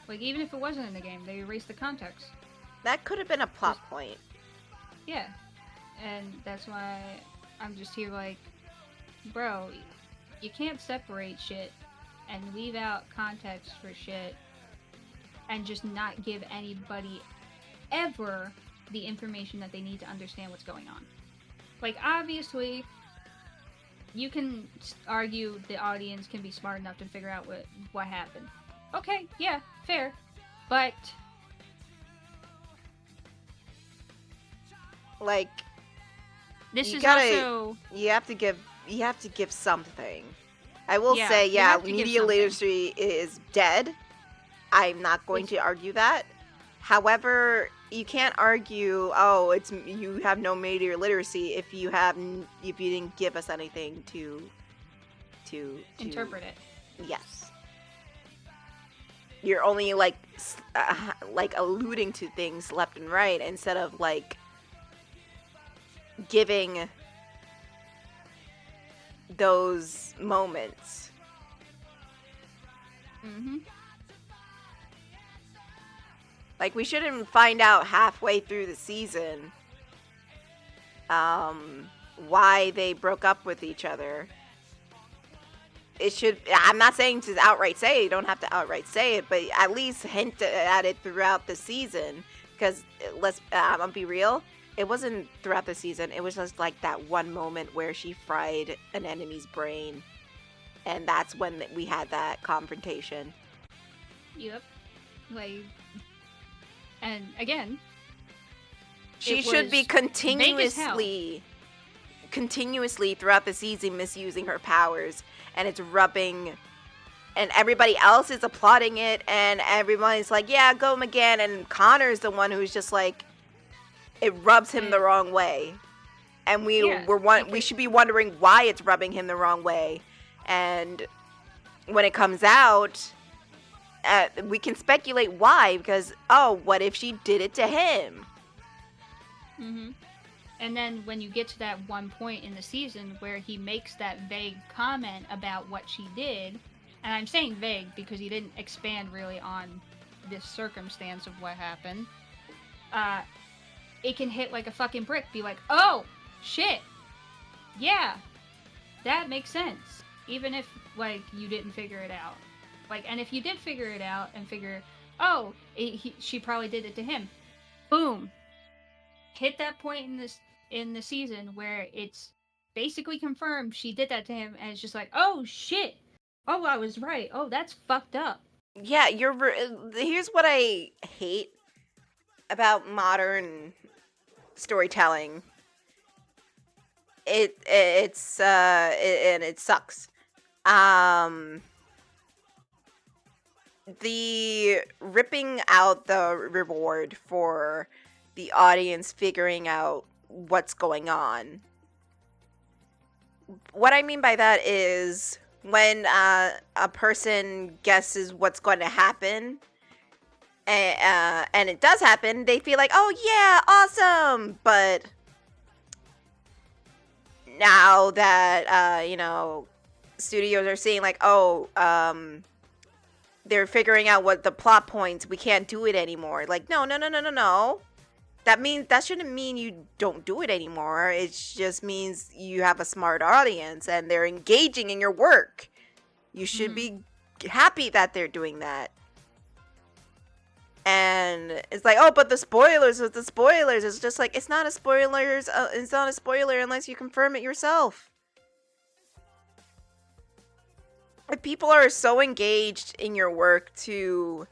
Like, even if it wasn't in the game, they erased the context. That could have been a plot point. Yeah. And that's why I'm just here like, bro, you can't separate shit and leave out context for shit and just not give anybody ever the information that they need to understand what's going on. Like, obviously, you can argue the audience can be smart enough to figure out what happened. Okay, yeah, fair. But like, this is also you have to give something. I will say, media literacy is dead. I'm not going to argue that. However, you can't argue, oh, it's you have no media literacy if you didn't give us anything to interpret it. Yes. You're only like alluding to things left and right instead of like giving those moments. Mm-hmm. Like, we shouldn't find out halfway through the season why they broke up with each other. It should, I'm not saying to outright say it, you don't have to outright say it, but at least hint at it throughout the season. Because, I'm gonna be real, it wasn't throughout the season, it was just like that one moment where she fried an enemy's brain. And that's when we had that confrontation. Yep. Like, and again, she should be continuously throughout the season misusing her powers, and it's rubbing, and everybody else is applauding it, and everybody's like, yeah, go him again, and Connor's the one who's just like, it rubs him the wrong way, and we should be wondering why it's rubbing him the wrong way, and when it comes out, we can speculate why, because, oh, what if she did it to him? Mm-hmm. And then when you get to that one point in the season where he makes that vague comment about what she did, and I'm saying vague because he didn't expand really on this circumstance of what happened, it can hit like a fucking brick, be like, oh, shit, yeah, that makes sense, even if, like, you didn't figure it out. Like, and if you did figure it out and figure, oh, she probably did it to him, boom, hit that point in the season where it's basically confirmed she did that to him, and it's just like, oh shit, oh, I was right, oh, that's fucked up. Yeah, here's what I hate about modern storytelling. It sucks. The ripping out the reward for the audience figuring out what's going on. What I mean by that is when a person guesses what's going to happen, and it does happen, they feel like, oh yeah, awesome. But now that studios are seeing like, oh, they're figuring out what the plot points, we can't do it anymore. Like, no. That shouldn't mean you don't do it anymore. It just means you have a smart audience and they're engaging in your work. You should be happy that they're doing that. And it's like, oh, but the spoilers with the spoilers. It's just like, it's not a spoiler unless you confirm it yourself. If people are so engaged in your work to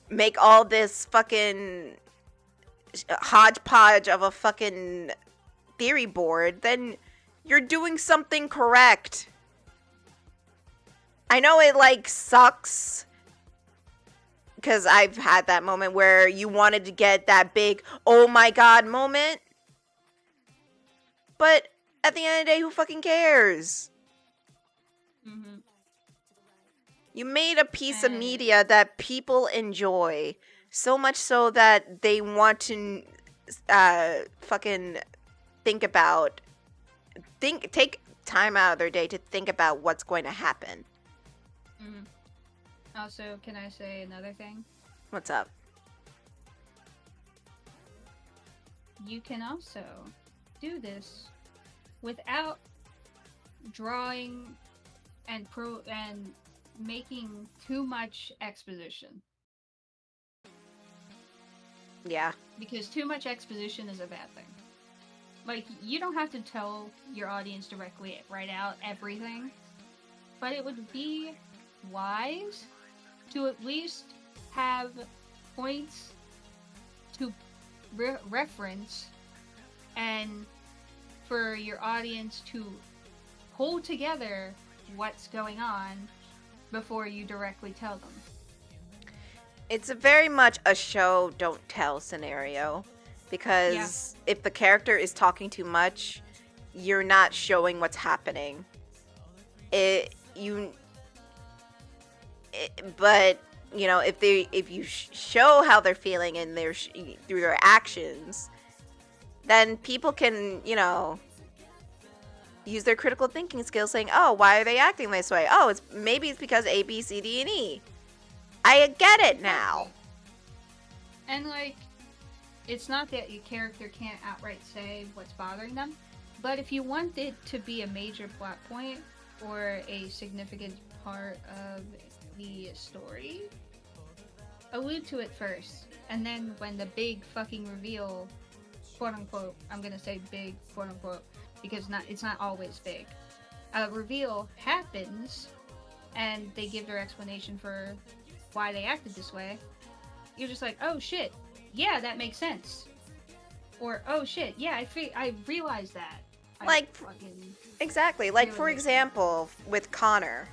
make all this fucking hodgepodge of a fucking theory board, then you're doing something correct. I know it, like, sucks, because I've had that moment where you wanted to get that big, oh my god moment. But at the end of the day, who fucking cares? Mm-hmm. You made a piece of media that people enjoy, so much so that they want to fucking take time out of their day to think about what's going to happen. Mm-hmm. Also, can I say another thing? What's up? You can also do this without drawing and making too much exposition. Yeah. Because too much exposition is a bad thing. Like, you don't have to tell your audience directly right out everything, but it would be wise to at least have points to reference and for your audience to hold together what's going on before you directly tell them. It's a very much a show don't tell scenario, because if the character is talking too much, you're not showing what's happening. But you know, if you show how they're feeling and through their actions, then people can, you know, use their critical thinking skills, saying, "Oh, why are they acting this way? Oh, maybe it's because A, B, C, D, and E. I get it now." And like, it's not that your character can't outright say what's bothering them, but if you want it to be a major plot point or a significant part of the story, allude to it first, and then when the big fucking reveal, quote unquote, I'm gonna say big, quote unquote, because it's not always big, a reveal happens and they give their explanation for why they acted this way, you're just like, oh shit, yeah, that makes sense. Or, oh shit, yeah, I realized that. Exactly. Like, for example, with Connor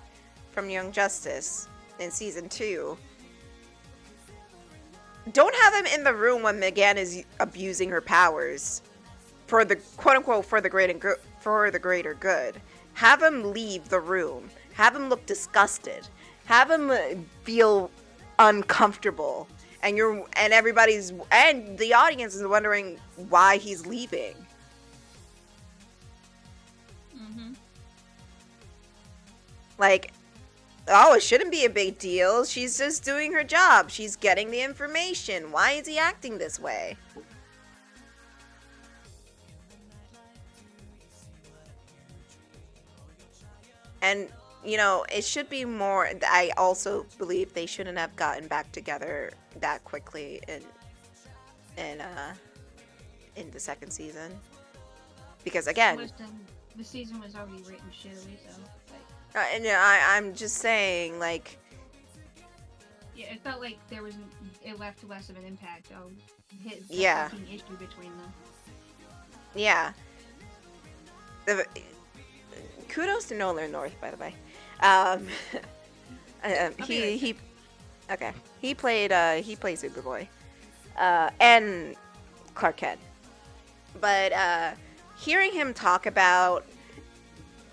from Young Justice in season 2. Don't have him in the room when Megan is abusing her powers for the quote-unquote for the greater good. Have him leave the room. Have him look disgusted. Have him feel uncomfortable. And the audience is wondering why he's leaving. Mm-hmm. Like, oh, it shouldn't be a big deal. She's just doing her job. She's getting the information. Why is he acting this way? And, you know, it should be more. I also believe they shouldn't have gotten back together that quickly in the second season. Because, again, the season was already written shittily, so. and I'm just saying, like, yeah, it felt like it left less of an impact. Yeah. Issue between them. Yeah. Kudos to Nolan North, by the way. He played Superboy, and Clark Kent. But hearing him talk about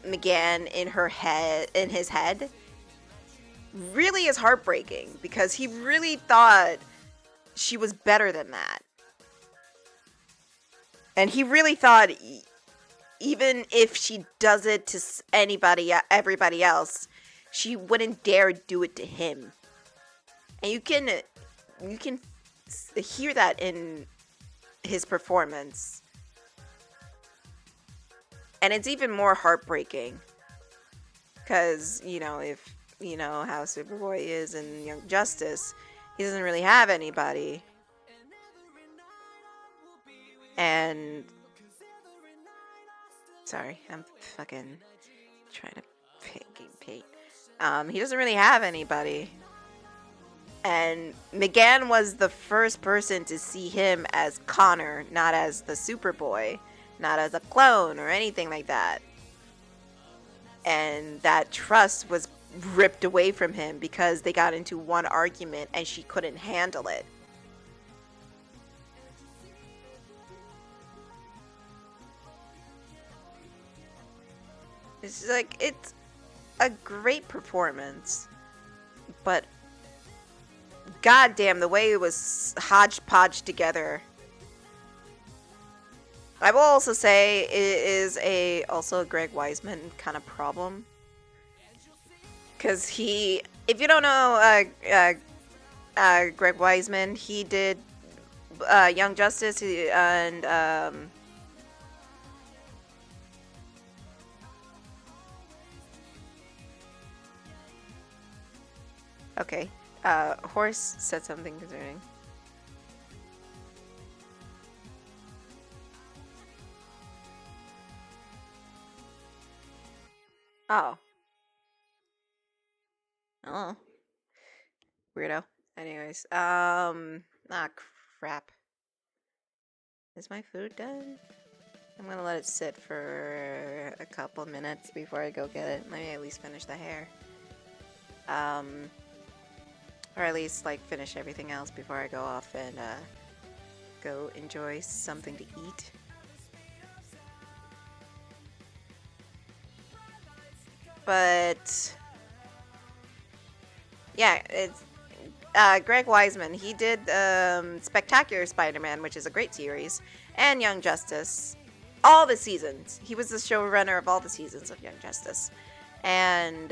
Megan in his head really is heartbreaking, because he really thought she was better than that. And he really thought even if she does it to everybody else, she wouldn't dare do it to him. And you can hear that in his performance. And it's even more heartbreaking, because, you know, if you know how Superboy is in Young Justice, he doesn't really have anybody. And sorry, I'm fucking trying to paint. He doesn't really have anybody. And Megan was the first person to see him as Connor, not as the Superboy, not as a clone or anything like that. And that trust was ripped away from him because they got into one argument and she couldn't handle it. It's like, it's a great performance, but goddamn, the way it was hodgepodge together. I will also say it is also a Greg Weisman kind of problem, because if you don't know Greg Weisman, he did Young Justice and okay. Horse said something concerning. Oh. Oh. Weirdo. Anyways, crap. Is my food done? I'm gonna let it sit for a couple minutes before I go get it. Maybe at least finish the hair. Or at least, like, finish everything else before I go off and, go enjoy something to eat. But yeah, it's Greg Wiseman. He did Spectacular Spider-Man, which is a great series, and Young Justice. All the seasons. He was the showrunner of all the seasons of Young Justice. And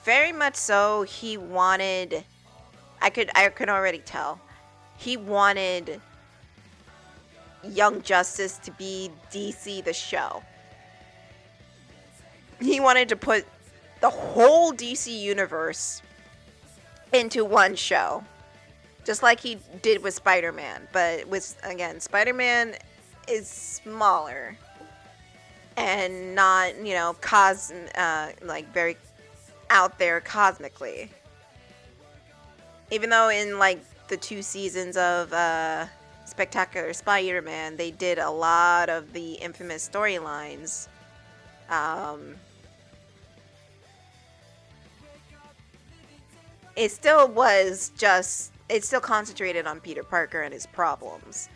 very much so, he wanted, I could already tell, he wanted Young Justice to be DC the show. He wanted to put the whole DC universe into one show. Just like he did with Spider-Man. But with, again, Spider-Man is smaller. And not, you know, like very out there cosmically. Even though in, like, the 2 seasons of Spectacular Spider-Man, they did a lot of the infamous storylines. It still was just, it still concentrated on Peter Parker and his problems.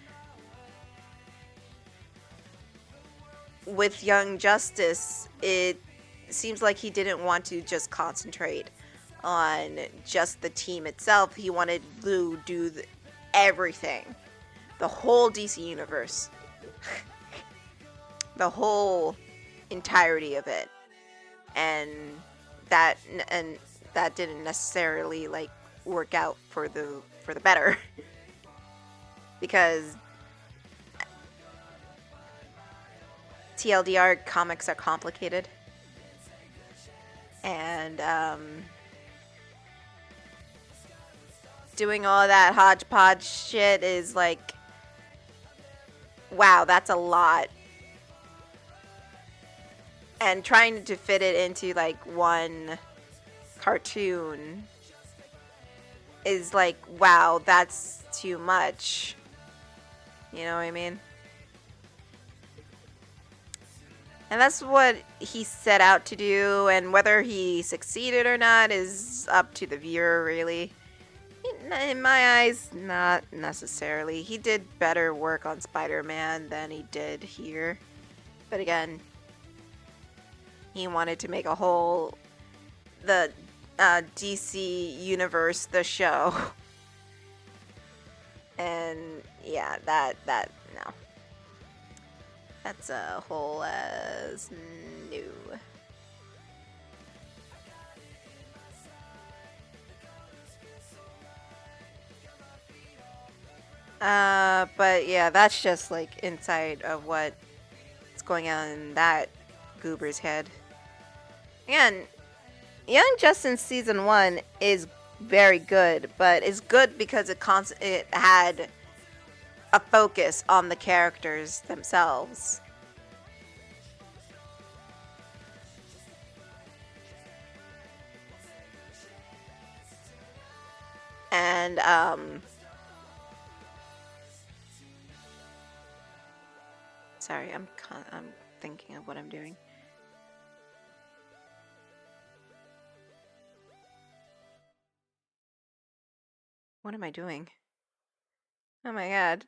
With Young Justice, it seems like he didn't want to just concentrate on just the team itself. He wanted to do everything. The whole DC universe. The whole entirety of it. And that didn't necessarily, like, work out for the better. Because TLDR, comics are complicated. And doing all that hodgepodge shit is like, wow, that's a lot. And trying to fit it into, like, one cartoon is like, wow, that's too much. You know what I mean? And that's what he set out to do, and whether he succeeded or not is up to the viewer, really. In my eyes, not necessarily. He did better work on Spider-Man than he did here. But again, he wanted to make a whole, the DC universe, the show. And yeah, that no. That's a whole new. But yeah, that's just like inside of what's going on in that goober's head. Again, Young Justice season 1 is very good, but it's good because it had a focus on the characters themselves. And sorry, I'm thinking of what I'm doing. What am I doing? Oh my god.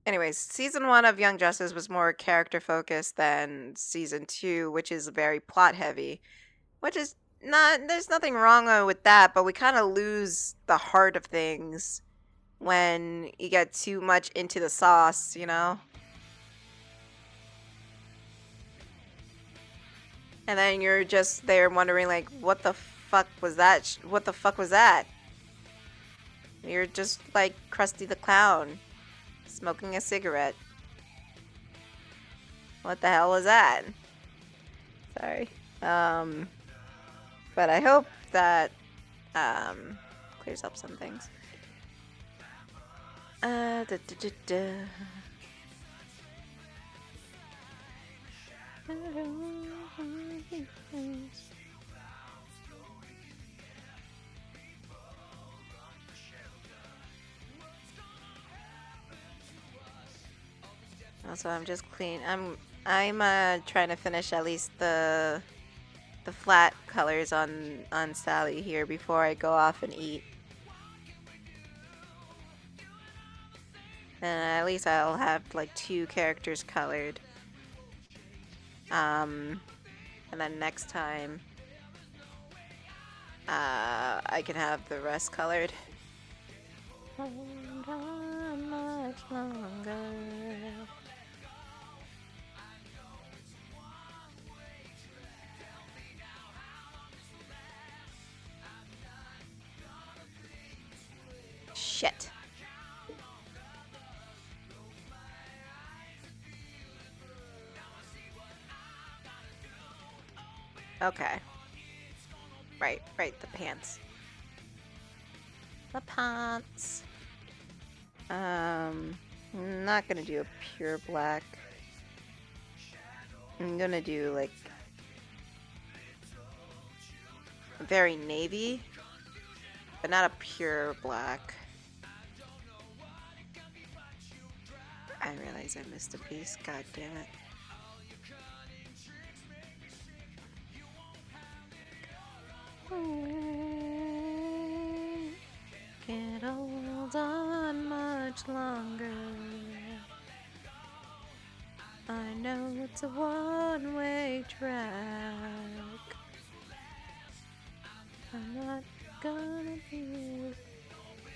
Anyways, season 1 of Young Justice was more character focused than season 2, which is very plot heavy. Which is not, there's nothing wrong with that, but we kind of lose the heart of things when you get too much into the sauce, you know? And then you're just there wondering, like, what the fuck was that? What the fuck was that? You're just like Krusty the Clown, smoking a cigarette. What the hell was that? Sorry. But I hope that clears up some things. Also, I'm just clean. I'm trying to finish at least the flat colors on Sally here before I go off and eat. And at least I'll have like 2 characters colored. And then next time I can have the rest colored. Hold on much longer. Shit. Okay. Right, the pants. The pants. I'm not gonna do a pure black. I'm gonna do like very navy, but not a pure black. I realize I missed a piece. God damn it. Can't hold on much longer. I know it's a one-way track. I'm not gonna be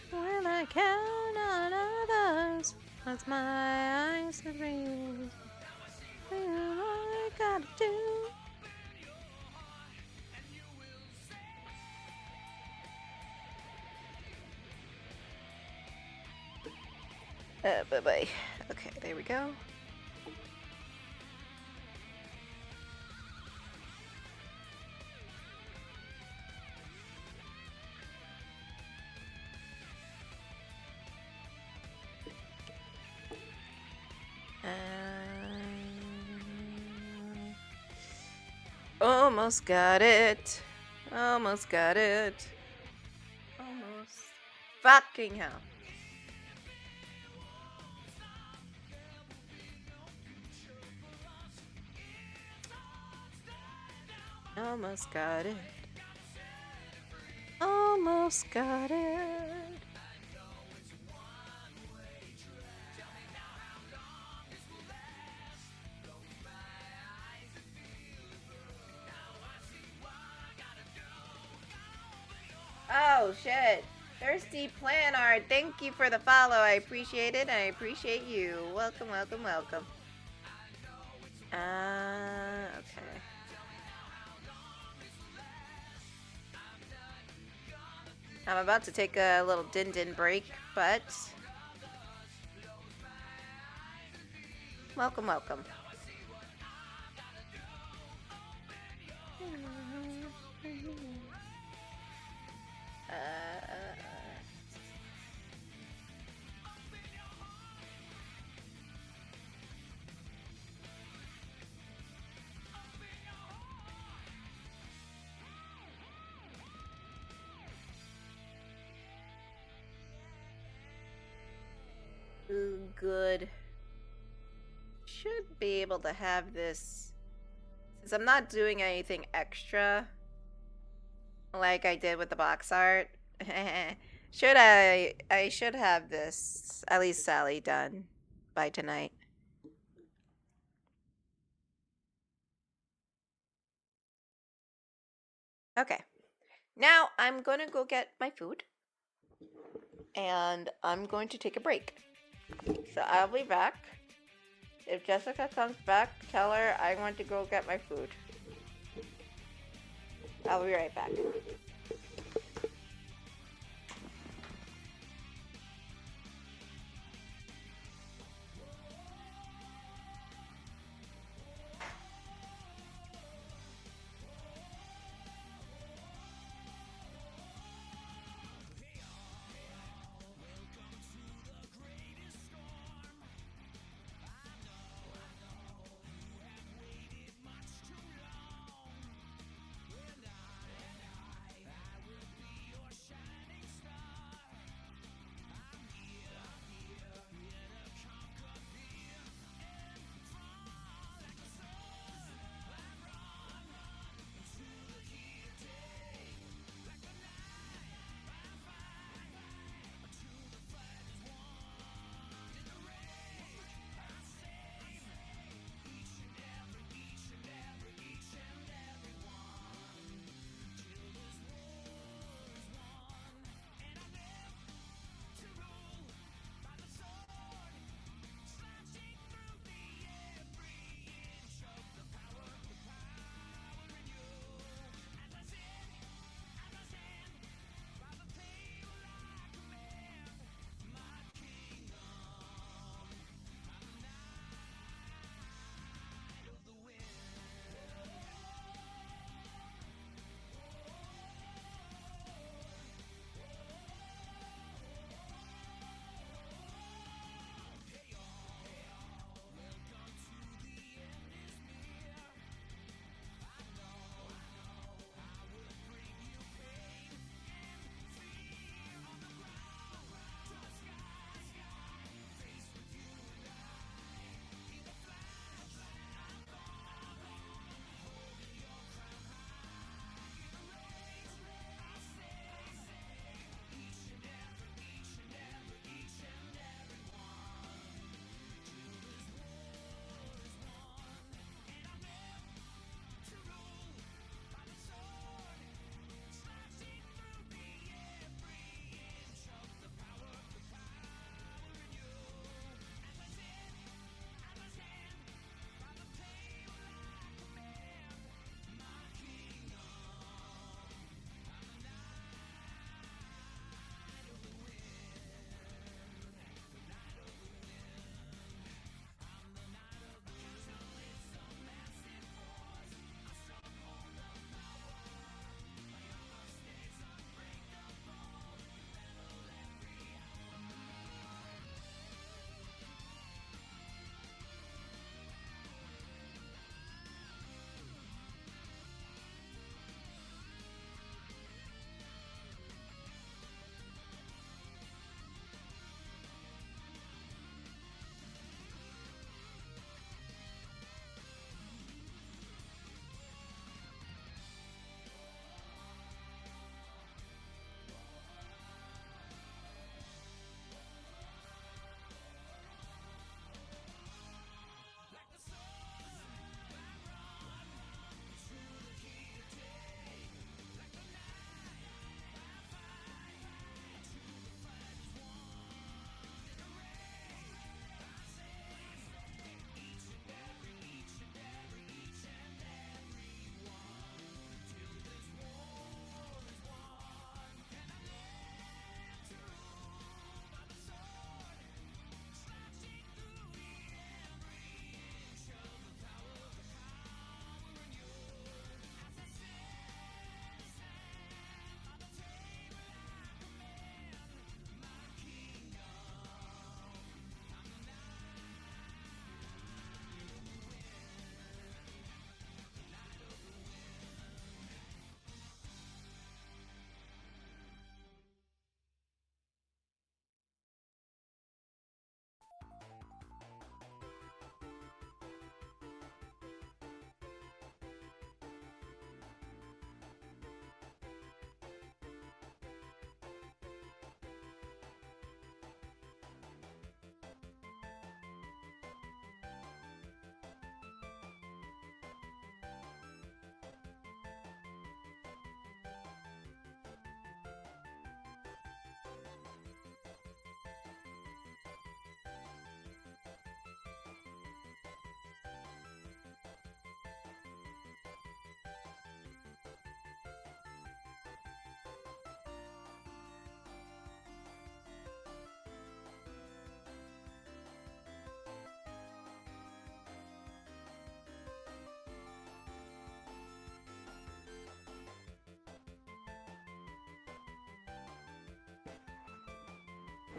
when I count on others. That's my eyes and dreams. All I gotta do. Bye-bye. Okay, there we go. Almost got it. Almost got it. Almost. Fucking hell. Almost got it. Almost got it. Oh shit. Thirsty Plan Art, thank you for the follow. I appreciate it. I appreciate you. Welcome, welcome, welcome. Okay. I'm about to take a little din break, but welcome, welcome. Ooh, good. Should be able to have this. Since I'm not doing anything extra, like I did with the box art, I should have this, at least Sally, done by tonight. Okay. Now I'm gonna go get my food. And I'm going to take a break. So I'll be back. If Jessica comes back, tell her I want to go get my food. I'll be right back.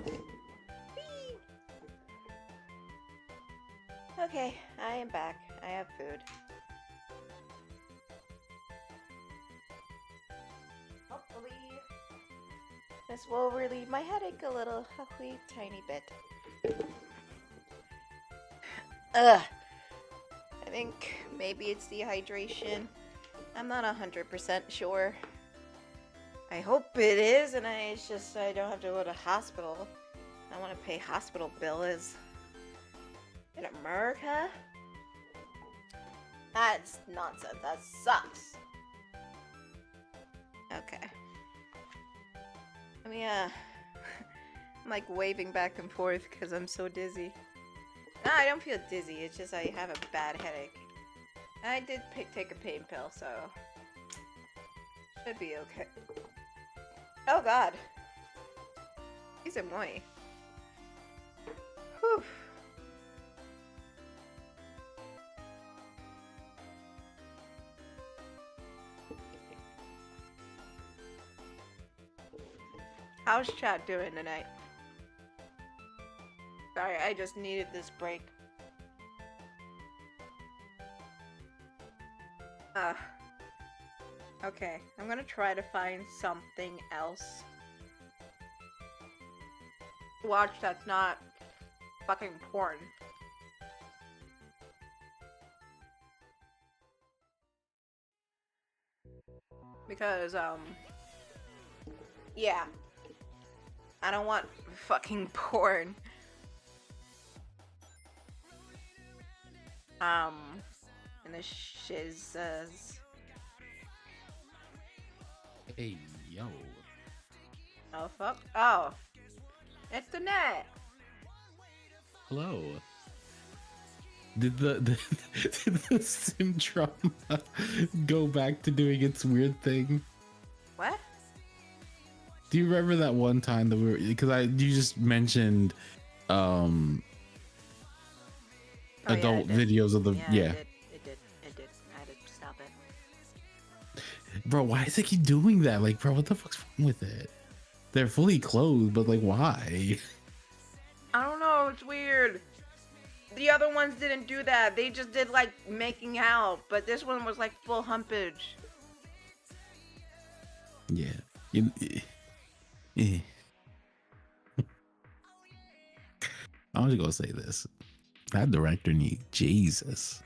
Whee! Okay, I am back. I have food. Hopefully, this will relieve my headache a little, a wee tiny bit. Ugh. I think maybe it's dehydration. I'm not 100% sure. I hope it is, and it's just I don't have to go to hospital. I want to pay hospital bills in America. That's nonsense. That sucks. Okay. I mean, I'm like waving back and forth because I'm so dizzy. No, I don't feel dizzy. It's just I have a bad headache. I did take a pain pill, so should be okay. Oh God. He's a moi. Whew. How's chat doing tonight? Sorry, I just needed this break. Okay, I'm gonna try to find something else to watch that's not fucking porn. Because, yeah. I don't want fucking porn. And the shizzas. Hey, yo. Oh, fuck. Oh. It's the net. Hello. Did the sim drama go back to doing its weird thing? What? Do you remember that one time that we were, because you just mentioned adult videos of the Yeah. It did. I had to stop it. Bro, why does it keep doing that? Like, bro, what the fuck's wrong with it? They're fully clothed, but like, why? I don't know, it's weird. The other ones didn't do that. They just did like making out, but this one was like full humpage. Yeah. I'm just gonna say this. That director needs Jesus.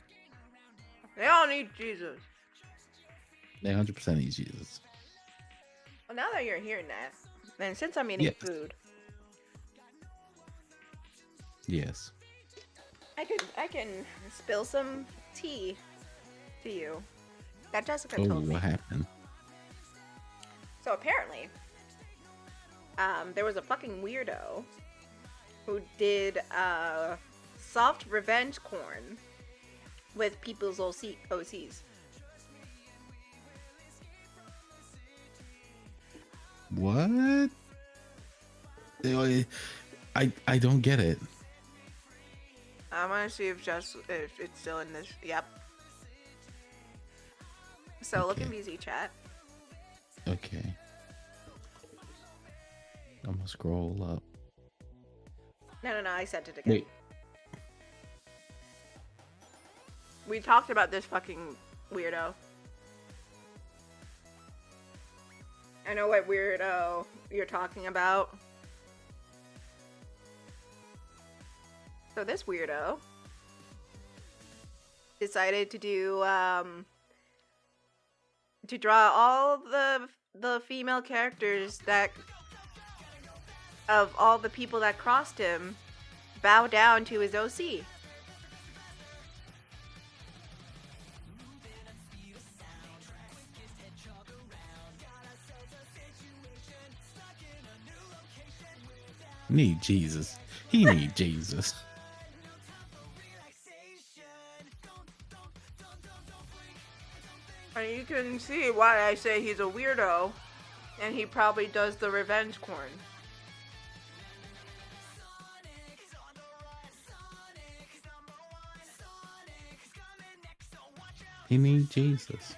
They all need Jesus. They 100% need Jesus. Well, now that you're hearing that, and since I'm eating food, yes, I can spill some tea to you that Jessica oh, told me. what happened? So apparently, there was a fucking weirdo who did soft revenge porn with people's OCs. What? I don't get it. I'm gonna see if it's still in this. Yep. So look in BZ chat. Okay. I'm gonna scroll up. No, I sent it again. Wait. We talked about this fucking weirdo. I know what weirdo you're talking about. So this weirdo decided to do to draw all the female characters that of all the people that crossed him bow down to his OC. Need Jesus. He need Jesus. And you can see why I say he's a weirdo, and he probably does the revenge porn. He need Jesus.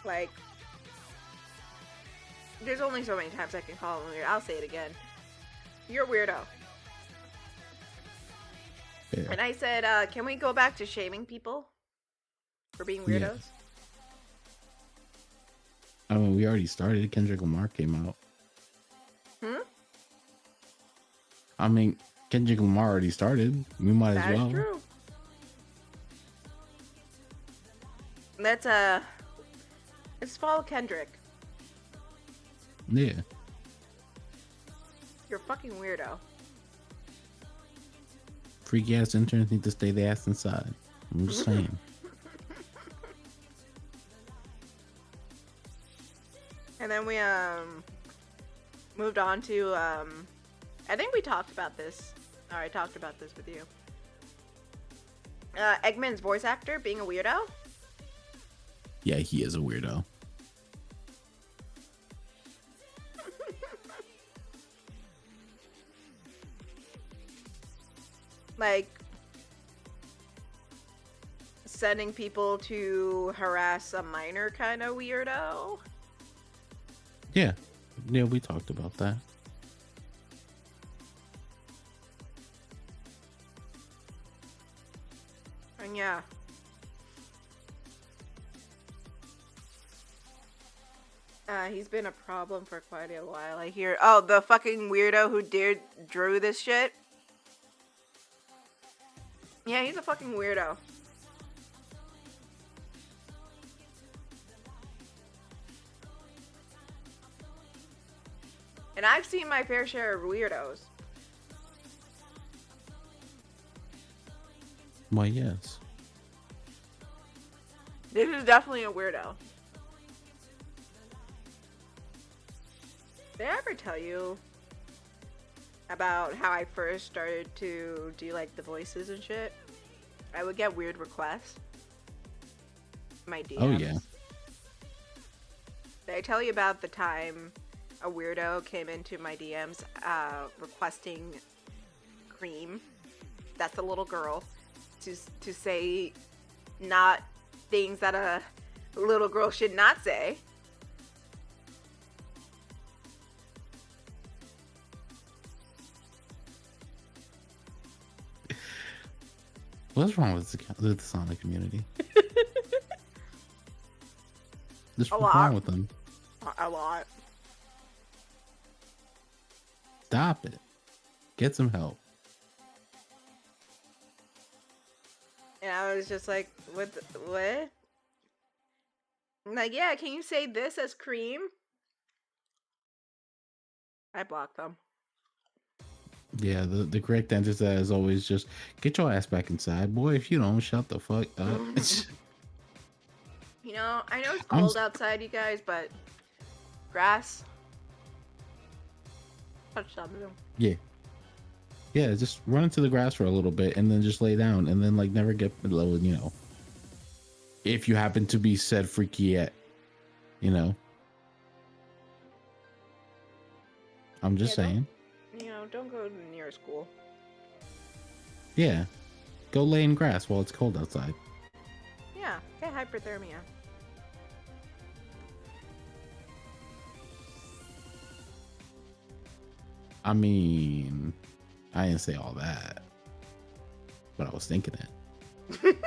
Like, there's only so many times I can call him weird. I'll say it again. You're a weirdo. Yeah. And I said, can we go back to shaming people for being weirdos? Yeah. I mean, we already started. Kendrick Lamar came out. I mean, Kendrick Lamar already started. We might as well. That's true. Let's follow Kendrick. Yeah. You're a fucking weirdo. Freaky ass interns need to stay their ass inside. I'm just saying. And then we moved on to I think we talked about this. Or I talked about this with you. Eggman's voice actor being a weirdo. Yeah, he is a weirdo. Like sending people to harass a minor kind of weirdo. Yeah. Yeah, we talked about that. And yeah. He's been a problem for quite a while. I hear. Oh, the fucking weirdo who drew this shit. Yeah, he's a fucking weirdo. And I've seen my fair share of weirdos. Why, yes. This is definitely a weirdo. Did I ever tell you about how I first started to do like the voices and shit? I would get weird requests. My DMs. Oh, yeah. Did I tell you about the time a weirdo came into my DMs requesting Cream? That's a little girl. To say not things that a little girl should not say. What's wrong with the Sonic community? What's wrong with them? A lot. Stop it. Get some help. And I was just like, what? I'm like, yeah, can you say this as Cream? I blocked them. Yeah, the correct answer to that is always just get your ass back inside, boy. If you don't, shut the fuck up. You know, I know it's cold outside, you guys, but grass. Touch something. Yeah. Yeah, just run into the grass for a little bit and then just lay down and then like never get below, you know. If you happen to be said freaky yet, you know. I'm just saying. You know, don't go near school. Yeah. Go lay in grass while it's cold outside. Yeah, get hyperthermia. I mean, I didn't say all that, but I was thinking it.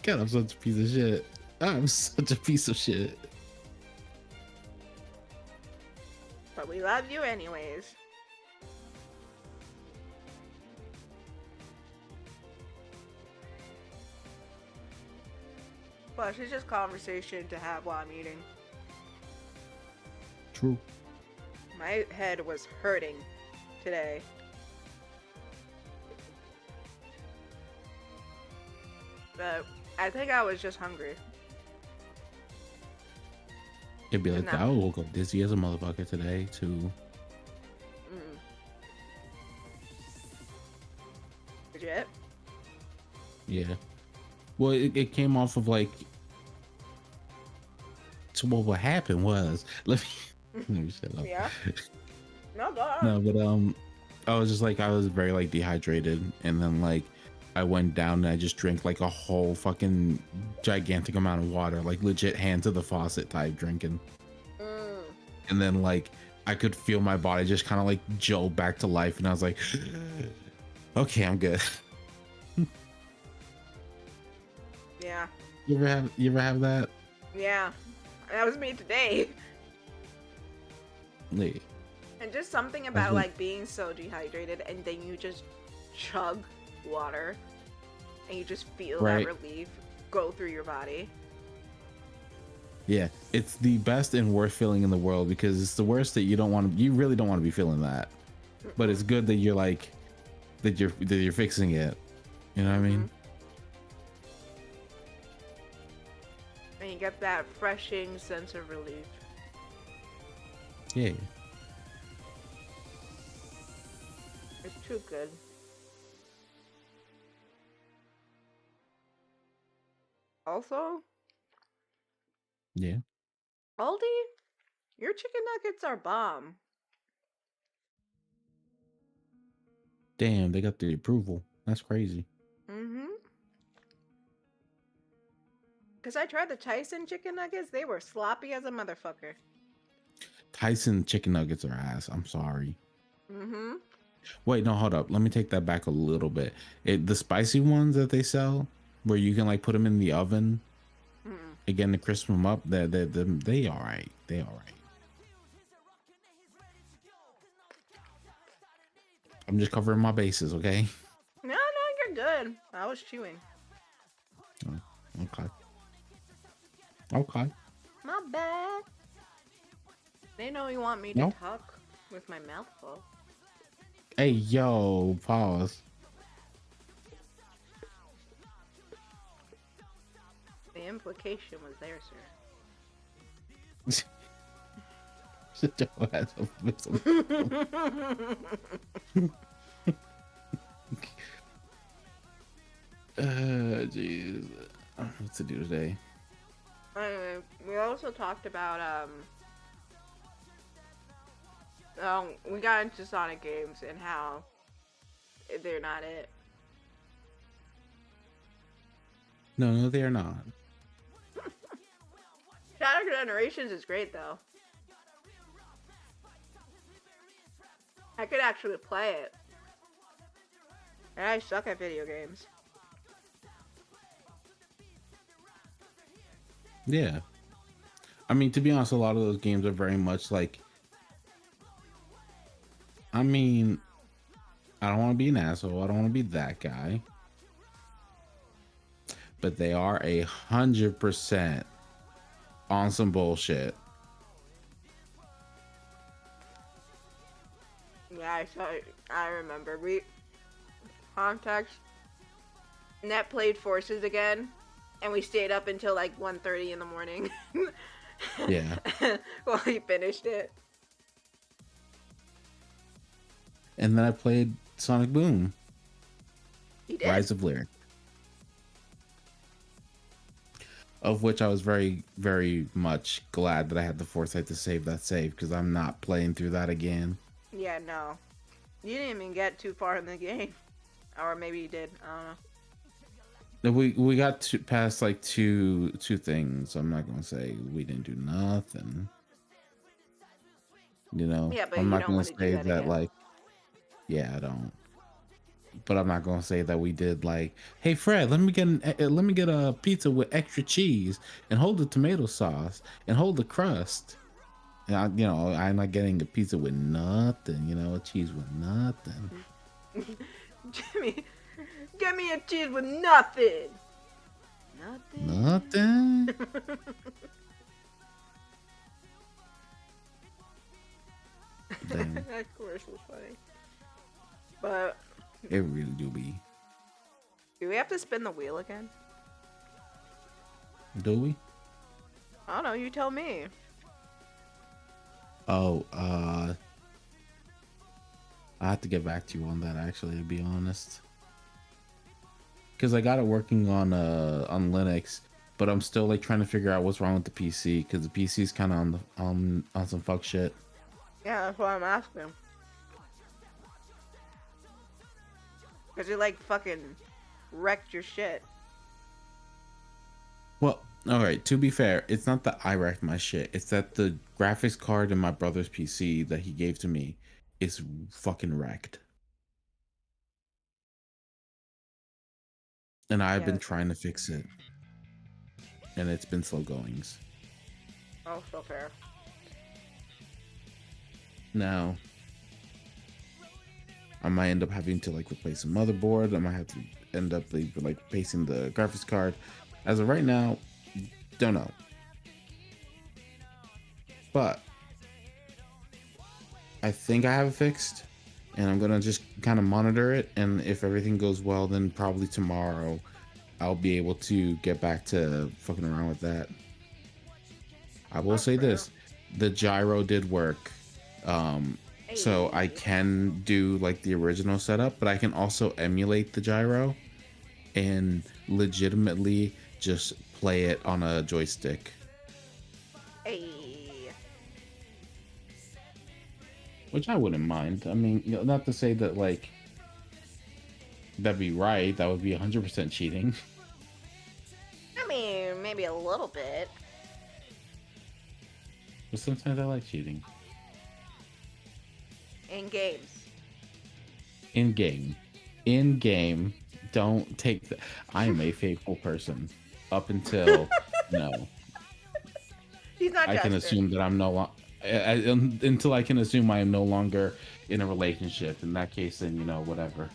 God, I'm such a piece of shit. I'm such a piece of shit. But we love you anyways. Plus, it's just conversation to have while I'm eating. True. My head was hurting today. But I think I was just hungry. It'd be like that. I woke up dizzy as a motherfucker today too. Legit? Yeah. Well, it came off of like. So what happened was let me shut up. Yeah. No, go on. No, but I was just like I was very like dehydrated, and then like I went down and I just drank like a whole fucking gigantic amount of water, like legit hand to the faucet type drinking. And then like I could feel my body just kind of like jolt back to life, and I was like, okay, I'm good. Yeah. You ever have that? Yeah. That was me today. Yeah. And just something about like being so dehydrated and then you just chug water and you just feel that relief go through your body. Yeah, it's the best and worst feeling in the world, because it's the worst that you really don't want to be feeling that. But it's good that you're like that you're fixing it. You know what I mean? And you get that refreshing sense of relief. Yeah. It's too good. Also, Yeah. Aldi, your chicken nuggets are bomb. Damn, they got the approval. That's crazy. Because I tried the Tyson chicken nuggets, they were sloppy as a motherfucker. Tyson chicken nuggets are ass. I'm sorry. Wait, no, hold up. Let me take that back a little bit. The spicy ones that they sell, where you can like put them in the oven again to crisp them up, they all right. They all right. I'm just covering my bases, okay? No, you're good. I was chewing. Oh, okay. Okay. My bad. They know you want me to talk with my mouth full. Hey, yo, pause. The implication was there, sir. Shut your ass up. Jeez. What to do today? Anyway, we also talked about we got into Sonic games and how they're not it. No, they're not. Shadow Generations is great though. I could actually play it. And I suck at video games. Yeah. I mean, to be honest, a lot of those games are very much like, I mean, I don't want to be an asshole. I don't want to be that guy. But they are 100% on some bullshit. Yeah, I remember. We context Net played Forces again, and we stayed up until like 1:30 in the morning. Yeah. While he finished it. And then I played Sonic Boom. He did. Rise of Lyric. Of which I was very, very much glad that I had the foresight to save that save, because I'm not playing through that again. Yeah, no. You didn't even get too far in the game. Or maybe you did. I don't know. We got past like two things. I'm not gonna say we didn't do nothing. You know, Yeah, but I'm you not don't gonna want to do say that that again. like, yeah, I don't. But I'm not gonna say that we did like, hey Fred, let me get a pizza with extra cheese and hold the tomato sauce and hold the crust. And I'm not getting a pizza with nothing. Cheese with nothing. Jimmy, get me a cheese with nothing. Nothing. Damn. That commercial's funny. But It really do be. do we have to spin the wheel again? Do we? I don't know. You tell me. Oh, I have to get back to you on that, actually, to be honest. Because I got it working on Linux, but I'm still like trying to figure out what's wrong with the PC, because the PC is kind of on some fuck shit. Yeah, that's why I'm asking. Because it like fucking wrecked your shit. Well, all right, to be fair, it's not that I wrecked my shit. It's that the graphics card in my brother's PC that he gave to me is fucking wrecked. And I've been trying to fix it. And it's been slow goings. Oh, so fair. Now, I might end up having to like replace a motherboard. I might have to end up like replacing the graphics card. As of right now, don't know. But I think I have it fixed, and I'm gonna just kind of monitor it. And if everything goes well, then probably tomorrow I'll be able to get back to fucking around with that. I will say this: the gyro did work. So I can do like the original setup, but I can also emulate the gyro and legitimately just play it on a joystick. Hey. Which I wouldn't mind. I mean, you know, not to say that like that'd be right. That would be 100% cheating. I mean, maybe a little bit. But sometimes I like cheating. In games. In game. In game. Don't take that. I am a faithful person up until no. He's not. I can assume that I'm no longer until I can assume I am no longer in a relationship. In that case, then you know whatever.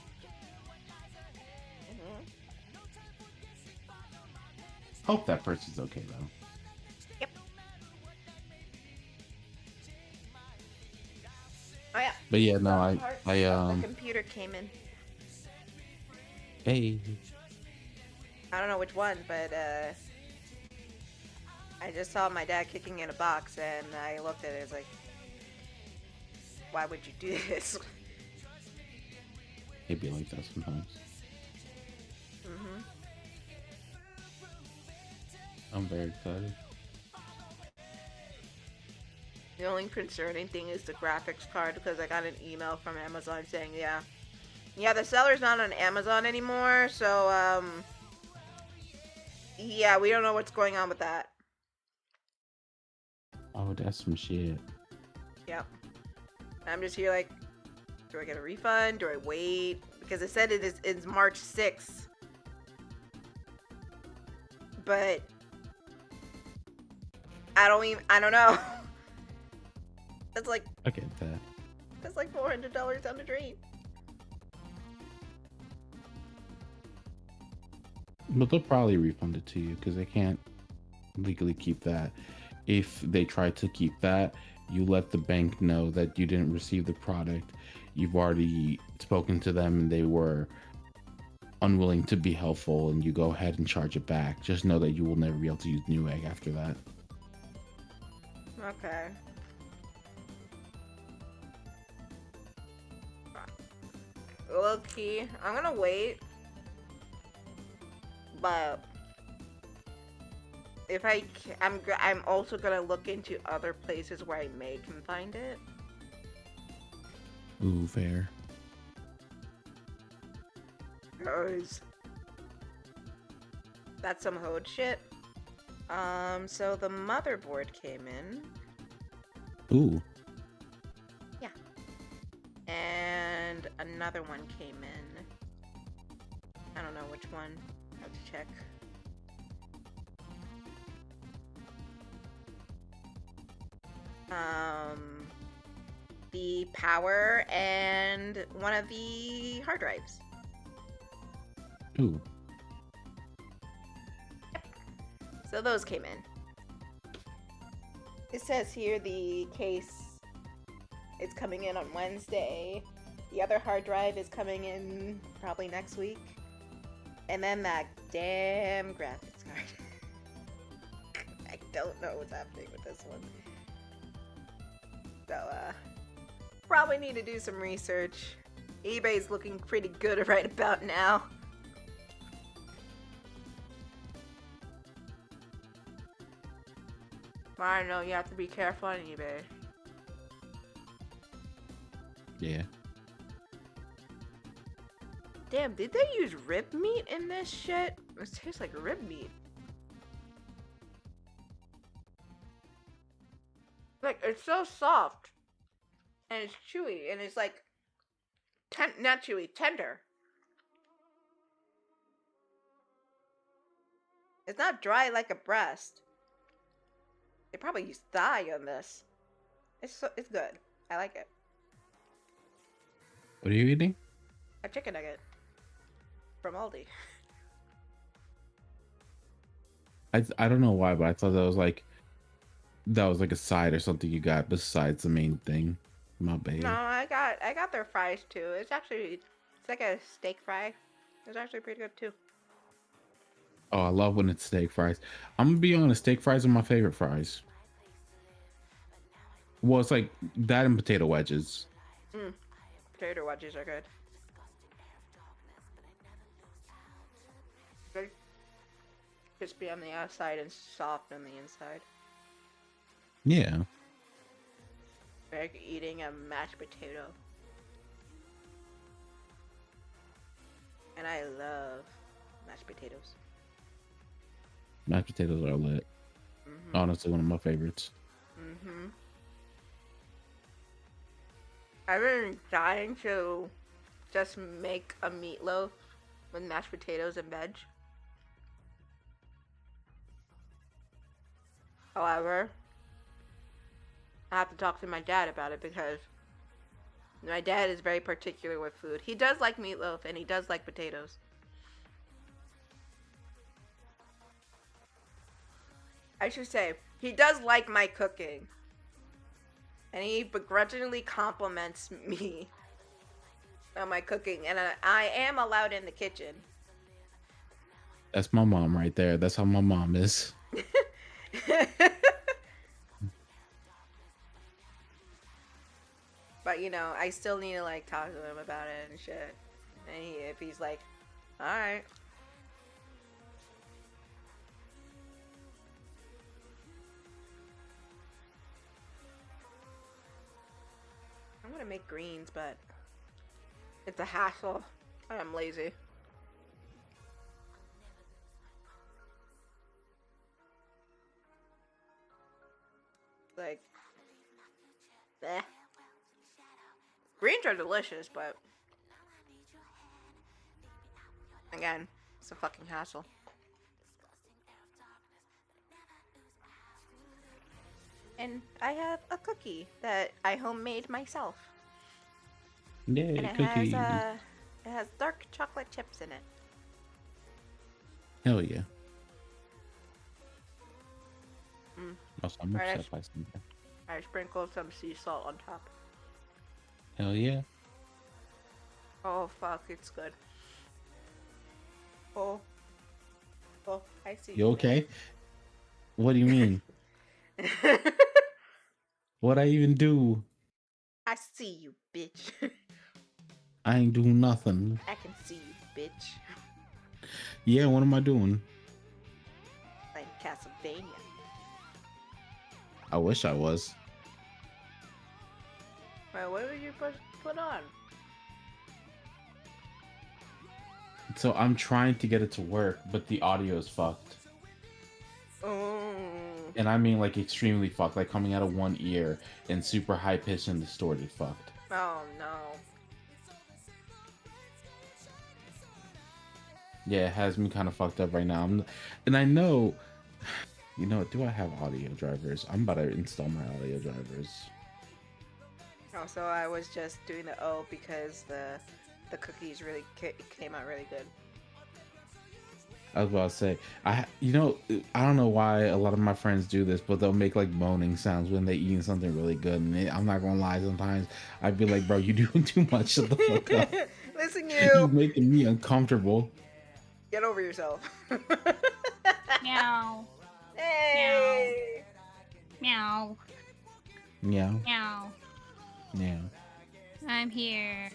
Hope that person's okay though. Yep. Oh yeah. But yeah, no, I the computer came in. Hey. I don't know which one, but I just saw my dad kicking in a box, and I looked at it. It's like, why would you do this? It'd be like that sometimes. I'm very excited. The only concerning thing is the graphics card, because I got an email from Amazon saying, yeah, the seller's not on Amazon anymore, so, yeah, we don't know what's going on with that. Oh, that's some shit. Yep. I'm just here like, do I get a refund? Do I wait? Because it said it's March 6th. But I don't know. That's like, I get that. that's like $400 down the drain. But they'll probably refund it to you because they can't legally keep that. If they try to keep that, you let the bank know that you didn't receive the product. You've already spoken to them and they were unwilling to be helpful, and you go ahead and charge it back. Just know that you will never be able to use Newegg after that. Okay. Low key, I'm gonna wait. But if I'm also gonna look into other places where I may can find it. Ooh, fair. Guys, that's some hoed shit. So the motherboard came in. Ooh. Yeah. And another one came in. I don't know which one. I have to check. The power and one of the hard drives. Ooh. Yep. So those came in. It says here the case is coming in on Wednesday. The other hard drive is coming in probably next week. And then that damn graphics card. I don't know what's happening with this one. So, probably need to do some research. eBay's looking pretty good right about now. But I know you have to be careful on eBay. Yeah. Damn, did they use rib meat in this shit? It tastes like rib meat. Like, it's so soft. And it's chewy. And it's like, not chewy, tender. It's not dry like a breast. They probably use thigh on this. It's good. I like it. What are you eating? A chicken nugget. From Aldi. I don't know why, but I thought that was like a side or something you got besides the main thing. My bad. No, I got their fries too. It's like a steak fry. It's actually pretty good too. Oh, I love when it's steak fries. I'm gonna be honest, steak fries are my favorite fries. Well, it's like that and potato wedges. Potato wedges are good. Very crispy on the outside and soft on the inside. Yeah. Like eating a mashed potato. And I love mashed potatoes. Mashed potatoes are lit. Honestly, one of my favorites. I've been dying to just make a meatloaf with mashed potatoes and veg. However, I have to talk to my dad about it because my dad is very particular with food. He does like meatloaf and he does like potatoes. I should say, he does like my cooking. And he begrudgingly compliments me on my cooking. And I am allowed in the kitchen. That's my mom right there. That's how my mom is. But, you know, I still need to, like, talk to him about it and shit. And if he's like, alright. I'm gonna make greens, but it's a hassle. I'm lazy. Like, bleh. Greens are delicious, but again, it's a fucking hassle. And I have a cookie that I homemade myself. Yeah, And it cookie. has dark chocolate chips in it. Hell yeah. Also, I'm Alright, upset by something. I sprinkled some sea salt on top. Hell yeah. Oh fuck, it's good. Oh, I see. You okay? What do you mean? What I even do? I see you, bitch. I ain't doing nothing. I can see you, bitch. Yeah, what am I doing? Like Castlevania. I wish I was. Wait, what were you supposed to put on? So I'm trying to get it to work, but the audio is fucked. And I mean like extremely fucked, like coming out of one ear and super high pitched and distorted fucked. Oh no. Yeah, it has me kind of fucked up right now. And I know, you know, do I have audio drivers? I'm about to install my audio drivers. Also, I was just doing the O because the cookies really came out really good. I was about to say, I don't know why a lot of my friends do this, but they'll make like moaning sounds when they eating something really good. And I'm not gonna lie, sometimes I'd be like, bro, you doing too much. Shut the fuck up. Listen, You're making me uncomfortable. Get over yourself. Meow. Hey. Meow. Meow. Meow. Meow. I'm here.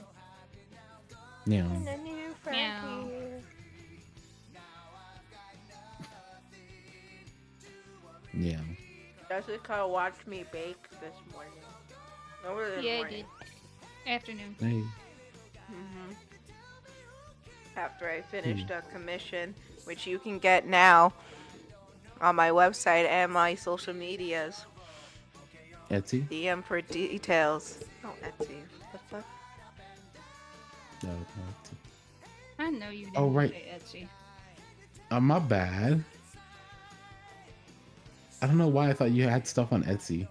Meow. And a new friend Meow. here. Yeah. Jessica watched me bake this morning. Over the Yeah, I morning. did. Afternoon. Hey. after I finished a commission, which you can get now on my website and my social medias. Etsy? DM for details. Oh, Etsy. What the fuck? No, Etsy. I know you didn't Oh, right. say Etsy. My bad. I don't know why I thought you had stuff on Etsy.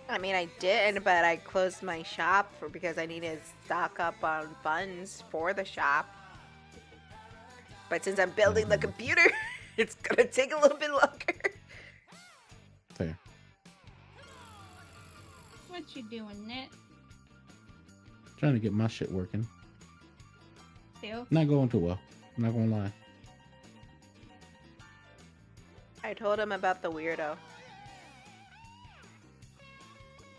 I mean, I did, but I closed my shop because I needed to stock up on funds for the shop. But since I'm building the computer, it's gonna take a little bit longer. Fair. What you doing, Net? Trying to get my shit working. Still? Not going too well. I'm not gonna lie. I told him about the weirdo.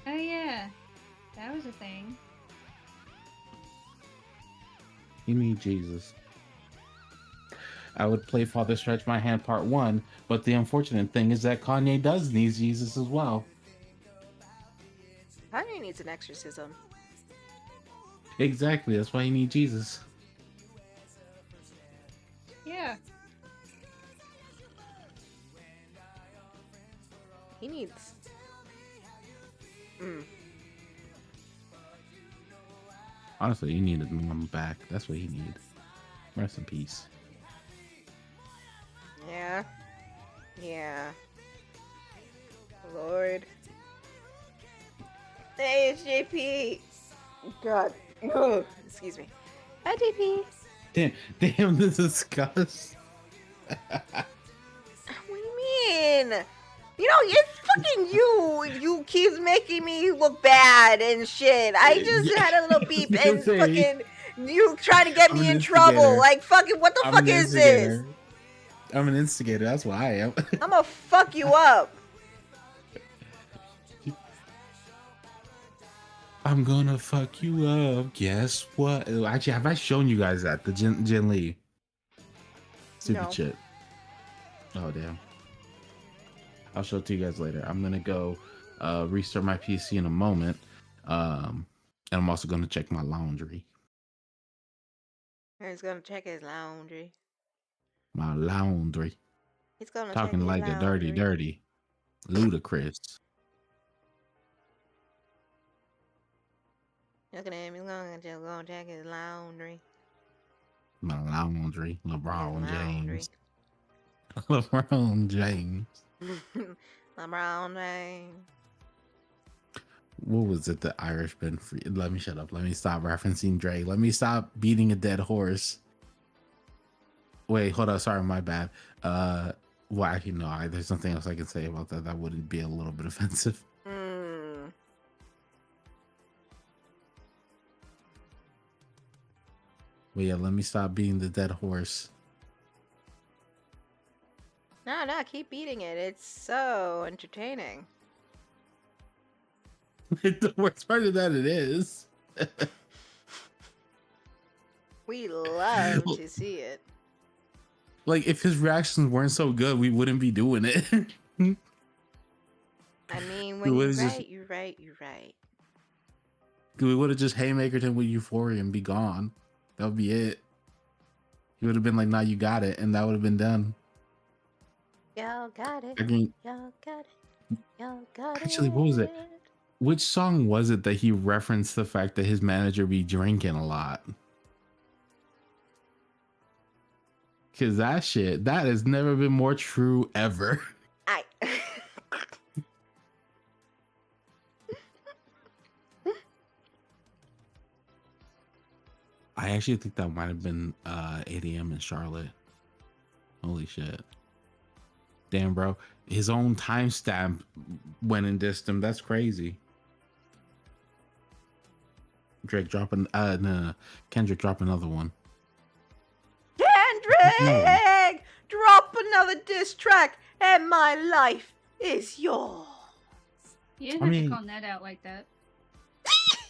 Oh yeah, that was a thing. You need Jesus. I would play Father Stretch My Hand Part 1, but the unfortunate thing is that Kanye does need Jesus as well. Kanye needs an exorcism. Exactly, that's why you need Jesus. Yeah. He needs... Honestly, you need a mom back. That's what you need. Rest in peace. Yeah. Yeah. Lord. Hey, it's JP. God. Ugh. Excuse me. Hi, JP. Damn, this is disgust. What do you mean? You know, it's fucking you. You keep making me look bad and shit. I just had a little beep and fucking you trying to get me in trouble. Like, fucking, what the fuck is this? I'm an instigator. That's what I am. I'm gonna fuck you up. I'm gonna fuck you up. Guess what? Actually, have I shown you guys that? The Jin Lee. Stupid shit. Oh, damn. I'll show it to you guys later. I'm gonna go restart my PC in a moment. And I'm also gonna check my laundry. He's gonna check his laundry. My laundry. He's gonna Talking check like his a laundry. dirty. Ludicrous. Look at him. He's gonna check his laundry. My laundry. LeBron Laundry. James. LeBron James. LeBron James. What was it? The Irishman? Let me shut up. Let me stop referencing Drake. Let me stop beating a dead horse. Wait, hold on. Sorry, my bad. Well, actually, no. There's something else I can say about that. That wouldn't be a little bit offensive. But yeah, let me stop beating the dead horse. No, keep beating it. It's so entertaining. The worst part of that it is. We love to see it. Like, if his reactions weren't so good, we wouldn't be doing it. I mean, when you're right. We would have just haymakered him with Euphoria and be gone. That would be it. He would have been like, nah, you got it. And that would have been done. Y'all got it. Y'all got it. Y'all got it. Actually, what was it? Which song was it that he referenced the fact that his manager be drinking a lot? Because that shit, that has never been more true ever. I actually think that might have been 8 a.m. in Charlotte. Holy shit. Damn, bro. His own timestamp went and dissed him. That's crazy. Drake dropping, no, Kendrick drop another one. Kendrick! Drop another diss track and my life is yours. You didn't have to call Ned out like that.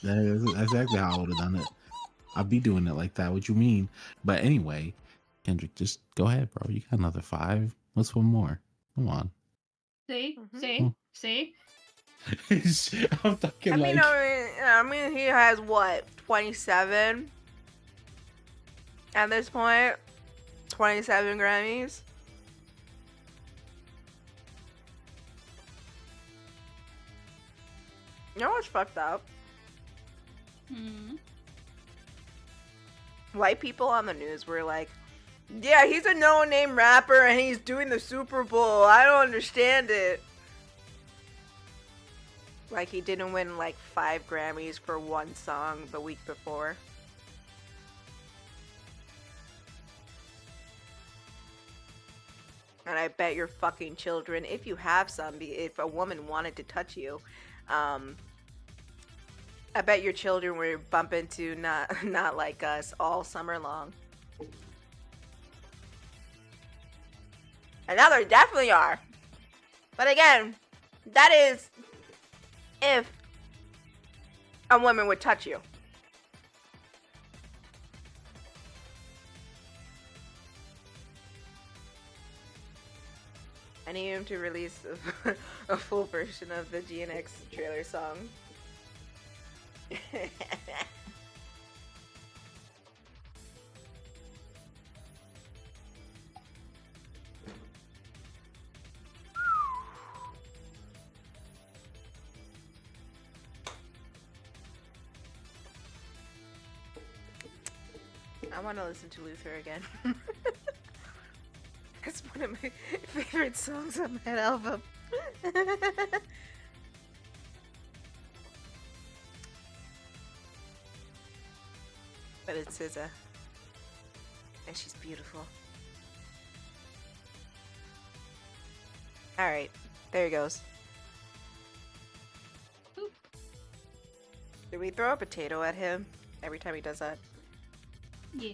That's exactly how I would have done it. I'd be doing it like that. What you mean? But anyway, Kendrick, just go ahead, bro. You got another 5. What's one more? Come on. See? I'm talking I mean, he has what, 27? At this point, 27 Grammys. You know what's fucked up? Hmm. White people on the news were like, yeah, he's a no-name rapper and he's doing the Super Bowl. I don't understand it. Like he didn't win like 5 Grammys for one song the week before. And I bet your fucking children, if you have some, if a woman wanted to touch you, I bet your children were bump into not like us all summer long. And now there definitely are. But again, that is if a woman would touch you. I need him to release a full version of the GNX trailer song. I want to listen to Luther again. It's one of my favorite songs on that album. But it's SZA. And she's beautiful. Alright, there he goes. Boop. Did we throw a potato at him every time he does that? Yeah.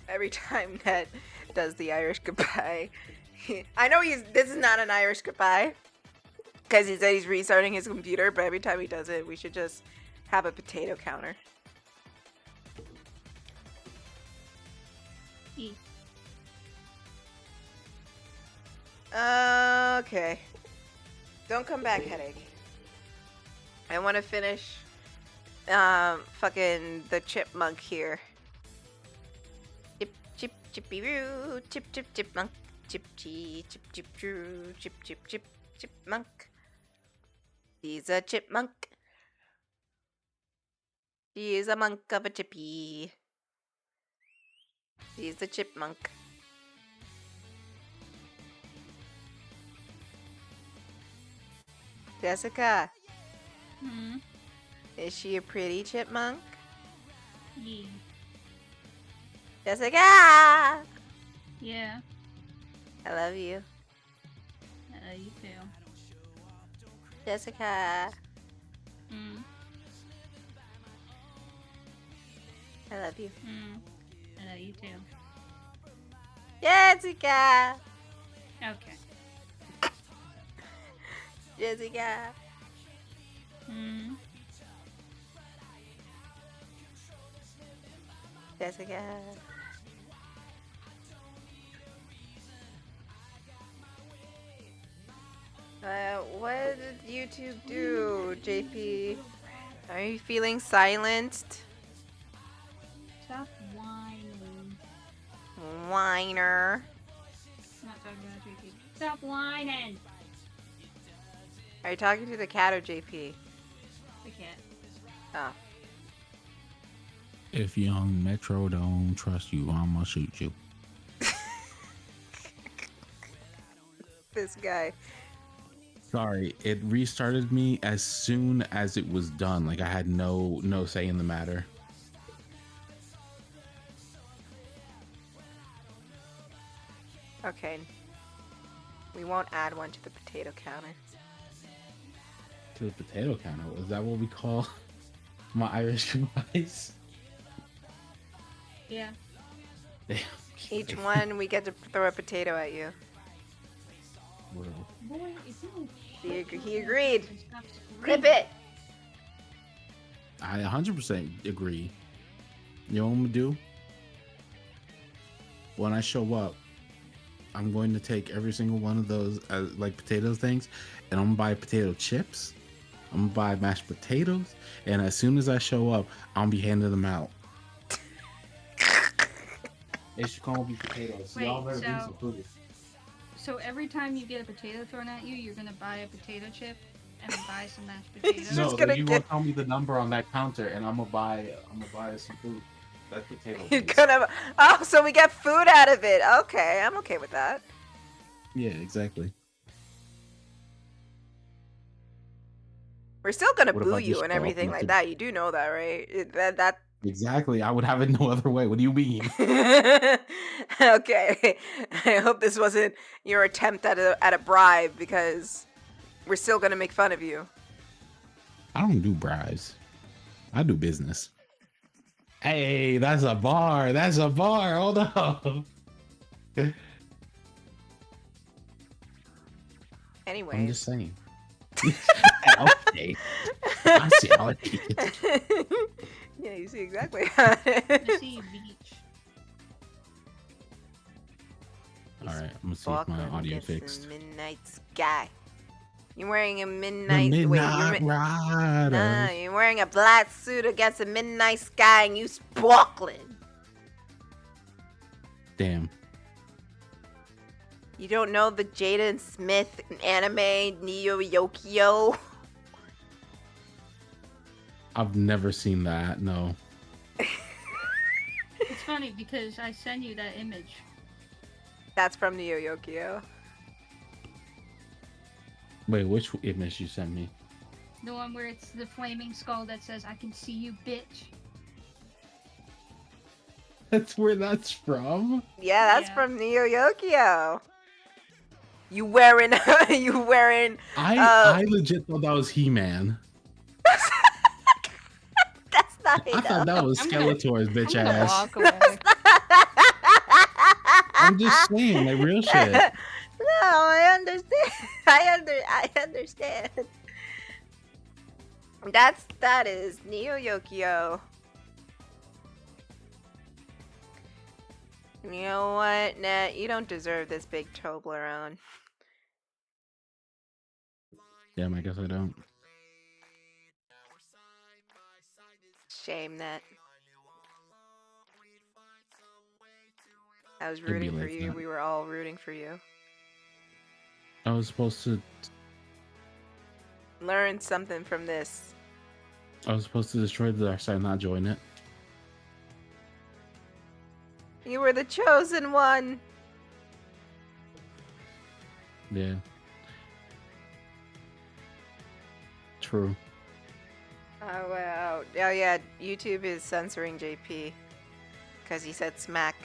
Every time Ned does the Irish goodbye. I know this is not an Irish goodbye. Because he said he's restarting his computer, but every time he does it, we should just have a potato counter. E. Okay. Don't come back, headache. I want to finish fucking the chipmunk here. Chip, chip, chippy roo, chip, chip, chipmunk. Chip, chip, chip, chip, chip, chip, chip, chipmunk. He's a chipmunk. He's a monk of a chippy. He's a chipmunk. Jessica, Hmm. is she a pretty chipmunk? Yeah. Jessica! Yeah. I love you. You too. Jessica, Hmm. I love you. You too. Jessica! Okay. Jessica. Hmm. Jessica. What did YouTube do, JP? Are you feeling silenced? Stop whining. Whiner. I'm not talking about JP. Stop whining. Are you talking to the cat or JP? The cat. Oh. If young Metro don't trust you, I'ma shoot you. This guy. Sorry, it restarted me as soon as it was done. Like I had no say in the matter. Okay. We won't add one to the potato counter. To the potato counter. Is that what we call my Irish goodbyes? Yeah. Damn. Each one, we get to throw a potato at you. Whoa. Boy, it's He agreed. Clip it. I 100% agree. You know what I'm gonna do? When I show up, I'm going to take every single one of those like potato things, and I'm gonna buy potato chips, I'm gonna buy mashed potatoes, and as soon as I show up, I'll be handing them out. It's gonna be potatoes. Wait, Y'all better bring some so food. so every time you get a potato thrown at you, you're gonna buy a potato chip and buy some mashed potatoes. No, gonna you get- gonna tell me the number on that counter, and I'm gonna buy some food. That's potato. You're based. gonna. Oh, so we get food out of it. Okay, I'm okay with that. Yeah, exactly. We're still gonna What if boo I you just and show up everything with like the- that. You do know that, right? That. Exactly. I would have it no other way. What do you mean? Okay. I hope this wasn't your attempt at a bribe, because we're still gonna make fun of you. I don't do bribes. I do business. Hey, that's a bar. That's a bar. Hold up. Anyway. I'm just saying. Okay. I see how it is. Yeah, you see exactly how it I is. see beach. All right, I'm gonna see if my audio fixed. Midnight sky. You're wearing a The midnight. Midnight Nah, Riders. you're wearing a black suit against a midnight sky, and you sparkling. Damn. You don't know the Jaden Smith anime Neo Yokio? I've never seen that. No. It's funny because I send you that image. That's from Neo Yokio. Wait, which image you sent me? The one where it's the flaming skull that says, "I can see you, bitch." That's where that's from. Yeah, that's Yeah. from Neo Yokio. You wearing I legit thought that was He-Man. That's not I thought that was I'm gonna- Skeletor's bitch I'm gonna ass. walk away. I'm just saying, like real shit. No, I understand. I understand. That is Neo Yokio. You know what, Net? You don't deserve this big Toblerone. Damn, I guess I don't. Shame, Net. I was Could be rooting for like you. that. We were all rooting for you. I was supposed to Learn something from this. destroy the dark side, not join it. You were the chosen one. Yeah. True. Oh wow. Oh yeah, YouTube is censoring JP because he said smack.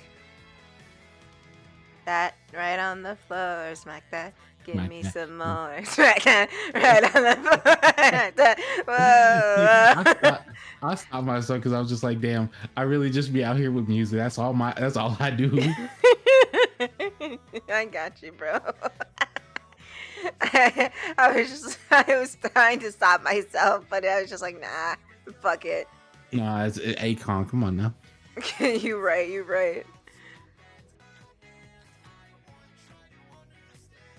That right on the floor, smack that. Give Smack me that. some more. Smack that right on the floor. Like that. Whoa. I stopped myself because I was just like, damn, I really just be out here with music. That's all I do. I got you, bro. I was trying to stop myself, but I was just like, nah, fuck it. Nah, it's Akon. Come on now. You right.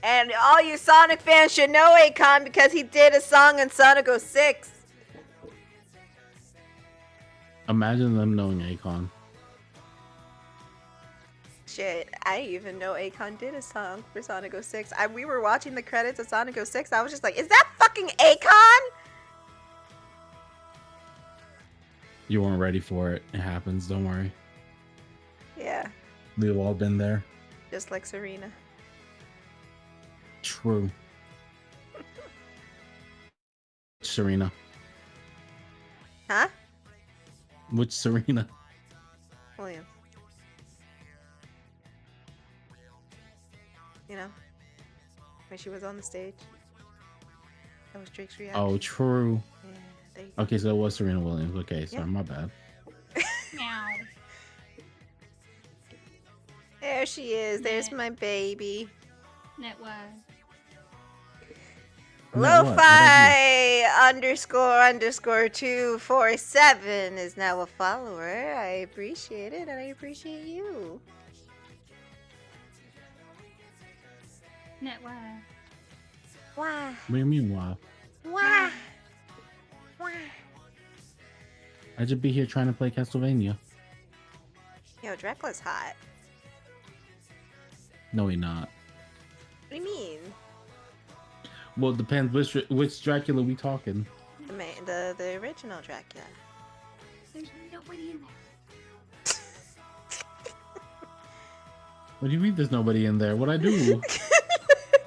And all you Sonic fans should know Akon because he did a song in Sonic 06. Imagine them knowing Akon. Shit, I didn't even know Akon did a song for Sonic 06. We were watching the credits of Sonic 06. I was just like, is that fucking Akon? You weren't ready for it. It happens. Don't worry. Yeah, We've all been there. just like Serena. True. Serena. Huh? Which Serena? Williams. You know, when she was on the stage. That was Drake's reaction. Oh, true. Yeah, there you go. Okay, so it was Serena Williams. Okay, sorry, Yeah. my bad. Meow. There she is. There's Yeah. my baby. Netwise. Now what? Lo-fi _ 247 is now a follower. I appreciate it, and I appreciate you. Netwise. Why? What do you mean, wow? Why? I just be here trying to play Castlevania. Yo, Dracula's hot. No, he not. What do you mean? Well, it depends which Dracula we talking. The original Dracula. There's nobody in there. What do you mean there's nobody in there? What I do?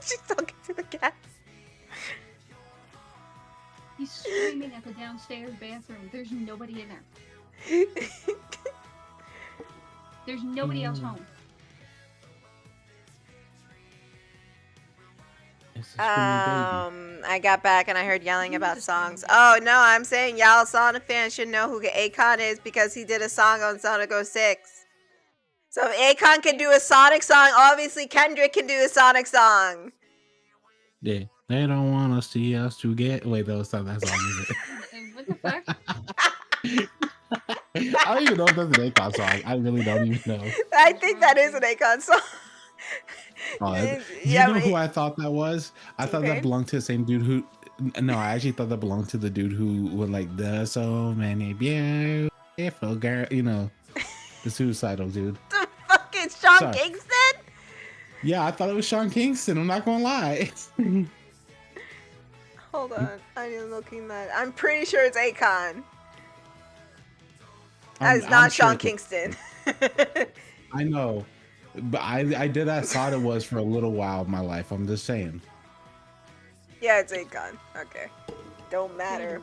She's talking to the cat. He's screaming at the downstairs bathroom. There's nobody in there. There's nobody else home. I got back and I heard yelling about songs. Oh no, I'm saying y'all Sonic fans should know who Akon is because he did a song on Sonic 06. So if Akon can do a Sonic song, obviously Kendrick can do a Sonic song. Yeah, they don't want to see us to get. Wait, that was not that song, is it? What the fuck? I don't even know if that's an Akon song. I really don't even know. I think that is an Akon song. Oh, Yeah, you know but who I thought that was? I thought that belonged to the same dude who. No, I actually thought that belonged to the dude who would like there's so many beautiful girl. You know, the suicidal dude. The fucking Sean Sorry. Kingston? Yeah, I thought it was Sean Kingston. I'm not gonna lie. Hold on, I need looking that. I'm pretty sure it's Akon. It's not Sean Kingston. I know, but I thought it was for a little while of my life. I'm just saying. Yeah, it's Akon. Okay. Don't matter.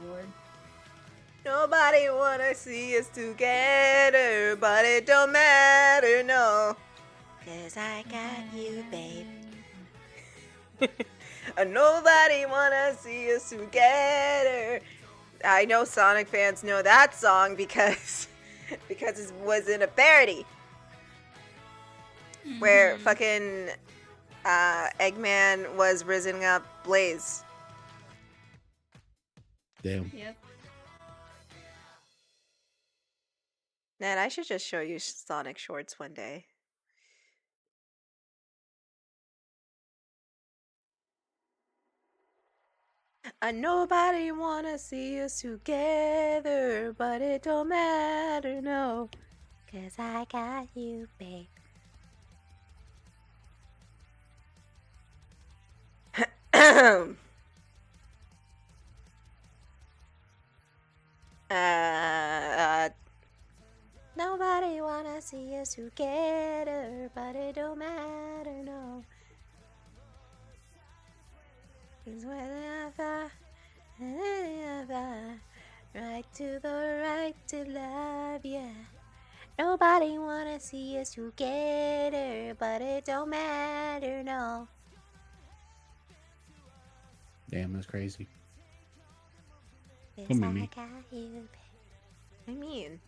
Nobody wanna see us together, but it don't matter, no. 'Cause I got you, babe. Nobody wanna see us together. I know Sonic fans know that song because it was in a parody. Where fucking Eggman was rising up Blaze. Damn. Yep. Ned, I should just show you Sonic shorts one day. Nobody wanna see us together, but it don't matter, no. 'Cause I got you, babe. Nobody wanna see us together, but it don't matter, no. 'Cause whenever, right to the right to love, yeah. Nobody wanna see us together, but it don't matter, no. Damn, that's crazy. Yes, Come I at me. got you, babe. I mean,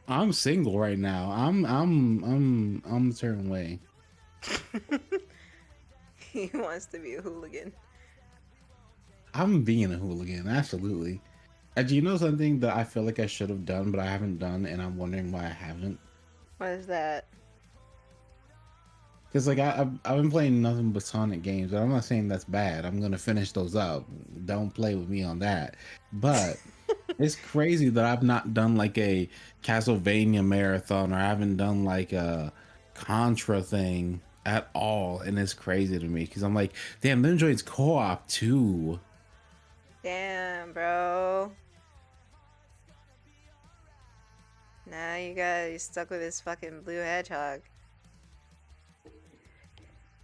I'm single right now. I'm a certain way. he wants to be a hooligan. I'm being a hooligan, absolutely. Do you know something that I feel like I should have done, but I haven't done, and I'm wondering why I haven't? What is that? Because like I've been playing nothing but Sonic games, and I'm not saying that's bad. I'm gonna finish those up. Don't play with me on that. But it's crazy that I've not done like a Castlevania marathon, or I haven't done like a Contra thing at all, and it's crazy to me because I'm like, damn, them joints co-op too. Damn, bro. Now you stuck with this fucking blue hedgehog.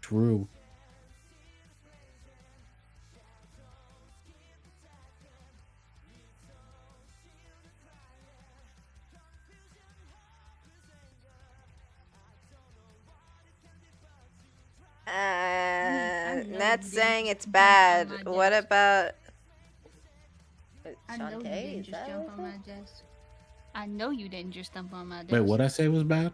True. Not saying it's bad. What about I know you didn't just jump on my desk. I know you didn't just jump on my desk. Wait, what I say was bad?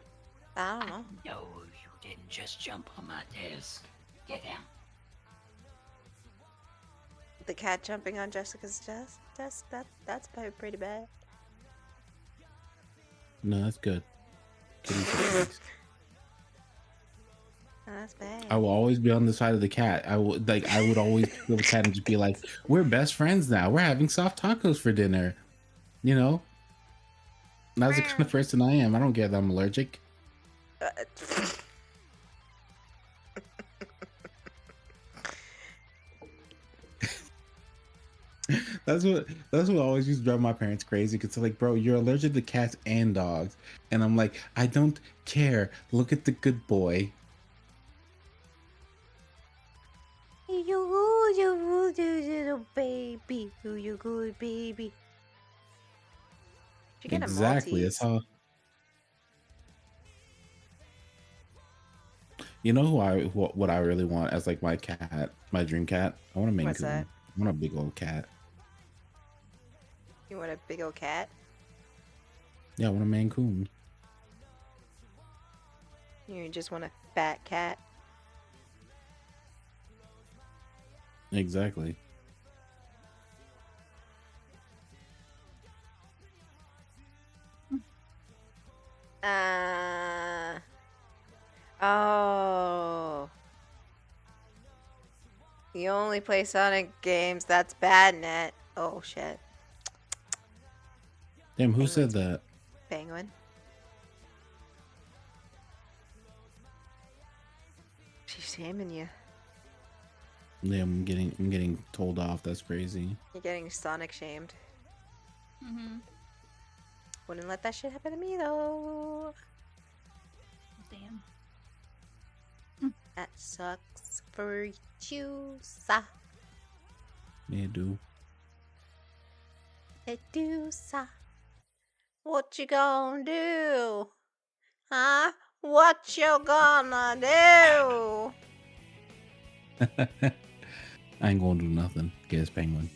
I don't know. No, you didn't just jump on my desk. Get down. The cat jumping on Jessica's desk? That's probably pretty bad. No, that's good. Kitty, kitty. That's bad. I will always be on the side of the cat. I would always pick up the cat and just be like, "We're best friends now. We're having soft tacos for dinner." You know, that's the kind of person I am. I don't care that I'm allergic. That's what always used to drive my parents crazy, because they're like, "Bro, you're allergic to cats and dogs," and I'm like, "I don't care. Look at the good boy." You little baby, you good baby. Should get Exactly. a That's Maltese. how. You know what I really want as like my cat, my dream cat? I want a Maine What's Coon. that? I want a big old cat. You want a big old cat? Yeah, I want a Maine Coon. You just want a fat cat? Exactly. Oh. You only play Sonic games. That's bad, Net. Oh, shit. Damn, who said that? Penguin. She's shaming you. Yeah, I'm getting told off. That's crazy. You're getting Sonic shamed. Mm-hmm. Wouldn't let that shit happen to me, though. Damn. That sucks for you, sa. Yeah, do. It do, sa. What you gonna do? Huh? What you gonna do? I ain't gonna do nothing. Guess Penguin.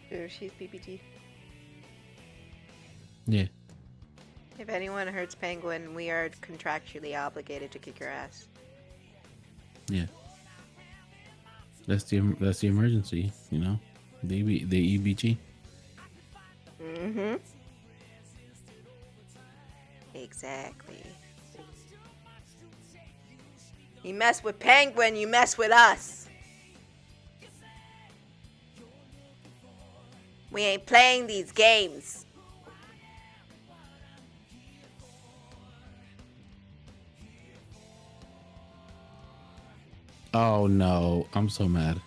Dude, she's PPT. Yeah. If anyone hurts Penguin, we are contractually obligated to kick your ass. Yeah. That's the emergency, you know? The EBG. Mm-hmm. Exactly. You mess with Penguin, you mess with us. We ain't playing these games. Oh no, I'm so mad.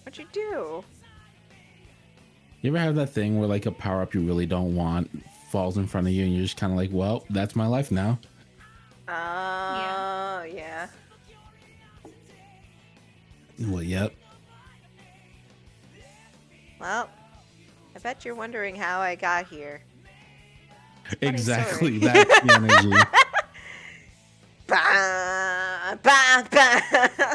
What'd you do? You ever have that thing where like a power up you really don't want falls in front of you and you're just kind of like, well, that's my life now? Oh, yeah. Well, yep. Well, I bet you're wondering how I got here. Exactly. Story. That's the energy. Bah, bah, bah.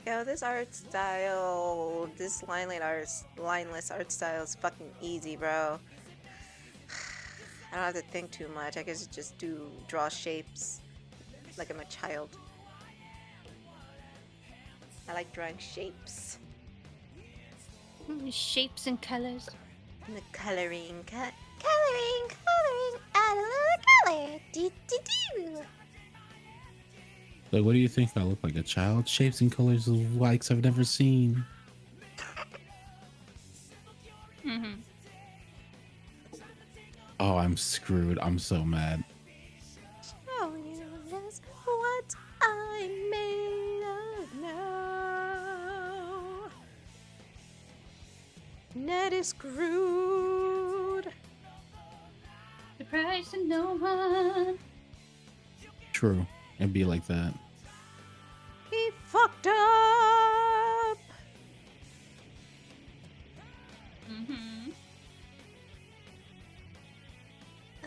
Yo, this art style, this lineless art style is fucking easy, bro. I don't have to think too much. I can just draw shapes like I'm a child. I like drawing shapes. Shapes and colors. And the coloring, coloring, add a little color. Do, do, do. Like, what do you think I look like? A child? Shapes and colors of likes I've never seen. Mm-hmm. Oh, I'm screwed. I'm so mad. Show you just what I'm made of now. Ned is screwed. Surprise to no one. True. It'd be like that. He fucked up. Mm-hmm.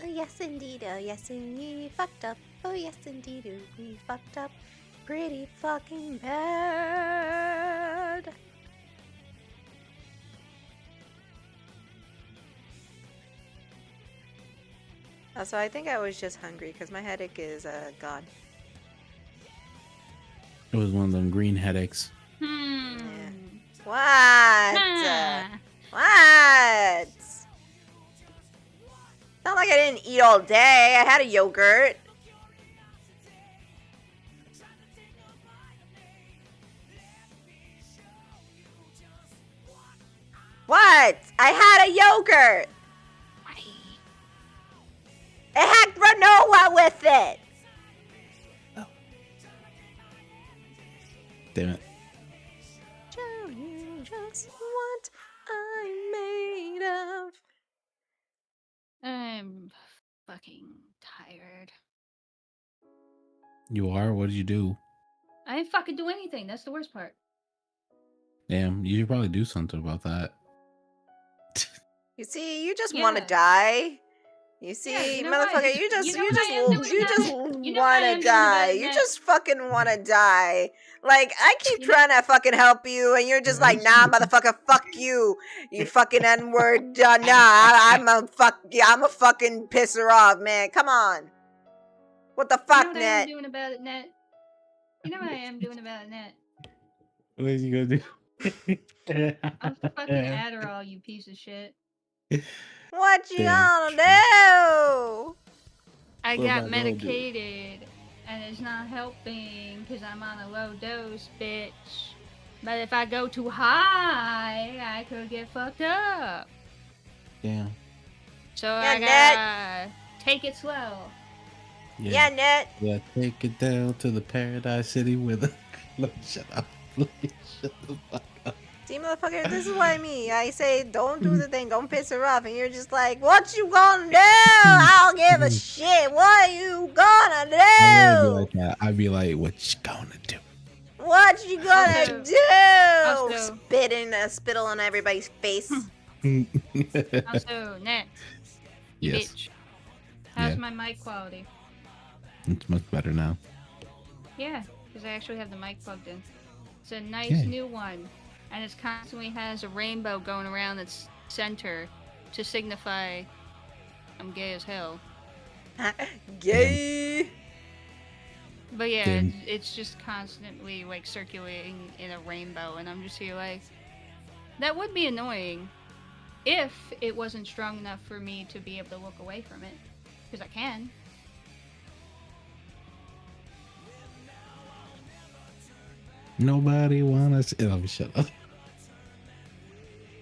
Oh yes indeed, oh yes indeed, fucked up. Oh yes indeed, we fucked up pretty fucking bad. Also, I think I was just hungry because my headache is gone. It was one of them green headaches. What? Huh. What? Not like I didn't eat all day. I had a yogurt. What? I had a yogurt. It had granola with it. Damn it. Show you just what I'm made of. I'm fucking tired. You are? What did you do? I didn't fucking do anything. That's the worst part. Damn, you should probably do something about that. You see, you just Yeah. want to die. You see, Yeah, you know what? motherfucker, you You just know what I am doing about it? You know what I want am to doing die. about it, You Nat? just fucking want to die. Like, I keep You know- trying to fucking help you, and you're just like, nah, motherfucker, fuck you. You fucking N-word. I'm a fucking piss her off, man. Come on. What the You know fuck, what I am Nat? doing about it, Net? You know what I am doing about it, Net? What are you gonna do? I'm fucking Adderall, you piece of shit. What you Damn. gonna do? I What am I got gonna do? medicated, and it's not helping because I'm on a low dose, bitch. But if I go too high, I could get fucked up. Damn. So Yeah, I gotta take it slow. Yeah, Nat. Yeah, take it down to the Paradise City with a... Look, shut up. Look, shut the fuck up. See, motherfucker, this is what I mean. I say, don't do the thing, don't piss her off, and you're just like, what you gonna do? I don't give a shit. What you gonna I wouldn't be do? like that. I'd be like, what you gonna do? What you gonna Also- do? also- Spittle on everybody's face. Also, Net, you Yes, bitch. How's Yeah. my mic quality? it's much better now. Yeah, because I actually have the mic plugged in. It's a nice Yeah. new one, and it constantly has a rainbow going around its center to signify I'm gay as hell. Gay. But yeah, Damn. it's just constantly like circulating in a rainbow, and I'm just here like, that would be annoying if it wasn't strong enough for me to be able to look away from it, because I can. Nobody wanna see... Oh, shut up.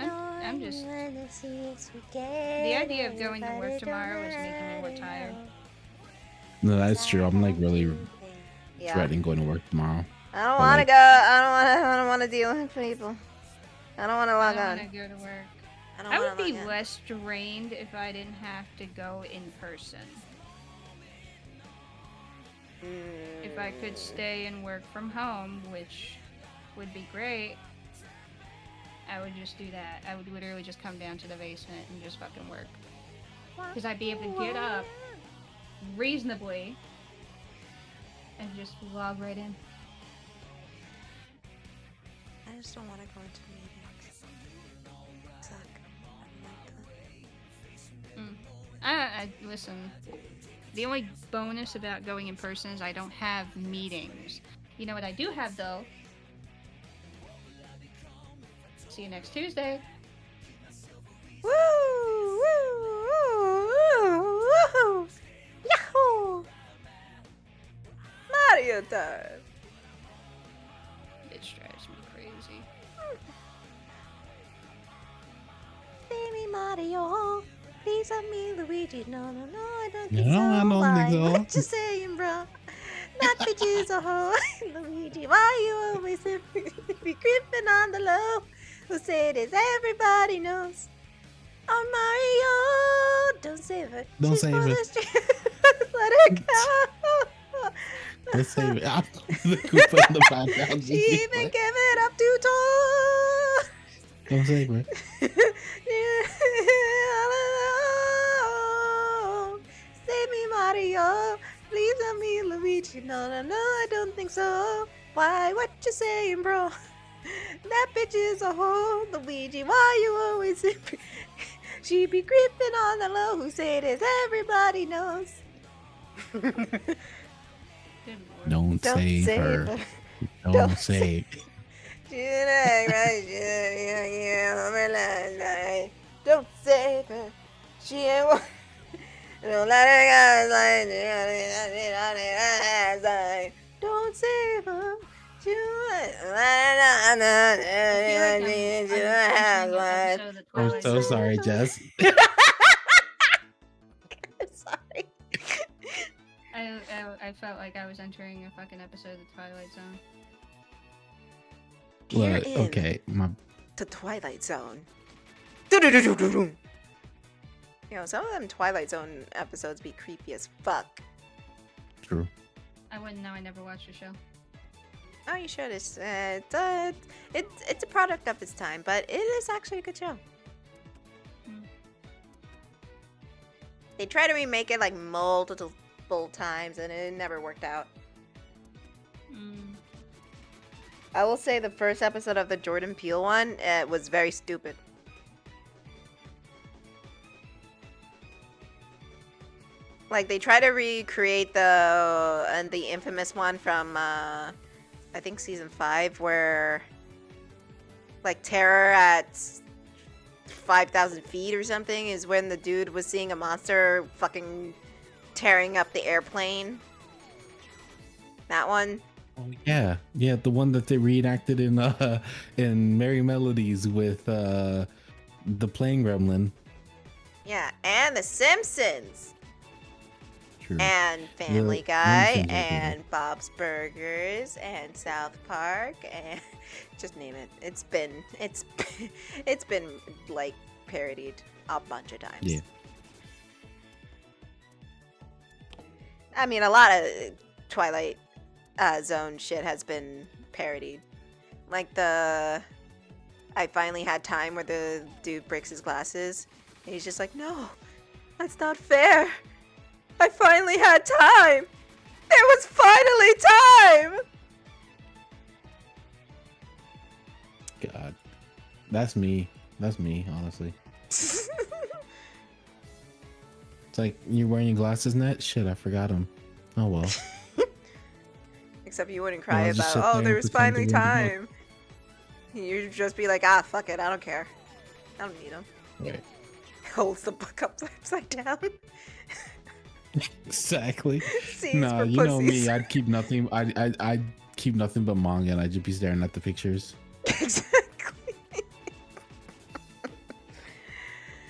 I'm just. The idea of going to work tomorrow is making me more tired. No, that's true. I'm like really Yeah. dreading going to work tomorrow. I don't But, want to like- go. I don't want to deal with people. I don't want to I log don't on. want to go to work. I don't I want would to be log on. less drained if I didn't have to go in person. If I could stay and work from home, which would be great, I would just do that. I would literally just come down to the basement and just fucking work. Because I'd be able to get up reasonably and just log right in. I just don't want to go into meetings. Suck. I don't like that. Listen, the only bonus about going in person is I don't have meetings. You know what I do have though? See you next Tuesday. Woo! Woo! Woo! Woo! Yahoo! Mario time. It drives me crazy. Baby Mario, please help me, Luigi. No, I don't think No, so. I don't Why? think so. What you saying, bro? That bitch is a hoe. Luigi, why you always be creeping on the low? Who said it? Everybody knows. Oh, Mario, don't save her. Don't She's save for her. the street. Let her go. Let's save it. I'm the Koopa in the background. She even gave it up to Toad. Don't save her. Save me, Mario. Please help me, Luigi. No, I don't think so. Why? What you saying, bro? That bitch is a hoe, Luigi. Why you always she be creeping on the low? Who say this? Everybody knows. Don't save her. Don't say. Don't save her. She ain't one. Don't let her go. Don't save her. I'm so sorry, Jess. Sorry. I felt like I was entering a fucking episode of the Twilight Zone. What? Okay, the Twilight Zone. You know, some of them Twilight Zone episodes be creepy as fuck. True. I wouldn't know. I never watched the show. Oh, you should. It's a product of its time, but it is actually a good show. They try to remake it like multiple times, and it never worked out. I will say the first episode of the Jordan Peele one, it was very stupid. Like, they try to recreate the infamous one from, I think season 5, where, like, terror at 5,000 feet or something is when the dude was seeing a monster fucking tearing up the airplane. That one. Oh, yeah, the one that they reenacted in Merry Melodies with the playing gremlin. Yeah, and The Simpsons. True. And Family Guy, and Bob's Burgers, and South Park, and just name it. It's been like parodied a bunch of times. Yeah. I mean, a lot of Twilight Zone shit has been parodied. Like I finally had time where the dude breaks his glasses. And he's just like, no, that's not fair. I finally had time. There was finally time. God, that's me. That's me, honestly. It's like, you're wearing your glasses, Net? Shit, I forgot them. Oh well. Except you wouldn't cry just about, sit oh, there there and was pretend to finally read the book. time. You'd just be like, ah, fuck it, I don't care. I don't need them. Right. Holds the book up upside down. Exactly. C's No, for you know pussies. me. I'd keep nothing. I'd keep nothing but manga, and I'd just be staring at the pictures. Exactly.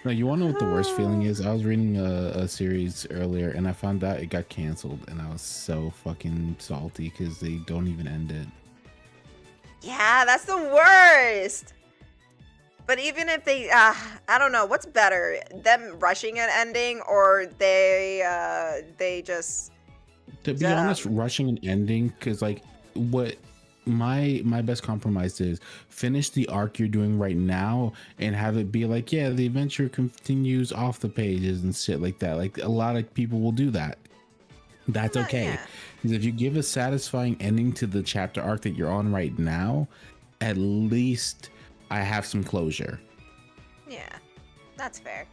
No, you want to know what the worst feeling is? I was reading a series earlier, and I found out it got canceled, and I was so fucking salty because they don't even end it. Yeah, that's the worst. But even if they, I don't know, what's better, them rushing an ending or they just. To be honest, rushing an ending, because like what my best compromise is, finish the arc you're doing right now and have it be like, yeah, the adventure continues off the pages and shit like that. Like a lot of people will do that. That's okay. Yeah. Because if you give a satisfying ending to the chapter arc that you're on right now, at least I have some closure. Yeah, that's fair.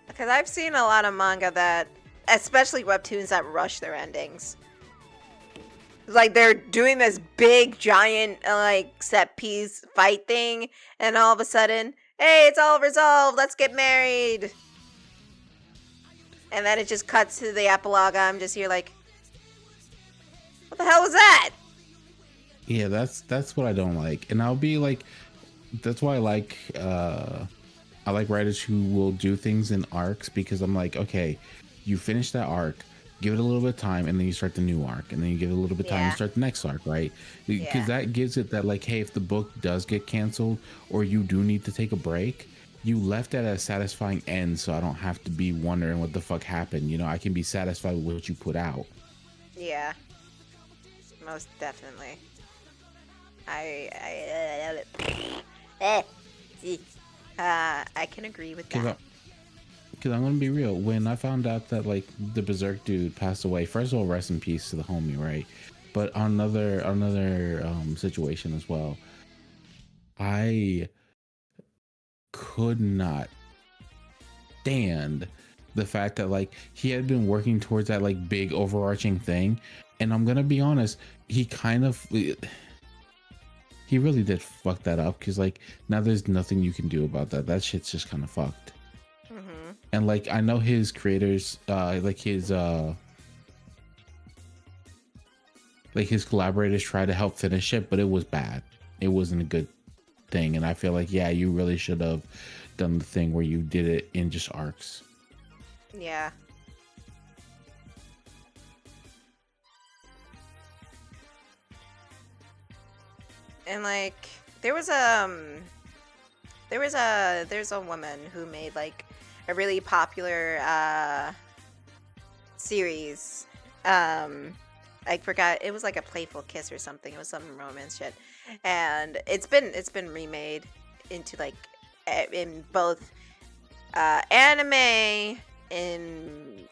Because I've seen a lot of manga that, especially webtoons that rush their endings. Like they're doing this big giant like set piece fight thing, and all of a sudden, hey, it's all resolved, let's get married. And then it just cuts to the epilogue. I'm just here like, what the hell was that? Yeah, that's what I don't like. And I'll be like, that's why I like writers who will do things in arcs, because I'm like, okay, you finish that arc, give it a little bit of time, and then you start the new arc, and then you give it a little bit of time and start the next arc, right? Because that gives it that like, hey, if the book does get canceled or you do need to take a break, you left at a satisfying end, so I don't have to be wondering what the fuck happened. You know, I can be satisfied with what you put out. Yeah, most definitely. I can agree with that. Because I'm gonna be real, when I found out that like the Berserk dude passed away, first of all, rest in peace to the homie, right? But on another situation as well, I could not stand the fact that like he had been working towards that like big overarching thing, and I'm gonna be honest, he really did fuck that up, because like now there's nothing you can do about that. That shit's just kind of fucked. And like I know his creators, like his collaborators tried to help finish it, but it was bad. It wasn't a good thing, and I feel like, yeah, you really should have done the thing where you did it in just arcs. Yeah. And like there's a woman who made like a really popular series. I forgot, it was like a Playful Kiss or something. It was some romance shit, and it's been remade into like in both anime, in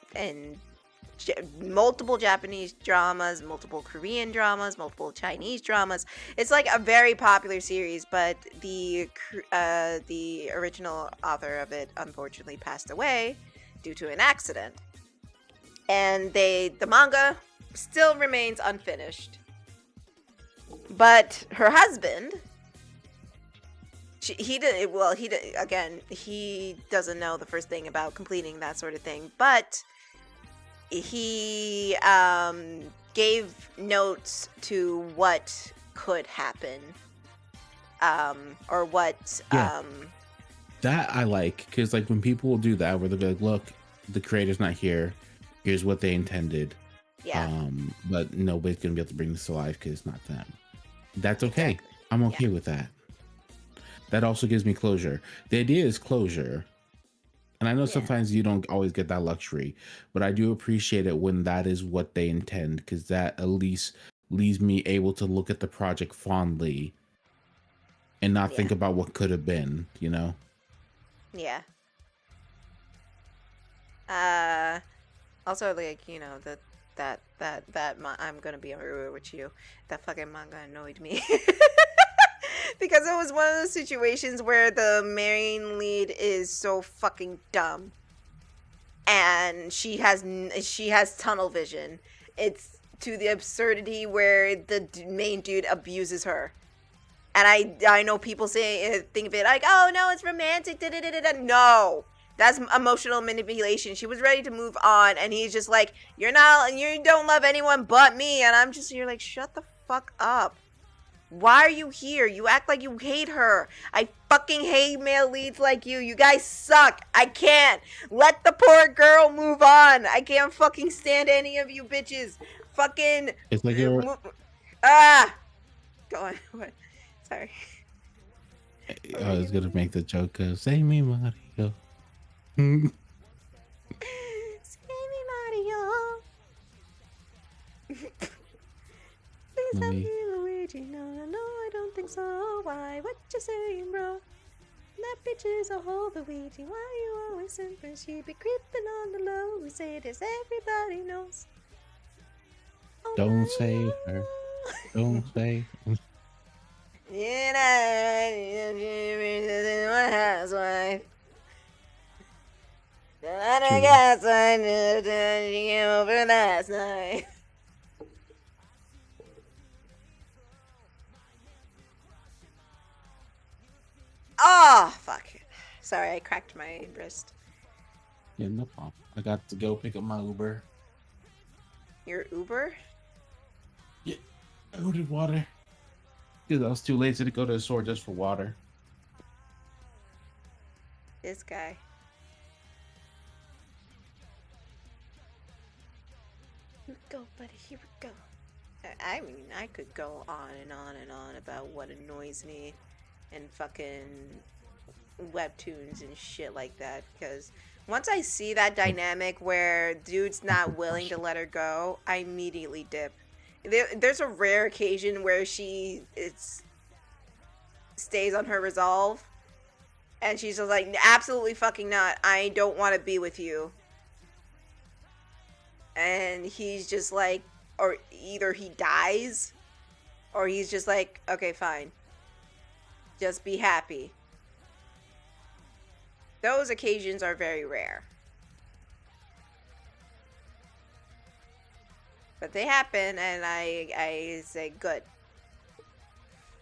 multiple Japanese dramas, multiple Korean dramas, multiple Chinese dramas. It's like a very popular series, but the original author of it unfortunately passed away due to an accident, and the manga still remains unfinished. But her husband, he doesn't know the first thing about completing that sort of thing, but he gave notes to what could happen, or what that I like, because like when people will do that where they'll be like, look, the creator's not here, here's what they intended, but nobody's gonna be able to bring this to life because it's not them. That's okay. Exactly. I'm okay with that. That also gives me closure. The idea is closure. And I know sometimes you don't always get that luxury, but I do appreciate it when that is what they intend, because that at least leaves me able to look at the project fondly and not think about what could have been, you know? Yeah. Also, like, you know, that I'm gonna be real with you. That fucking manga annoyed me. Because it was one of those situations where the main lead is so fucking dumb, and she has tunnel vision. It's to the absurdity where the main dude abuses her, and I know people think of it like, oh no, it's romantic. No, that's emotional manipulation. She was ready to move on, and he's just like, you don't love anyone but me, and you're like, shut the fuck up. Why are you here? You act like you hate her. I fucking hate male leads like you. You guys suck. I can't. Let the poor girl move on. I can't fucking stand any of you bitches. Fucking. It's like Go on. What? Sorry. I was gonna make the joke of "Save me, Mario." Save me, Mario. Please help me, Luigi. No, I don't think so. Why? What you saying, bro? That bitch is a whole Luigi. Why you always simping? She be creeping on the low. We say this, everybody knows. Oh, don't save her. Don't save her. My housewife. I guess I knew that you came over last night. Oh, fuck. Sorry, I cracked my wrist. Yeah, no problem. I got to go pick up my Uber. Your Uber? Yeah, I ordered water. Because I was too lazy to go to the store just for water. This guy. Here we go, buddy. Here we go. I mean, I could go on and on and on about what annoys me and fucking webtoons and shit like that, because once I see that dynamic where dude's not willing to let her go, I immediately dip. There's a rare occasion where she stays on her resolve, and she's just like, absolutely fucking not, I don't want to be with you. And he's just like, or either he dies, or he's just like, okay, fine. Just be happy. Those occasions are very rare. But they happen, and I say, good.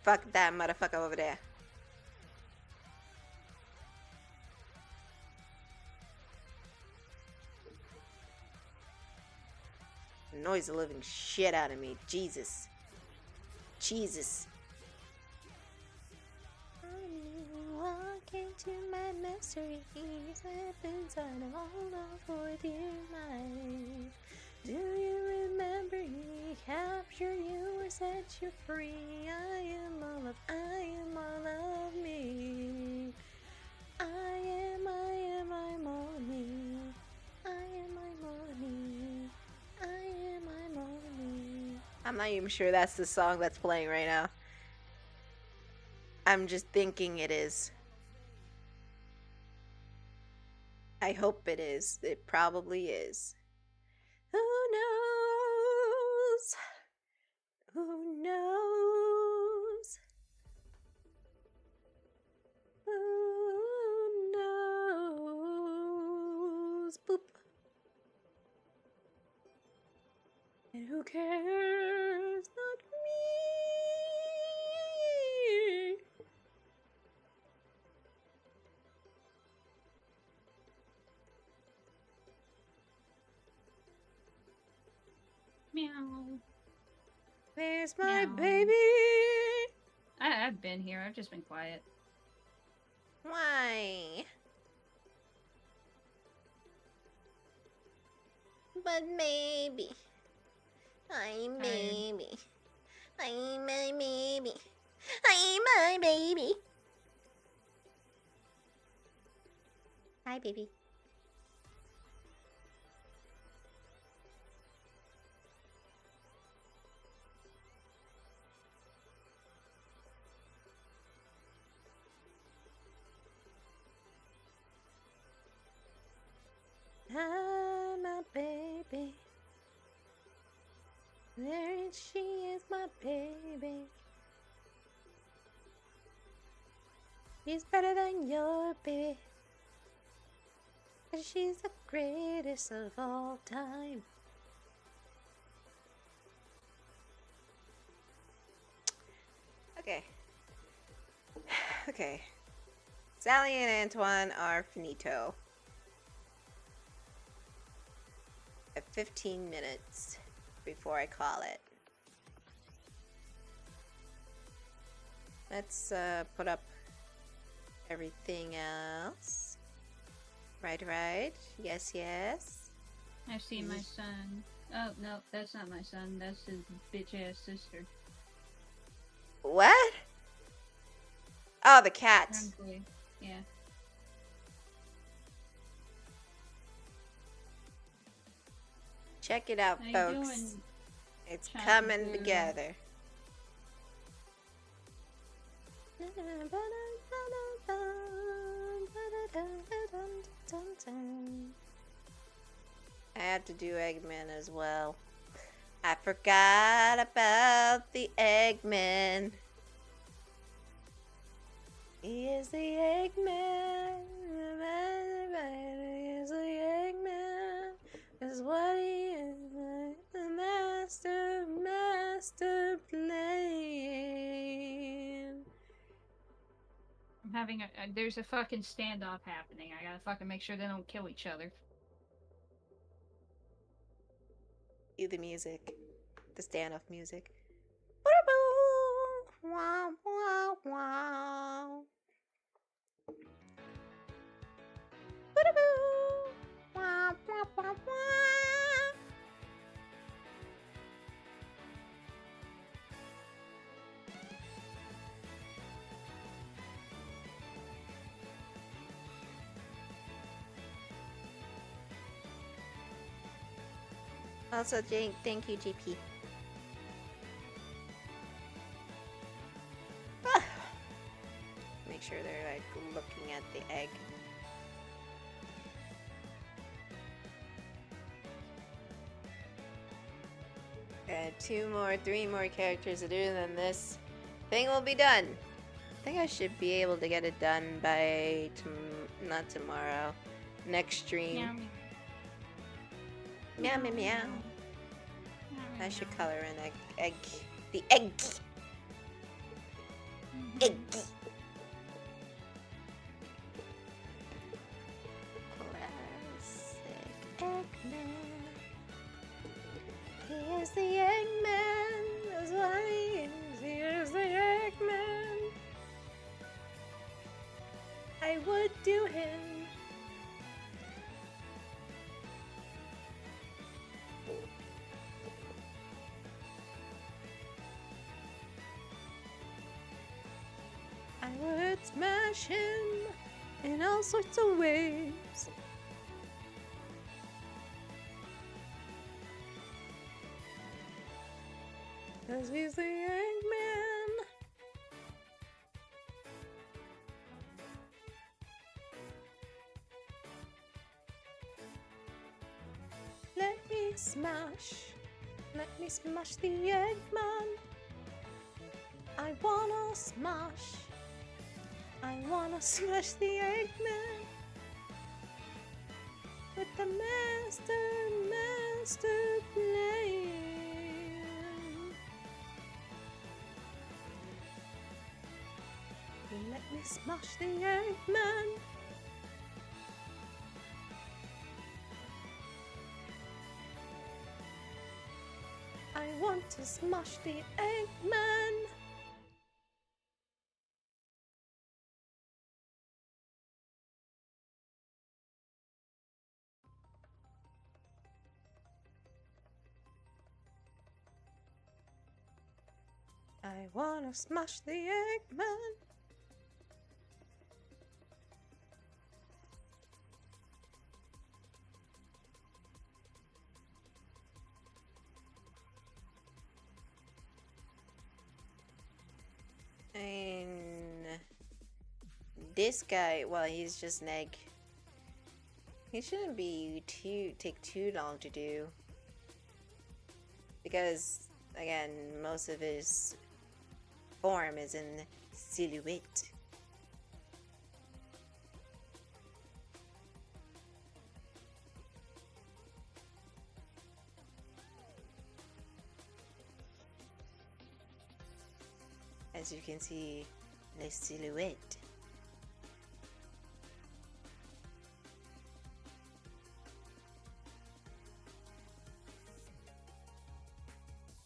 Fuck that motherfucker over there. Annoys the living shit out of me. Jesus. Jesus. Walk into my mysteries, weapons on all for dear life. Do you remember me? Capture you or set you free. I am all of me. I'm all of me. I'm not even sure that's the song that's playing right now. I'm just thinking it is. I hope it is. It probably is. Who knows? Who knows? Who knows? Boop. And who cares? Not me. Meow. Where's my Meow. baby? I've been here. I've just been quiet. Why? But maybe. I'm baby. I'm my baby. I'm my baby. Hi, baby. I'm my baby. There she is, my baby. She's better than your baby. And she's the greatest of all time. Okay. Okay. Sally and Antoine are finito. At 15 minutes before I call it. Let's put up everything else. Right. Yes. I've seen my son. Oh, no, that's not my son. That's his bitch-ass sister. What? Oh, the cats. Frankly, yeah. Check it out, How you folks. doing, It's Chocolate coming Doodle? together. I have to do Eggman as well. I forgot about the Eggman. He is the Eggman. He is the Eggman. Is what he is. The master plan. I'm having there's a fucking standoff happening. I gotta fucking make sure they don't kill each other. Cue the music. The standoff music. Wow, wow, wow. Wow, wow, wow, wow. Also, thank you, GP. Make sure they're like looking at the egg. Got 3 more characters to do, and then this thing will be done. I think I should be able to get it done by Not tomorrow. Next stream. Meow, Meow, meow, meow. meow. I should color an egg. The egg. Egg. Classic Eggman. He is the Eggman. That's what he is. He is the Eggman. I would do him. I would smash him in all sorts of ways. Cause he's the Eggman. Let me smash the Eggman. I wanna smash the Eggman with the master plan. Let me smash the Eggman. I want to smash the Eggman. I wanna smash the Eggman. And this guy, well, he's just an egg. He shouldn't be take too long to do, because again, most of his form is in silhouette. As you can see, the silhouette.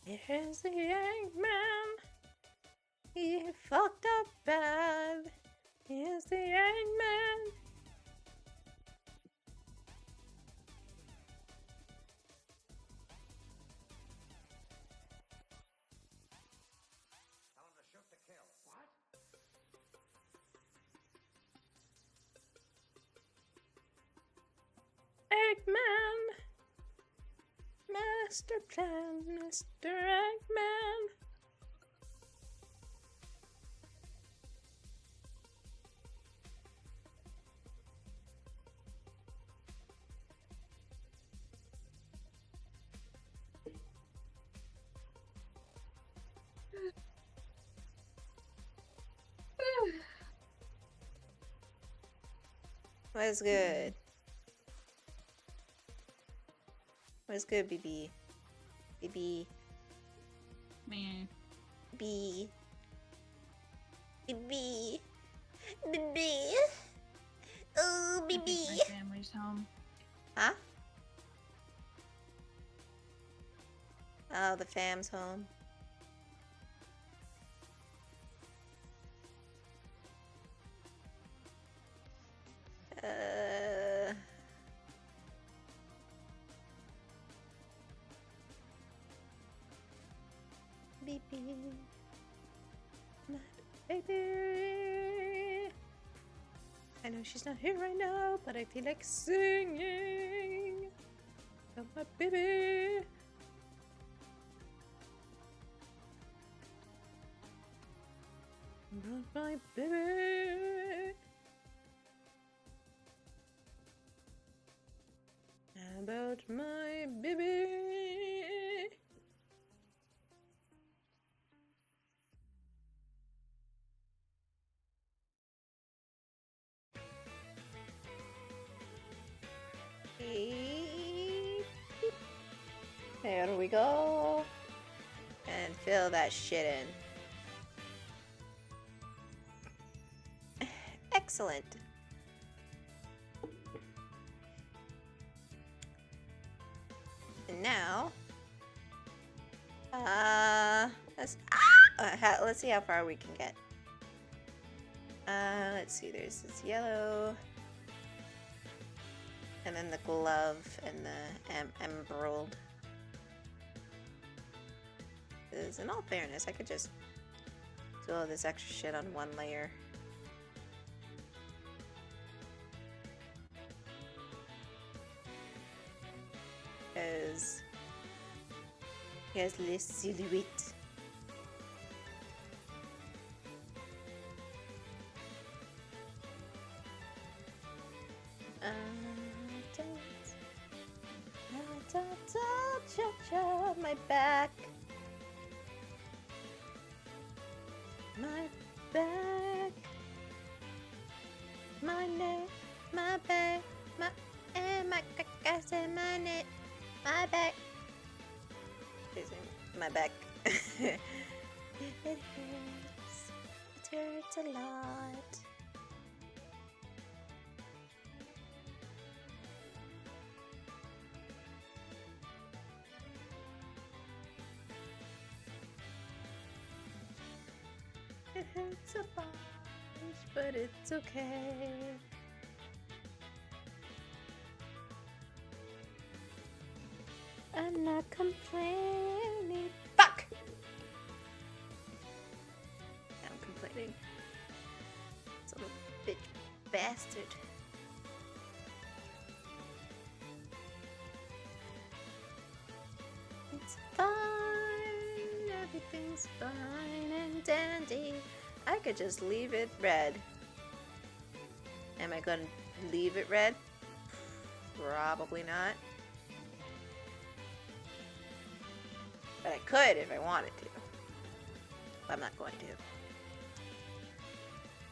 Here's the Eggman. He fucked up bad. Here's the Eggman. Tell him to shoot to kill. What? Eggman. Master plan, Mr. Eggman. What's good? What's good, BB? BB. Man. BB. BB. BB. Oh, I think BB. my family's home. Huh? Oh, the fam's home. Baby, my baby. I know she's not here right now, but I feel like singing about my baby. About my baby. About my baby. There we go. And fill that shit in. Excellent. And now, let's see how far we can get. Let's see, there's this yellow, and then the glove, and the emerald. Because in all fairness, I could just do all this extra shit on one layer. Because he has less silhouette. My back. My back. My neck. My back. My cacas and my neck. My back. My back. It hurts. It hurts a lot. It hurts a bunch, but it's okay. I'm not complaining. Fuck! I'm complaining. Son of a bitch bastard. It's fine. Everything's fine and dandy. I could just leave it red. Am I gonna leave it red? Probably not. But I could if I wanted to. But I'm not going to.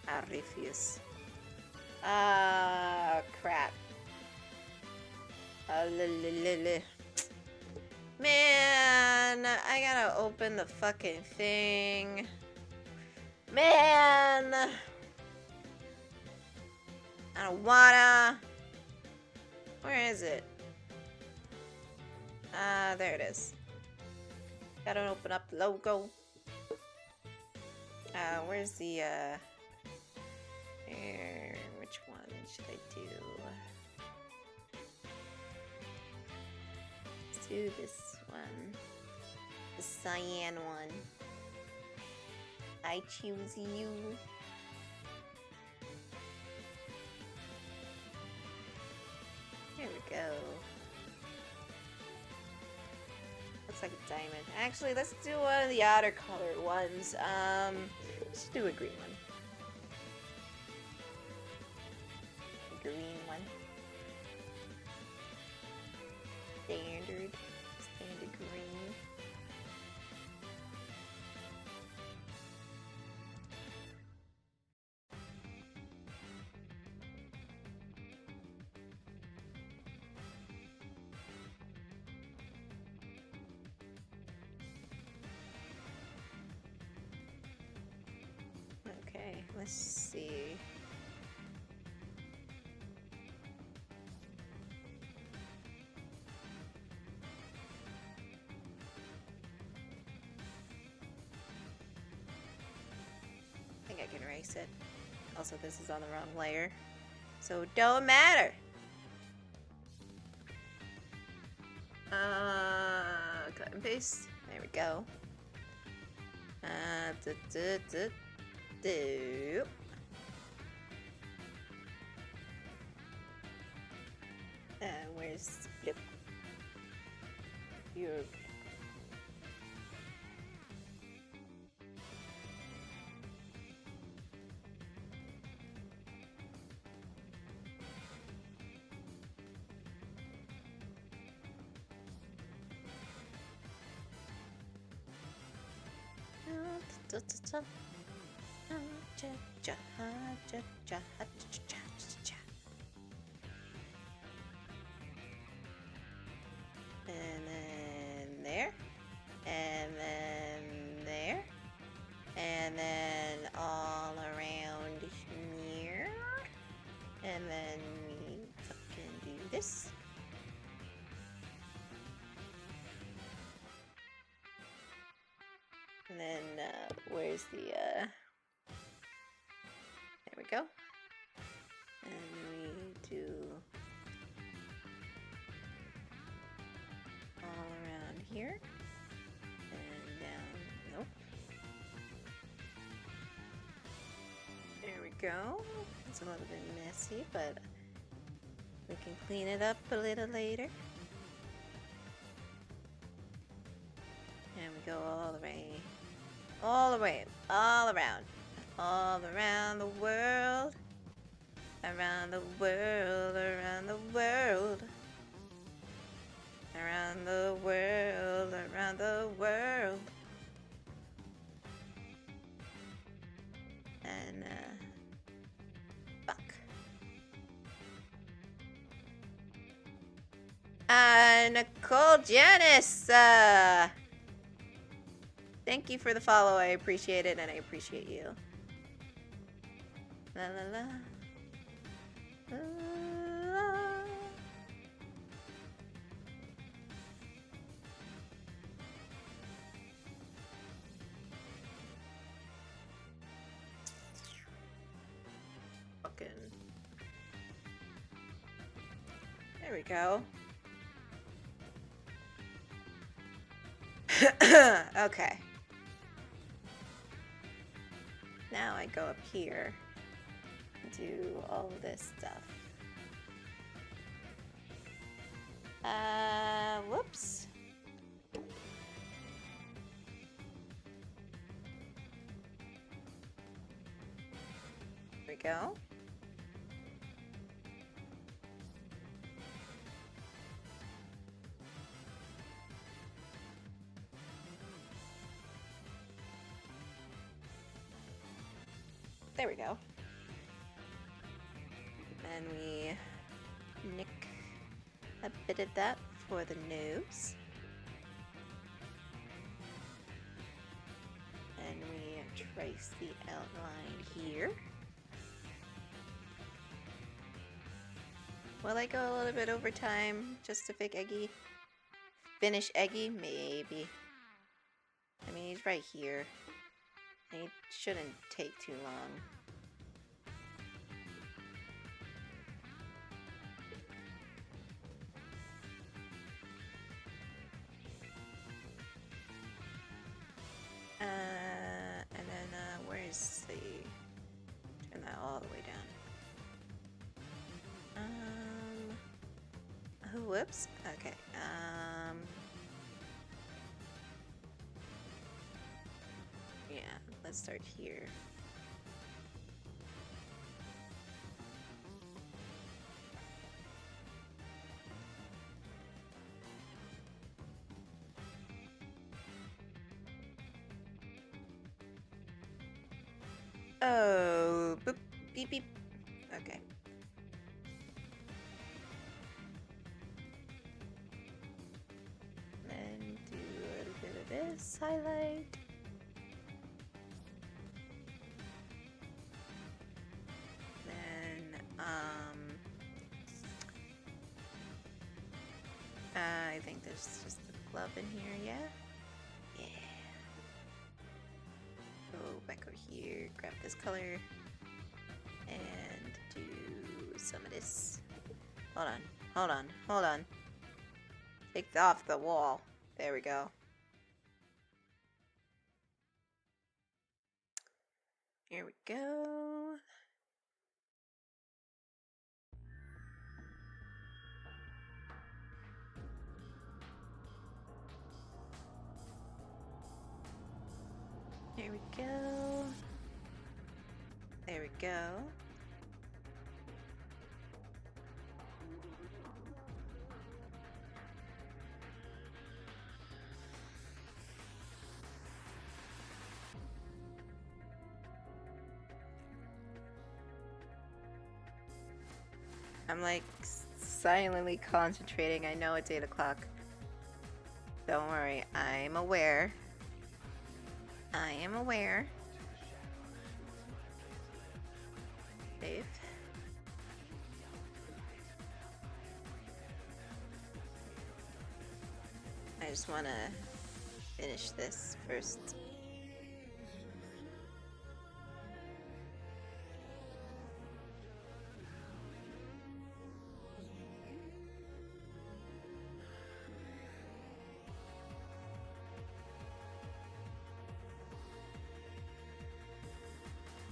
I refuse. Ah, crap. Man, I gotta open the fucking thing. Man! I don't wanna. Where is it? There it is. Gotta open up the logo. Where's the, which one should I do? Let's do this one. The cyan one. I choose you. There we go. Looks like a diamond. Actually, let's do one of the outer colored ones. Let's do a green one. A green one. Standard green. Okay, let's see. I think I can erase it. Also, this is on the wrong layer, so it don't matter. Cut and paste. There we go. Where's Flip? Your and then Kris? And then, where's the, there we go. And we do all around here. And down, nope. There we go. It's a little bit messy, but we can clean it up a little later. And we go all the way, all around, all around the world, around the world, around the world, around the world, around the world. And, fuck. Nicole Janice, thank you for the follow. I appreciate it, and I appreciate you. La la la. La, la. Fucking. There we go. Okay. Now I go up here and do all of this stuff. Whoops. There we go. There we go. And we nick a bit of that for the nose. And we trace the outline here. Will I go a little bit over time just to finish Eggy? Maybe. I mean, he's right here. It shouldn't take too long. And then, where's the... Turn that all the way down. Oh, whoops. Okay, yeah, let's start here. Oh, boop, beep, beep. Okay. Then do a little bit of this highlight. Then, I think there's just the glove in here, yeah? Yeah. Go back over here, grab this color, and do some of this. Hold on, hold on, hold on. Take off the wall. There we go. Here we go. There we go. There we go. I'm like silently concentrating. I know it's 8 o'clock. Don't worry, I'm aware. I am aware. Dave. just want to finish this first.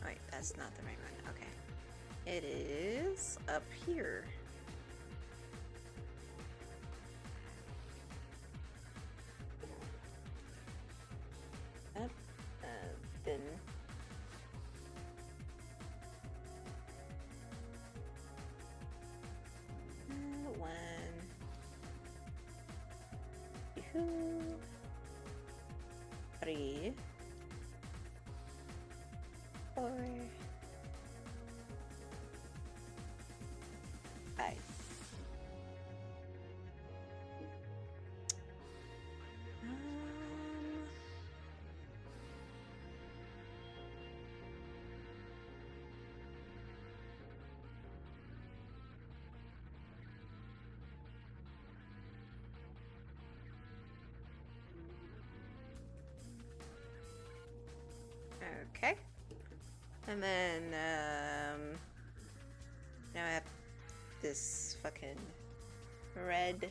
Wait, that's not the right one. Okay. It is up here. Up, then. One. Two. Three. 4. 5. Okay. And then, now I have this fucking red.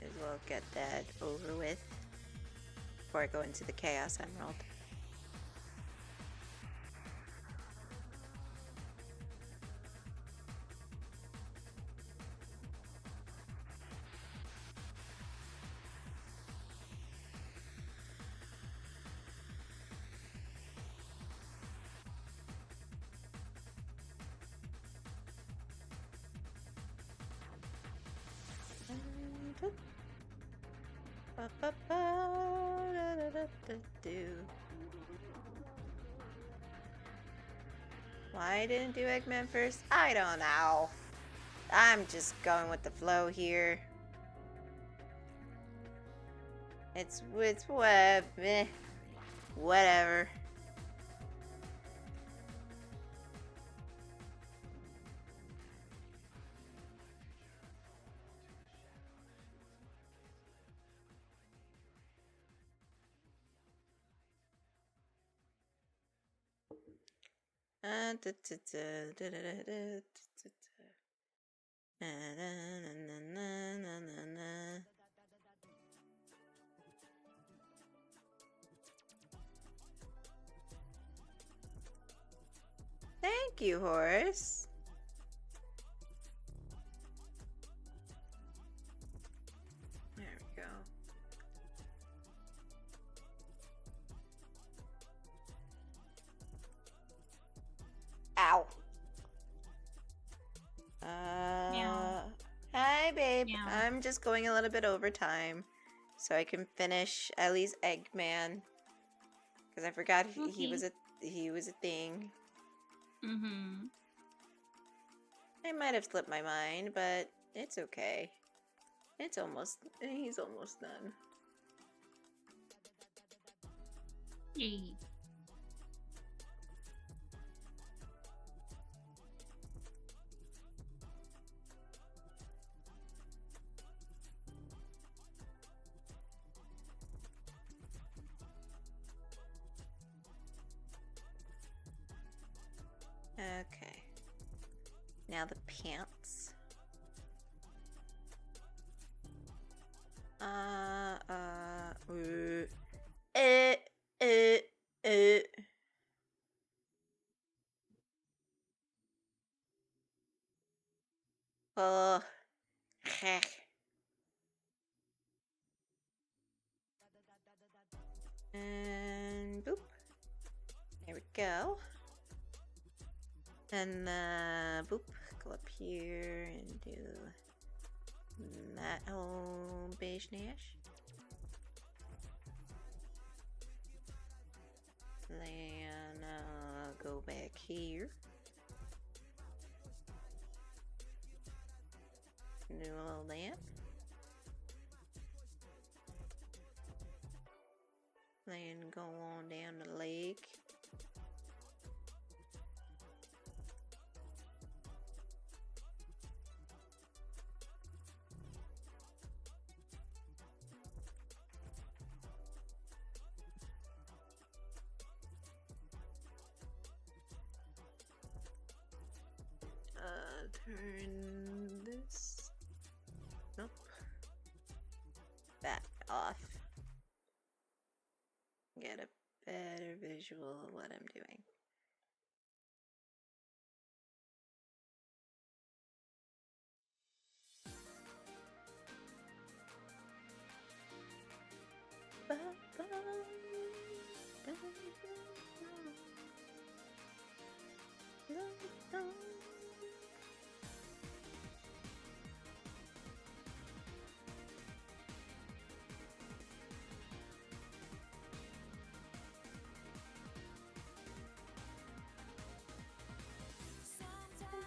As well get that over with before I go into the Chaos Emerald. Why I didn't do Eggman first? I don't know. I'm just going with the flow here. It's what, whatever. Thank you, Horace. There we go. Ow. Hi, babe. Meow. I'm just going a little bit over time so I can finish at least Eggman, because I forgot he was a thing. Mm-hmm. I might have slipped my mind, but it's okay. He's almost done. Yay. Okay. Now the pants. Oh, heck. And boop. There we go. And boop, go up here and do that old beige nash. Then go back here. Do a little that. Then go on down the leg. turn this. Nope. Back off. Get a better visual of what I'm doing.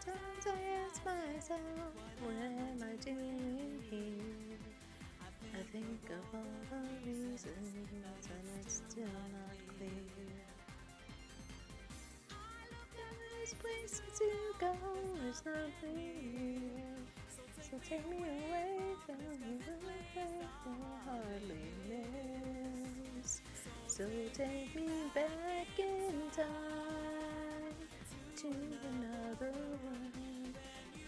Sometimes I ask myself, what am I doing here? I think of all the reasons and it's still not clear. There's places to go, there's nothing here. So take me away from the place I hardly miss. So take me back in time to another one.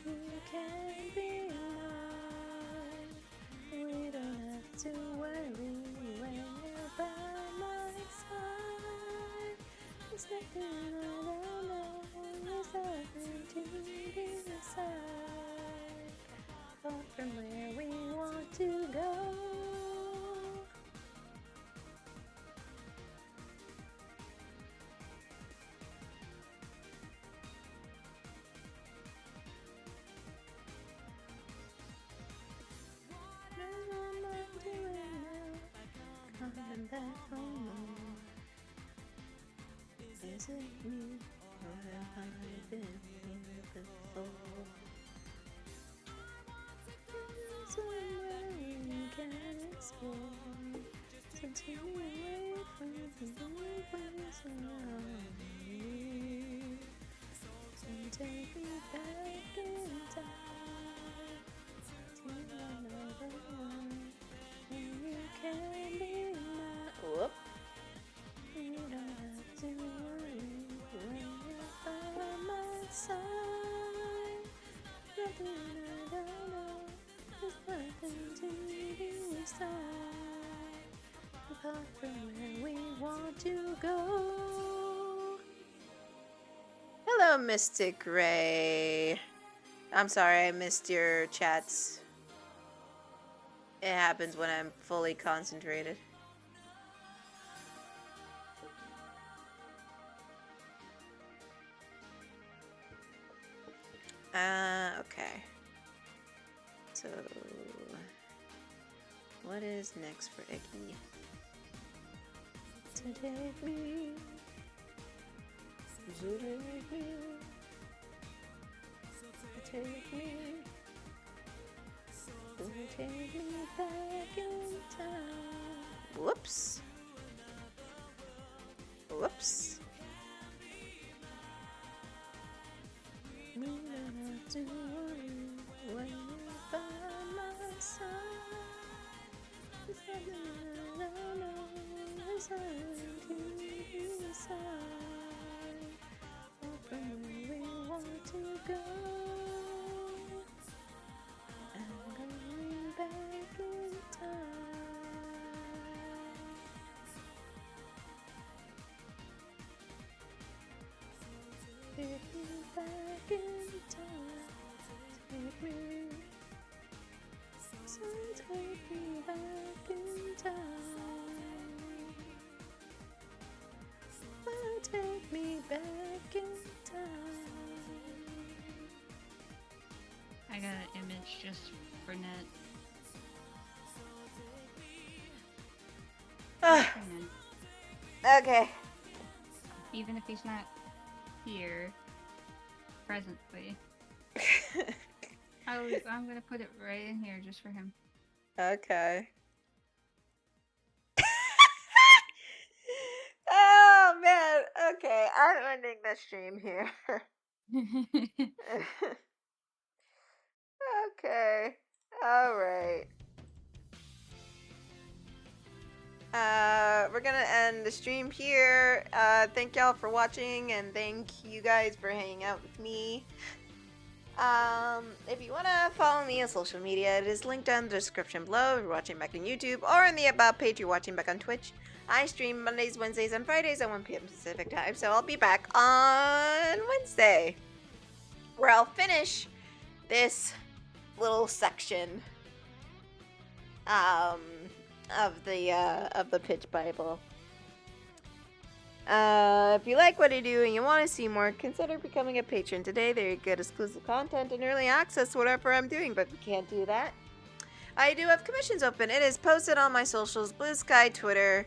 You can be mine. We don't have to worry when you're by my side. There's nothing I don't know, there's nothing to decide. Far from where we want to go. Coming back home. Is it me or have I been here before? Somewhere we can explore. So take me away from the ways around me. So take me back in time to another one. You can be mine. Whoop. You don't have to worry when you're by my side. Nothing I don't know, there's nothing to decide. Apart from where we want to go. Hello, Mystic Ray. I'm sorry I missed your chats. It happens when I'm fully concentrated. Okay. So, what is next for Icky? To take me, to take me, to take me. Take me back in time. Whoops. Whoops. We don't have to worry when you're by my side. There's nothing I don't know, there's nothing to decide. From where we want to go. Back in time. Take me back in time. Take me. So take me back in time. Oh, take me back in time. I got an image just for net. Okay. Even if he's not here presently. I'm gonna put it right in here just for him. Okay. Oh man. Okay, I'm ending the stream here. Okay. All right. We're gonna end the stream here. Thank y'all for watching, and thank you guys for hanging out with me. If you want to follow me on social media, it is linked down in the description below if you're watching back on YouTube, or in the About page if you're watching back on Twitch. I stream Mondays, Wednesdays, and Fridays at 1 p.m. Pacific time, so I'll be back on Wednesday, where I'll finish this little section of the Pitch Bible. If you like what I do and you want to see more, consider becoming a patron today. There you get exclusive content and early access to whatever I'm doing, but you can't do that. I do have commissions open. It is posted on my socials, Blue Sky, Twitter,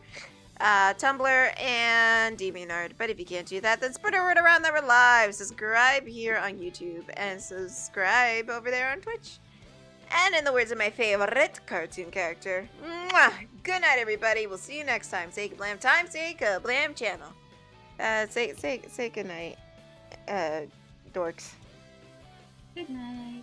Tumblr, and DeviantArt. But if you can't do that, then spread a word around that we're live. Subscribe here on YouTube and subscribe over there on Twitch. And in the words of my favorite cartoon character, mwah! Good night, everybody. We'll see you next time. Say blam time, say blam channel. Say good night, dorks. Good night.